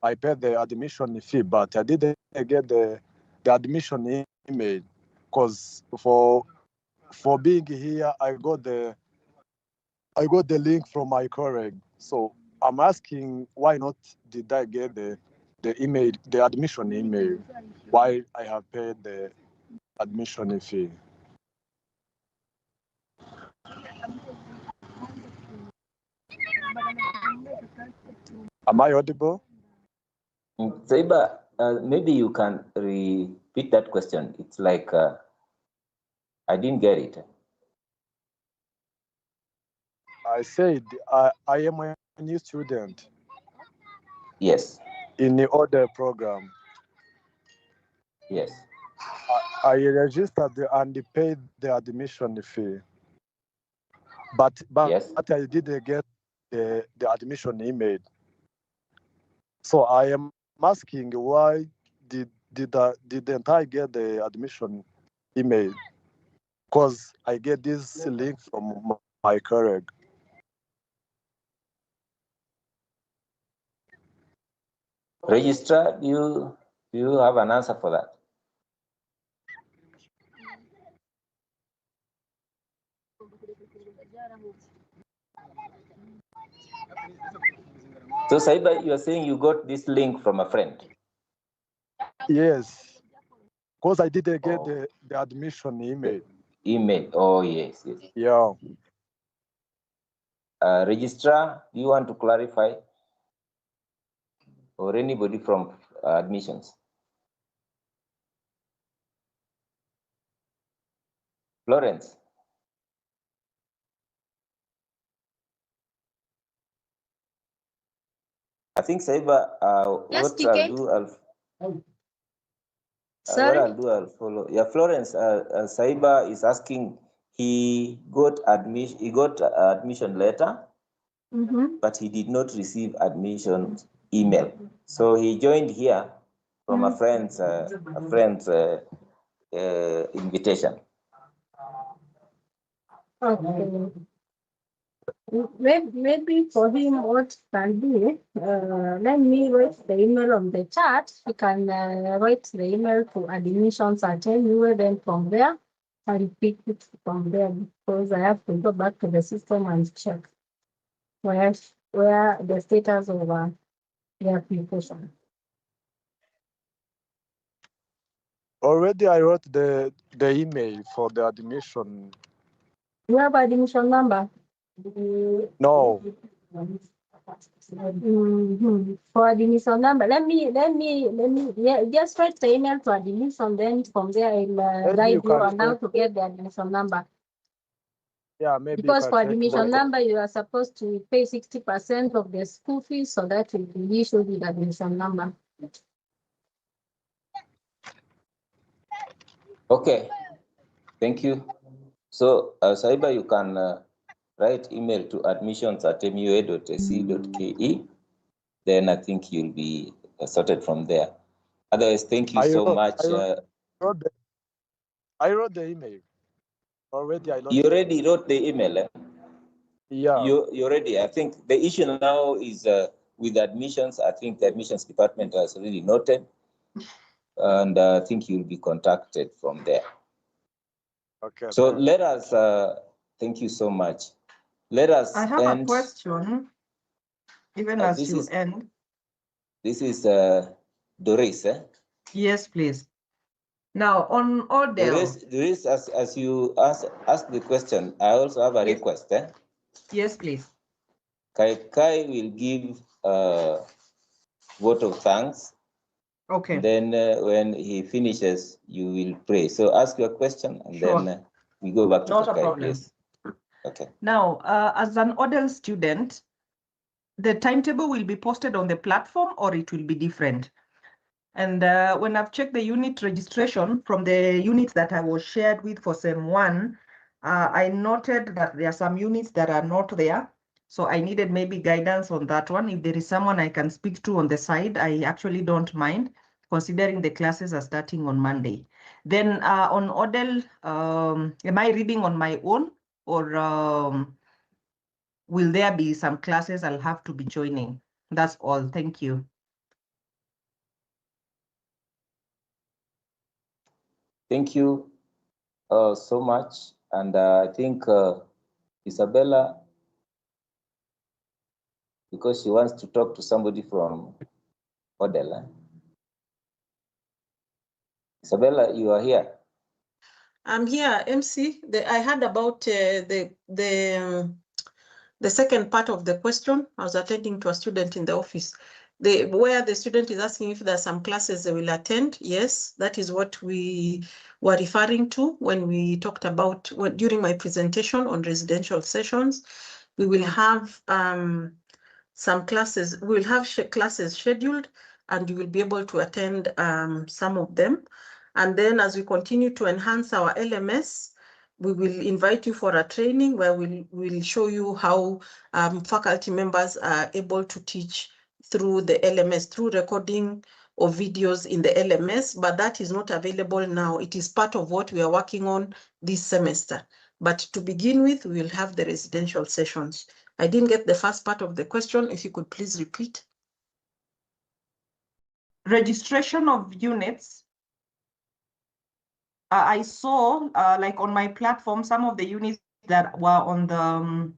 I paid the admission fee, but I didn't get the admission email because for being here, I got the link from my colleague. So I'm asking why not did I get the email, the admission email, while I have paid the admission fee? Am I audible? Zaiba, maybe you can repeat that question. It's like I didn't get it. I said I am a new student. Yes. In the other program. Yes. I registered and paid the admission fee. But yes. I didn't get the admission email. So I am asking why didn't I get the admission email? Because I get this link from my colleague. Registrar, do you have an answer for that? So Saiba, you are saying you got this link from a friend? Yes, because I didn't get the admission email. Email, oh yes, yes. Yeah. Registrar, do you want to clarify? Or anybody from admissions? Florence? I think Saiba, Yes, what I'll do, I'll follow. Yeah, Florence, Saiba is asking, he got admission letter, but he did not receive admission email. So he joined here from a friend's invitation. Okay. Maybe for him, what can be, let me write the email on the chat. You can write the email to admissions@NUA, then from there, I repeat it from there because I have to go back to the system and check where the status of the application. Already I wrote the email for the admission. You have admission number? No. For admission number, let me just write the email to admission, then from there I'll guide you on how to get the admission number. Yeah, maybe because for admission number you are supposed to pay 60% of the school fees, so that will be issued with admission number. Okay, thank you. So Saiba, you can write email to admissions@mua.ac.ke. Then I think you'll be sorted from there. Otherwise, thank you so much. I wrote the email already. You already wrote the email. Eh? Yeah. You already. I think the issue now is with admissions. I think the admissions department has already noted, and I think you'll be contacted from there. Okay. So let us. Thank you so much. Let us. I have a question. Even as you end. This is Doris. Eh? Yes, please. Now on order. Doris, as you ask the question, I also have a request. Eh? Yes, please. Kai will give a vote of thanks. Okay. Then when he finishes, you will pray. So ask your question, and then we go back to Not Kai, a problem. please. Okay. Now, as an ODEL student, the timetable will be posted on the platform, or it will be different. And when I've checked the unit registration from the units that I was shared with for SEM 1, I noted that there are some units that are not there. So I needed maybe guidance on that one. If there is someone I can speak to on the side, I actually don't mind. considering the classes are starting on Monday. Then on ODEL, am I reading on my own, or will there be some classes I'll have to be joining? That's all. Thank you. Thank you so much. And I think Isabella, because she wants to talk to somebody from Odella. Isabella, you are here. I'm here, MC. I heard about the second part of the question. I was attending to a student in the office. Where the student is asking if there are some classes they will attend. Yes, that is what we were referring to when we talked about, during my presentation on residential sessions. We will have some classes, we will have classes scheduled, and you will be able to attend some of them. And then as we continue to enhance our LMS, we will invite you for a training where we'll show you how faculty members are able to teach through the LMS, through recording of videos in the LMS, but that is not available now. It is part of what we are working on this semester. But to begin with, we will have the residential sessions. I didn't get the first part of the question. If you could please repeat. Registration of units. I saw, like on my platform, some of the units that were on the,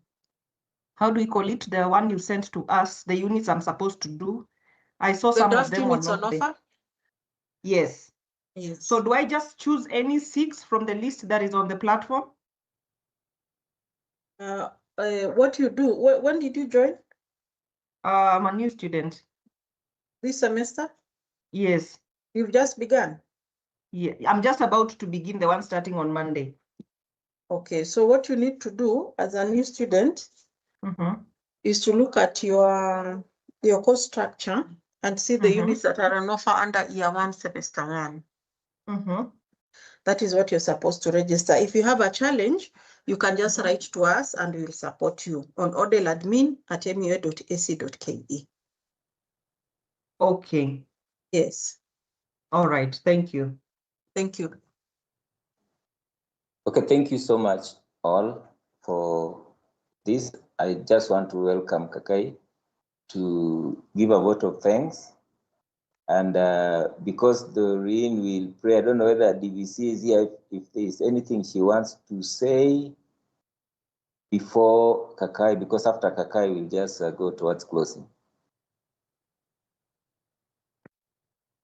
how do we call it? The one you sent to us, the units I'm supposed to do. I saw some of them were not there. Offer? Yes. Yes. So do I just choose any 6 from the list that is on the platform? What you do, when did you join? I'm a new student. This semester? Yes. You've just begun? Yeah, I'm just about to begin the one starting on Monday. Okay, so what you need to do as a new student is to look at your course structure and see the units that are on offer under year 1, semester 1. That is what you're supposed to register. If you have a challenge, you can just write to us and we'll support you on odeladmin@mua.ac.ke. Okay. Yes. All right. Thank you. Thank you. Okay, thank you so much all for this. I just want to welcome Kakai to give a vote of thanks. And because Doreen will pray, I don't know whether DVC is here, if there is anything she wants to say before Kakai, because after Kakai, we'll just go towards closing.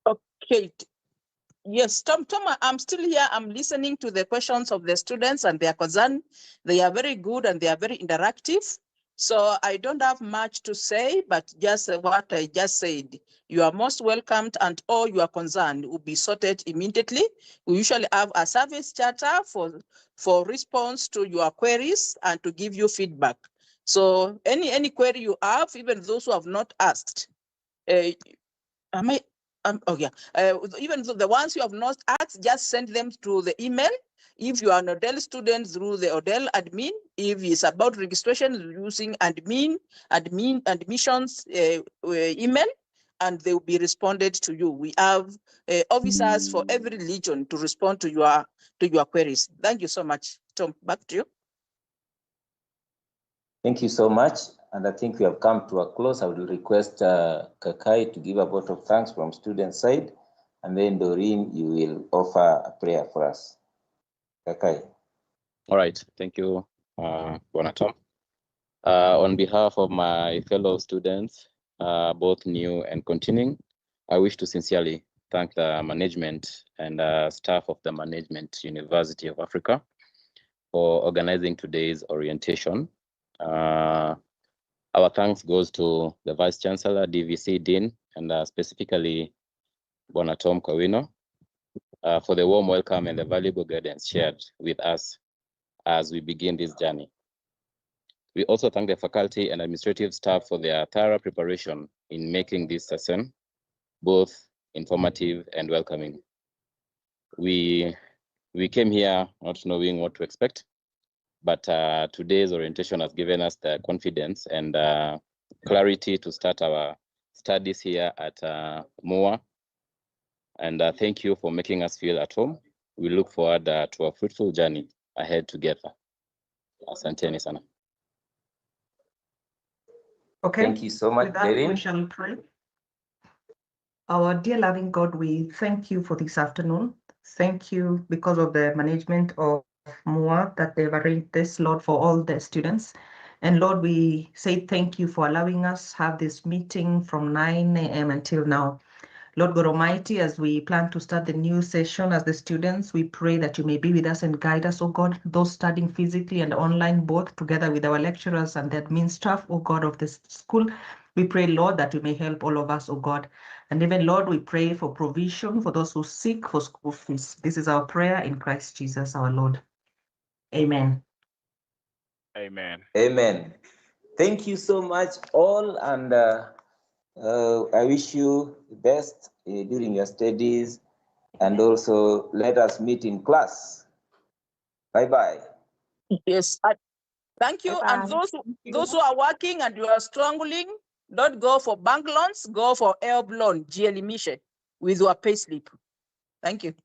Okay. Yes, Tom, I'm still here. I'm listening to the questions of the students and their concern. They are very good and they are very interactive. So I don't have much to say, but just what I just said. You are most welcomed and all your concern will be sorted immediately. We usually have a service charter for response to your queries and to give you feedback. So any query you have, even those who have not asked, even though the ones you have not asked, just send them to the email. If you are an ODEL student, through the ODEL admin. If it's about registration, using admissions email, and they will be responded to you. We have officers for every region to respond to your queries. Thank you so much. Tom, back to you. Thank you so much. And I think we have come to a close. I will request Kakai to give a vote of thanks from student side. And then Doreen, you will offer a prayer for us. Kakai. All right. Thank you, Bwana Tom. On behalf of my fellow students, both new and continuing, I wish to sincerely thank the management and staff of the Management University of Africa for organizing today's orientation. Our thanks goes to the Vice Chancellor, DVC Dean, and specifically Bwana Tom Kawino for the warm welcome and the valuable guidance shared with us as we begin this journey. We also thank the faculty and administrative staff for their thorough preparation in making this session both informative and welcoming. We came here not knowing what to expect, but today's orientation has given us the confidence and clarity to start our studies here at MUA. And thank you for making us feel at home. We look forward to a fruitful journey ahead together. Asanteni sana. Okay. Thank you so much, With that, we Derin. shall pray. Our dear loving God, we thank you for this afternoon. Thank you because of the management of MUA that they've arranged this, Lord, for all the students. And Lord, we say thank you for allowing us have this meeting from 9 a.m. until now. Lord God Almighty, as we plan to start the new session as the students, we pray that you may be with us and guide us, oh God, those studying physically and online, both together with our lecturers and the admin staff, oh God, of this school. We pray, Lord, that you may help all of us, oh God. And even, Lord, we pray for provision for those who seek for school fees. This is our prayer in Christ Jesus, our Lord. Amen. Amen. Amen. Thank you so much, all, and I wish you the best during your studies, and also let us meet in class. Bye-bye. Yes. Thank you. And those who are working and you are struggling, don't go for bank loans, go for help loan, GLMishe, with your payslip. Thank you.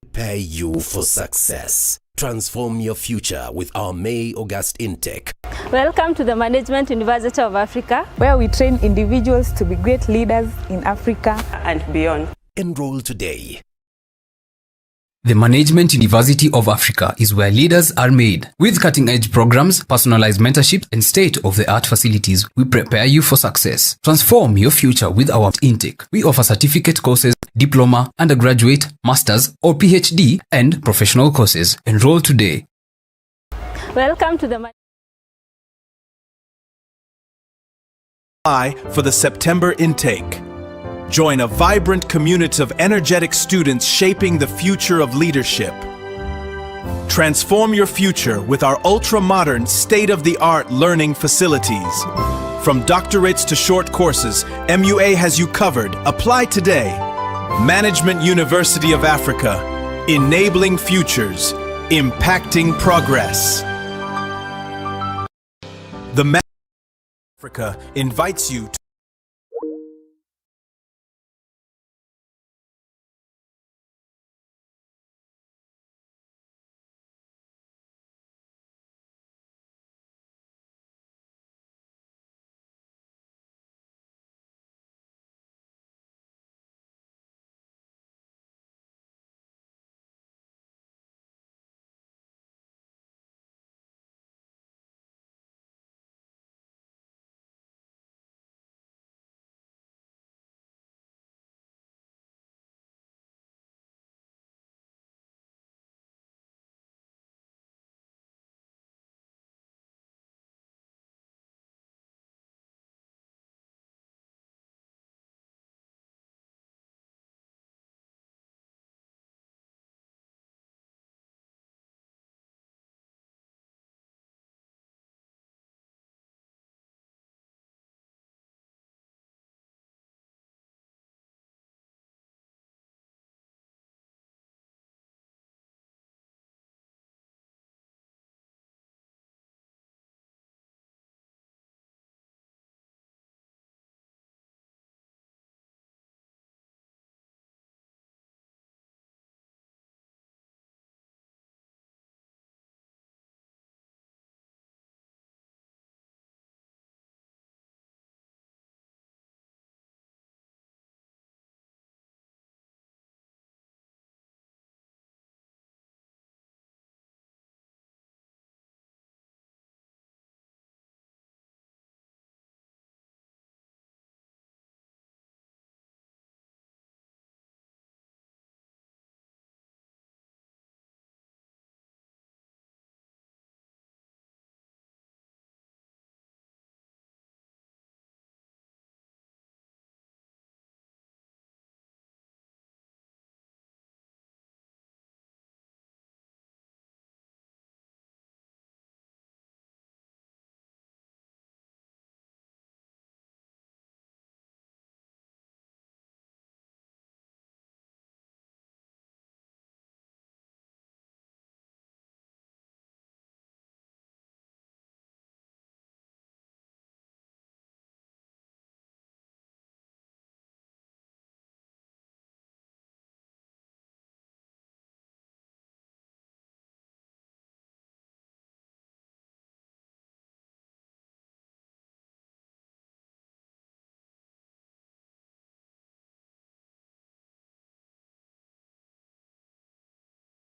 Prepare you for success. Transform your future with our May-August intake. Welcome to the Management University of Africa, where we train individuals to be great leaders in Africa and beyond. Enroll today. The Management University of Africa is where leaders are made. With cutting-edge programs, personalized mentorship, and state-of-the-art facilities, we prepare you for success. Transform your future with our intake. We offer certificate courses, diploma, undergraduate, master's, or PhD, and professional courses. Enroll today. Welcome to the Apply for the September intake. Join a vibrant community of energetic students shaping the future of leadership. Transform your future with our ultra-modern, state-of-the-art learning facilities. From doctorates to short courses, MUA has you covered. Apply today. Management University of Africa, enabling futures, impacting progress. The Management Africa invites you to